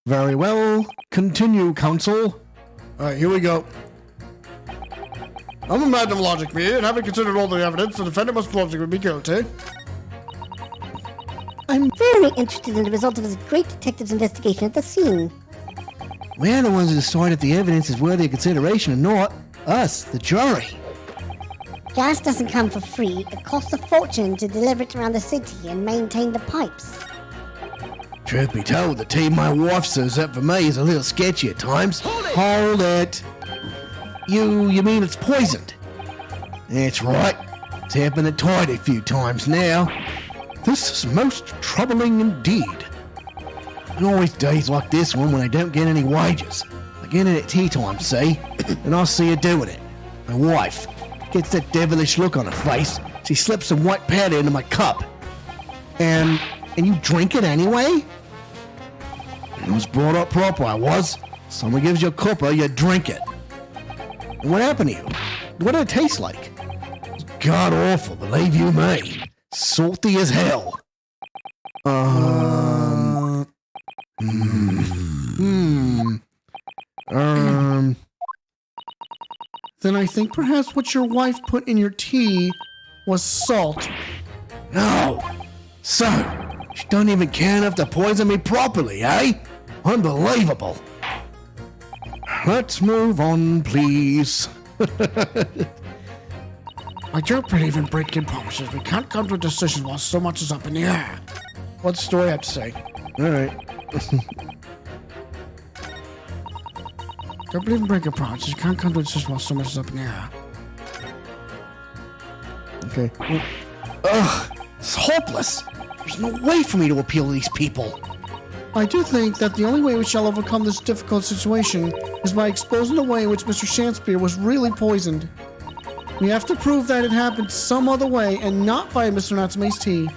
Very well. Continue, counsel. Alright, here we go. I'm a man of logic, me, and having considered all the evidence, the defendant must logically be guilty. I'm very interested in the result of this Great Detective's investigation at the scene. We're the ones who decide if the evidence is worthy of consideration or not. Us, the jury. Gas doesn't come for free. It costs a fortune to deliver it around the city and maintain the pipes. Truth be told, the team my wife serves up for me is a little sketchy at times. Hold it. You mean it's poisoned? That's right. It's happened at Tide a few times now. This is most troubling indeed. And always days like this one when I don't get any wages. Like in it at tea time, see? And I'll see her doing it. My wife gets that devilish look on her face. She slips some white powder into my cup. And you drink it anyway? I was brought up proper, I was. Someone gives you a cuppa, you drink it. And what happened to you? What did it taste like? It's god awful, believe you me. Salty as hell. Then I think perhaps what your wife put in your tea was salt. No. So, she don't even care enough to poison me properly, eh? Unbelievable. Let's move on, please. I don't believe in breaking promises. We can't come to a decision while so much is up in the air. What's the story have to say? All right. Don't believe in breaking promises. You can't come to a decision while so much is up in the air. Okay. Ugh, it's hopeless. There's no way for me to appeal to these people. I do think that the only way we shall overcome this difficult situation is by exposing the way in which Mr. Shamspear was really poisoned. We have to prove that it happened some other way and not by Mr. Natsume's tea.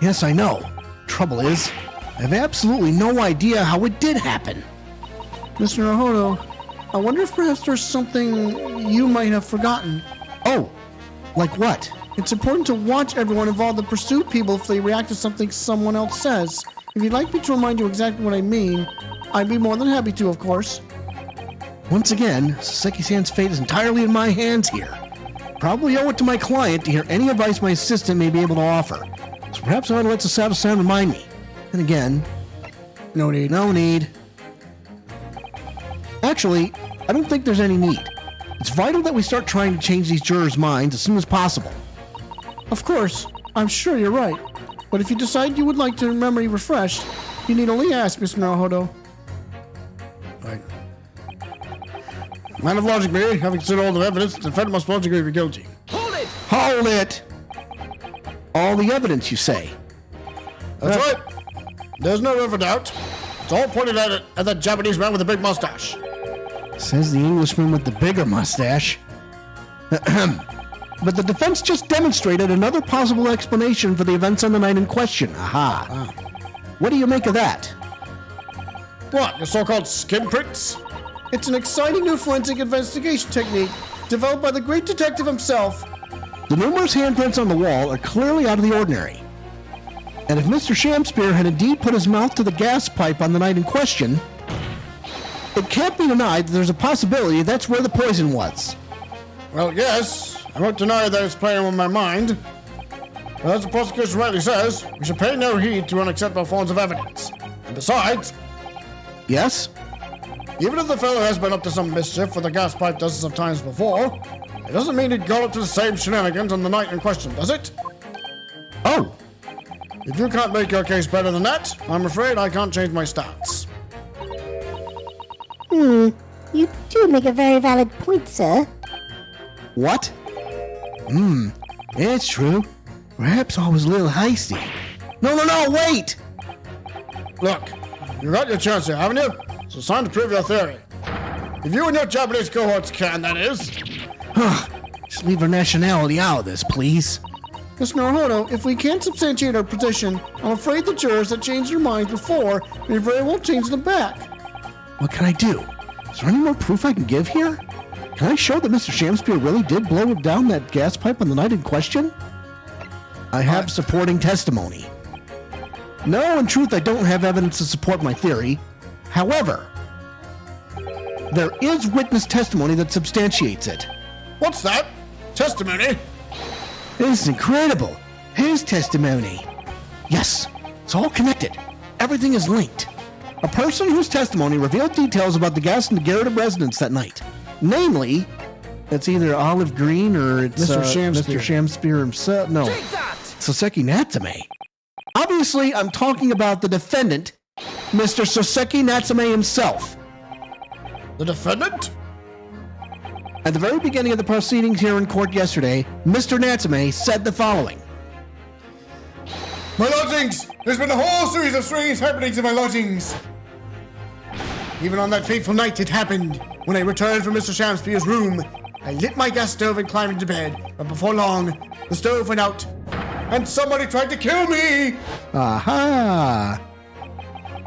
Yes, I know. Trouble is, I have absolutely no idea how it did happen. Mr. Naruhodo, I wonder if perhaps there's something you might have forgotten. Oh, like what? It's important to watch everyone involved and pursue people if they react to something someone else says. If you'd like me to remind you exactly what I mean, I'd be more than happy to, of course. Once again, Saseki-san's fate is entirely in my hands here. Probably owe it to my client to hear any advice my assistant may be able to offer. So perhaps I ought to let Sasato-san remind me. And again, No need. no need. Actually, I don't think there's any need. It's vital that we start trying to change these jurors' minds as soon as possible. Of course, I'm sure you're right. But if you decide you would like your memory refreshed, you need only ask, Mr. Naruhodo. Right. Man of logic, me, having considered all the evidence, the defendant must logically be guilty. Hold it! All the evidence, you say? That's right. There's no room for doubt. It's all pointed at that Japanese man with the big mustache. Says the Englishman with the bigger mustache. But the defense just demonstrated another possible explanation for the events on the night in question. Aha. What do you make of that? What, the so-called skin prints? It's an exciting new forensic investigation technique developed by the great detective himself. The numerous handprints on the wall are clearly out of the ordinary. And if Mr. Shamspear had indeed put his mouth to the gas pipe on the night in question, it can't be denied that there's a possibility that's where the poison was. Well, yes, I won't deny that it's playing on my mind. But as the prosecution rightly says, we should pay no heed to unacceptable forms of evidence. And besides, Yes? even if the fellow has been up to some mischief with the gas pipe dozens of times before, it doesn't mean he got up to the same shenanigans on the night in question, does it? Oh, If you can't make your case better than that, I'm afraid I can't change my stance. You do make a very valid point, sir. what? It's true. Perhaps I was a little hasty. No, wait! Look, you got your chance here, haven't you? So it's time to prove your theory. If you and your Japanese cohorts can, that is. Just leave our nationality out of this, please. Mr. Naruhodo, if we can't substantiate our position, I'm afraid the jurors that changed their minds before may very well change them back. What can I do? Is there any more proof I can give here? Can I show that Mr. Shamspear really did blow down that gas pipe on the night in question? I have supporting testimony. No, in truth, I don't have evidence to support my theory. However, there is witness testimony that substantiates it. What's that? Testimony? This is incredible. His testimony. Yes, it's all connected. Everything is linked. A person whose testimony revealed details about the gas in the garret residence that night. Namely, it's either Olive Green or it's Mr. Shamspear. Mr. Shamspear himself. No, Soseki Natsume. Obviously, I'm talking about the defendant, Mr. Soseki Natsume himself. The defendant? At the very beginning of the proceedings here in court yesterday, Mr. Natsume said the following. My lodgings! There's been a whole series of strange happenings in my lodgings. Even on that fateful night it happened. When I returned from Mr. Shamspear's room, I lit my gas stove and climbed into bed, but before long, the stove went out, And somebody tried to kill me! Aha!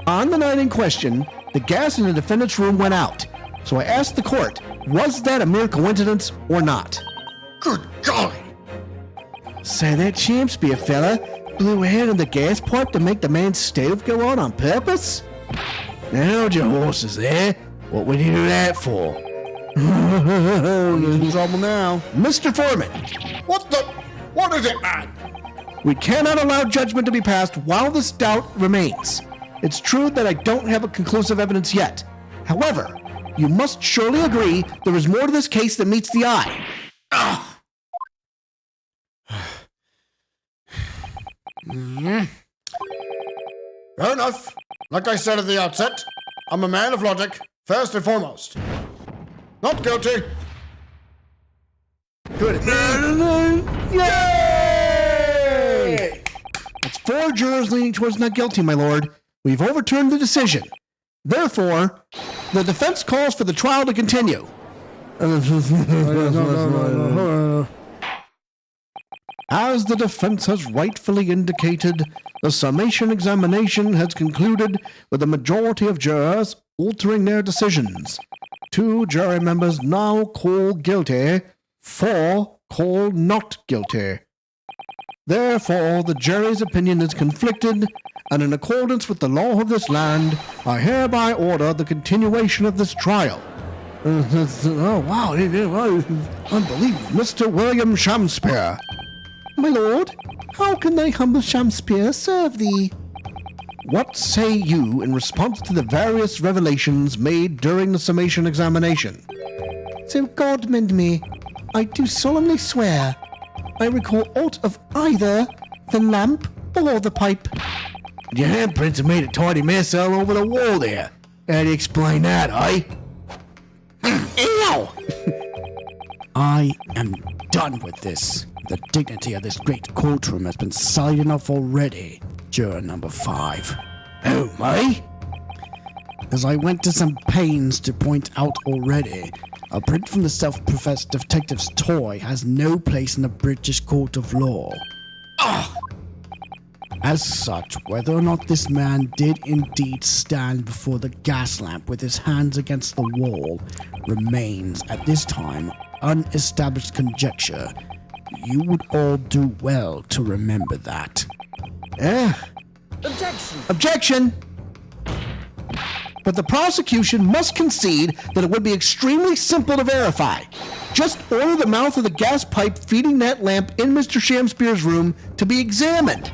On the night in question, the gas in the defendant's room went out. So I asked the court, was that a mere coincidence or not? Good golly! Say that Shamspear fella blew ahead in the gas pipe to make the man's stove go out on purpose? Now hold your horses there. What would you do that for? He's in trouble now. Mr. Foreman, What is it, man? we cannot allow judgment to be passed while this doubt remains. It's true that I don't have a conclusive evidence yet. However, you must surely agree there is more to this case than meets the eye. Fair enough. Like I said at the outset, I'm a man of logic, first and foremost. Not guilty. Good. Yay! That's 4 jurors leaning towards not guilty, my lord. We've overturned the decision. Therefore, the defense calls for the trial to continue. As the defense has rightfully indicated, the summation examination has concluded with a majority of jurors altering their decisions. 2 jury members now call guilty, 4 call not guilty. Therefore, the jury's opinion is conflicted, and in accordance with the law of this land, I hereby order the continuation of this trial. Oh, wow. Unbelievable. Mr. William Shamspear. My lord, how can thy humble Shamspear serve thee? What say you in response to the various revelations made during the summation examination? So God mend me, I do solemnly swear, I recall aught of either the lamp or the pipe. Your handprints have made a tidy mess all over the wall there. How do you explain that, eh? Ew! I am done with this. The dignity of this great courtroom has been sullied enough already, juror number 5. Oh, me? As I went to some pains to point out already, a print from the self-professed detective's toy has no place in the British court of law. As such, whether or not this man did indeed stand before the gas lamp with his hands against the wall remains, at this time, unestablished conjecture. You would all do well to remember that. Objection! But the prosecution must concede that it would be extremely simple to verify. Just order the mouth of the gas pipe feeding that lamp in Mr. Shamspear's room to be examined.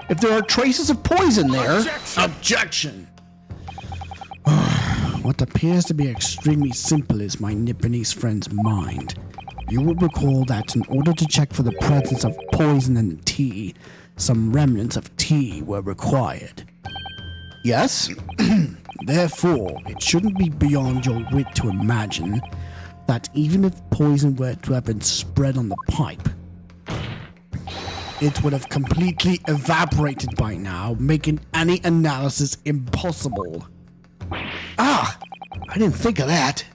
If there are traces of poison there... Objection! What appears to be extremely simple is my Nipponese friend's mind. You will recall that in order to check for the presence of poison in the tea, some remnants of tea were required. Yes? Therefore, it shouldn't be beyond your wit to imagine that even if poison were to have been spread on the pipe, it would have completely evaporated by now, making any analysis impossible. Ah! I didn't think of that.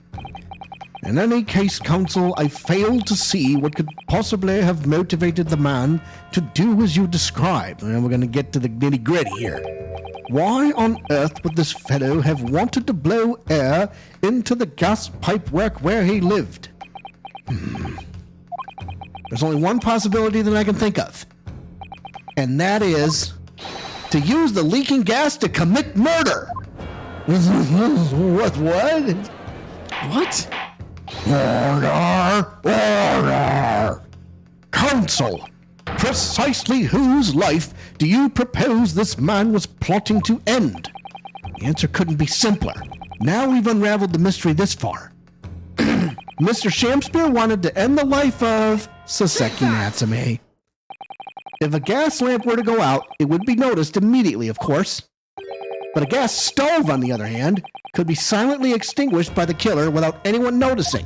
In any case, counsel, I failed to see what could possibly have motivated the man to do as you described. And we're going to get to the nitty-gritty here. Why on earth would this fellow have wanted to blow air into the gas pipe work where he lived? There's only one possibility that I can think of. And that is to use the leaking gas to commit murder. What? What? Order! Counsel, precisely whose life do you propose this man was plotting to end? The answer couldn't be simpler. Now we've unraveled the mystery this far. Mr. Shamspear wanted to end the life of Saseki Natsume. If a gas lamp were to go out, it would be noticed immediately, of course. But a gas stove, on the other hand, could be silently extinguished by the killer without anyone noticing.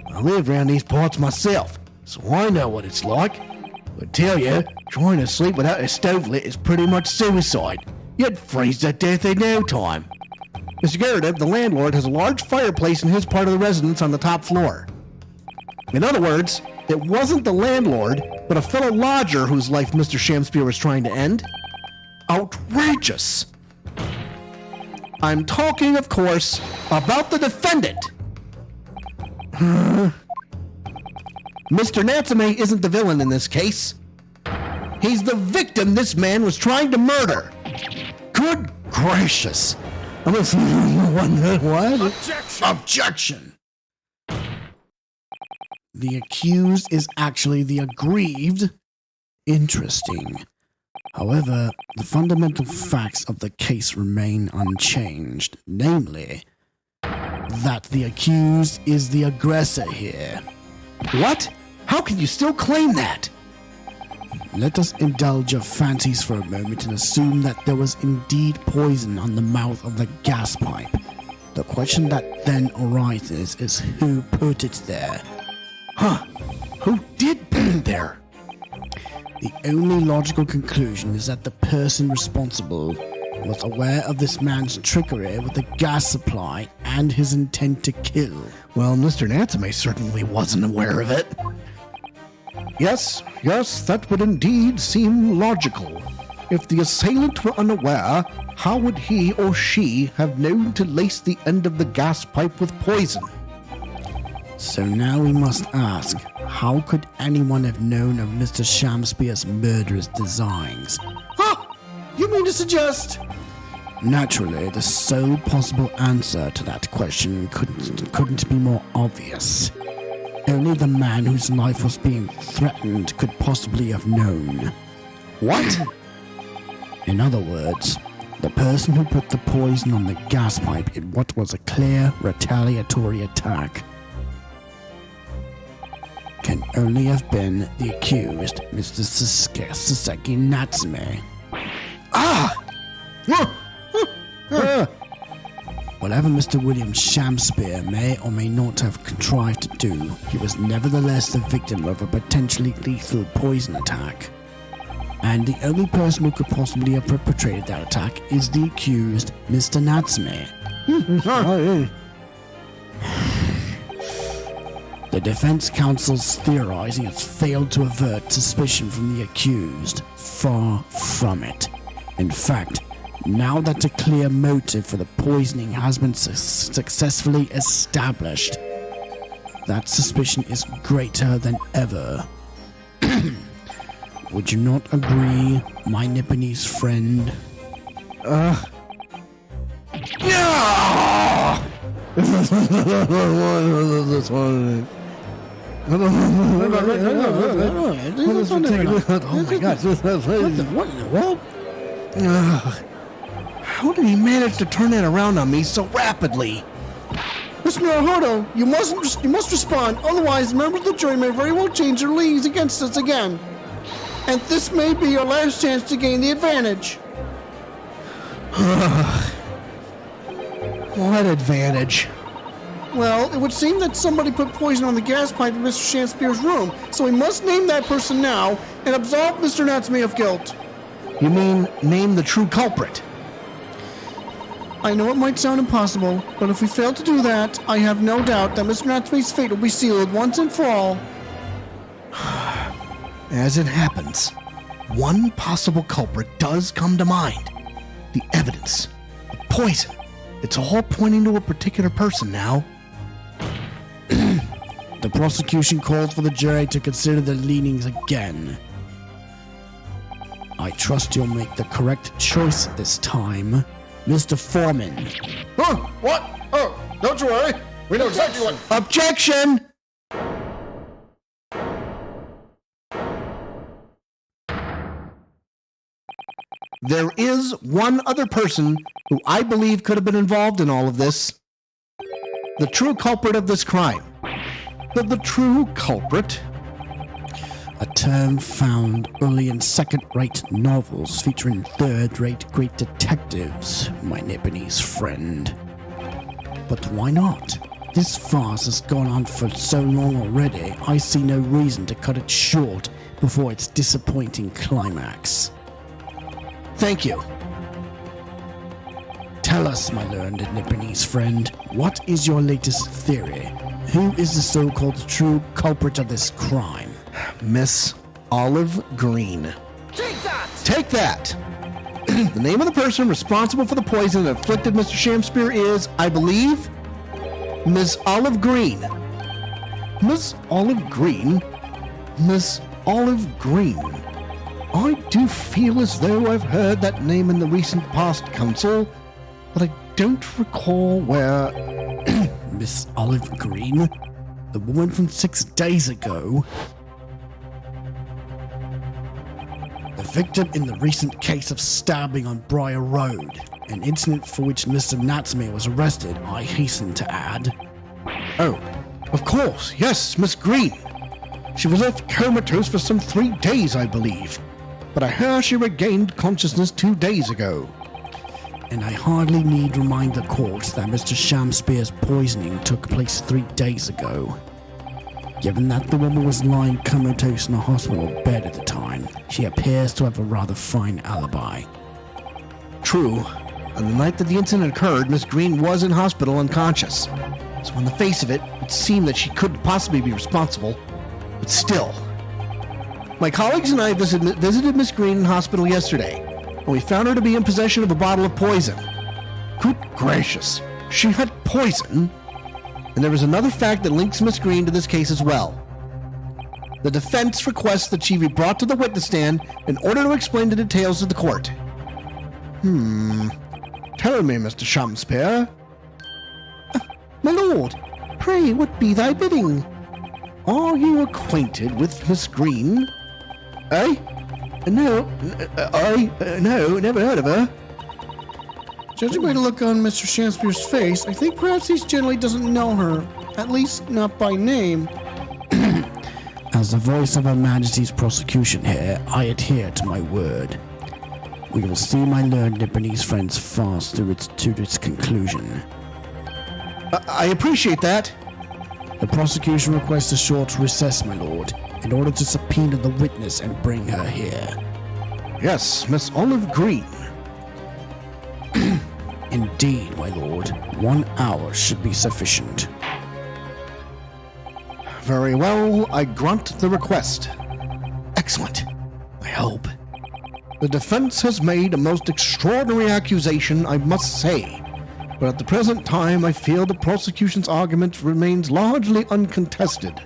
I live around these parts myself, so I know what it's like. I tell you, trying to sleep without a stove lit is pretty much suicide. You'd freeze to death in no time. Mr. Garrett, the landlord, has a large fireplace in his part of the residence on the top floor. In other words, it wasn't the landlord, but a fellow lodger whose life Mr. Shamspear was trying to end. Outrageous! I'm talking, of course, about the defendant. Mr. Natsume isn't the villain in this case. He's the victim this man was trying to murder. Good gracious. What? Objection! The accused is actually the aggrieved. Interesting. However, the fundamental facts of the case remain unchanged, namely, that the accused is the aggressor here. What? How can you still claim that? Let us indulge your fancies for a moment and assume that there was indeed poison on the mouth of the gas pipe. The question that then arises is who put it there? Who did put it there? The only logical conclusion is that the person responsible was aware of this man's trickery with the gas supply and his intent to kill. Well, Mr. Natsume certainly wasn't aware of it. Yes, that would indeed seem logical. If the assailant were unaware, how would he or she have known to lace the end of the gas pipe with poison? So now we must ask, how could anyone have known of Mr. Shamspear's murderous designs? You mean to suggest? Naturally, the sole possible answer to that question couldn't be more obvious. Only the man whose life was being threatened could possibly have known. What? In other words, the person who put the poison on the gas pipe in what was a clear retaliatory attack can only have been the accused, Mr. Saseki Natsume. Whatever Mr. William Shamspear may or may not have contrived to do, he was nevertheless the victim of a potentially lethal poison attack. And the only person who could possibly have perpetrated that attack is the accused, Mr. Natsume. The defense counsel's theorizing has failed to avert suspicion from the accused. Far from it. In fact, now that a clear motive for the poisoning has been successfully established, that suspicion is greater than ever. Would you not agree, my Nipponese friend? No! This one. Oh my God. What in the world? How did he manage to turn that around on me so rapidly? Mr. Naruhodo, you must respond, otherwise members of the jury may very well change their leanings against us again. And this may be your last chance to gain the advantage. What advantage? Well, it would seem that somebody put poison on the gas pipe in Mr. Shakespeare's room, so we must name that person now and absolve Mr. Natsume of guilt. You mean name the true culprit? I know it might sound impossible, but if we fail to do that, I have no doubt that Mr. Natsume's fate will be sealed once and for all. As it happens, one possible culprit does come to mind. The evidence. The poison. It's all pointing to a particular person now. The prosecution calls for the jury to consider their leanings again. I trust you'll make the correct choice this time, Mr. Foreman. Huh? What? Oh, don't you worry. We know exactly what... Objection! There is one other person who I believe could have been involved in all of this. The true culprit of this crime. The true culprit? A term found only in second-rate novels featuring third-rate great detectives, my Nipponese friend. But why not? This farce has gone on for so long already, I see no reason to cut it short before its disappointing climax. Thank you. Tell us, my learned Nipponese friend, what is your latest theory? Who is the so-called true culprit of this crime? Miss Olive Green. Take that! Take that! The name of the person responsible for the poison that afflicted Mr. Shakespeare is, I believe, Miss Olive Green. Miss Olive Green? Miss Olive Green. I do feel as though I've heard that name in the recent past, Counsel, but I don't recall where... Miss Olive Green? The woman from 6 days ago? The victim in the recent case of stabbing on Briar Road, an incident for which Mr. Natsume was arrested, I hasten to add. Oh, of course, yes, Miss Green. She was left comatose for some 3 days, I believe. But I hear she regained consciousness 2 days ago. And I hardly need remind the court that Mr. Shakespeare's poisoning took place 3 days ago. Given that the woman was lying comatose in a hospital bed at the time, she appears to have a rather fine alibi. True. On the night that the incident occurred, Miss Green was in hospital unconscious. So on the face of it, it seemed that she couldn't possibly be responsible. But still. My colleagues and I visited Miss Green in hospital yesterday, and we found her to be in possession of a bottle of poison. Good gracious, she had poison? And there is another fact that links Miss Green to this case as well. The defense requests that she be brought to the witness stand in order to explain the details to the court. Tell me, Mr. Shakespeare. My lord, pray what be thy bidding? Are you acquainted with Miss Green? Eh? No, no, never heard of her. Judging by the look on Mr. Shakespeare's face, I think perhaps he generally doesn't know her. At least not by name. As the voice of Her Majesty's prosecution here, I adhere to my word. We will see my learned Nipponese friend's farce to its conclusion. I appreciate that. The prosecution requests a short recess, my lord, in order to subpoena the witness and bring her here. Yes, Miss Olive Green. Indeed, my lord. 1 hour should be sufficient. Very well, I grant the request. Excellent. I hope. The defense has made a most extraordinary accusation, I must say. But at the present time, I feel the prosecution's argument remains largely uncontested.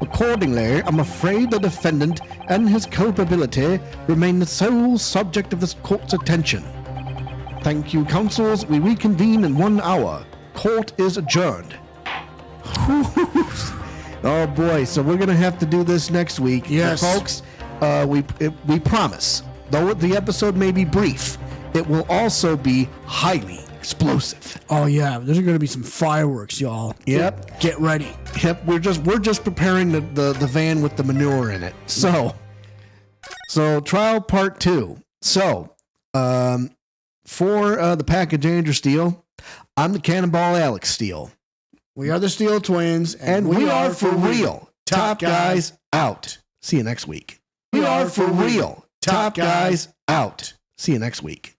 Accordingly, I'm afraid the defendant and his culpability remain the sole subject of this court's attention. Thank you, counsels. We reconvene in 1 hour. Court is adjourned. Oh boy, so we're gonna have to do this next week. Yes. But folks, we promise, though the episode may be brief, it will also be highly explosive. Oh yeah, there's going to be some fireworks, y'all. Yep. Get ready. Yep, we're just preparing the van with the manure in it. So trial part 2. So, for the package Andrew Steele, I'm the Cannonball Alex Steele. We are the Steel Twins, And we are for real. Top guys out. See you next week. We are for real. Top guys out. See you next week.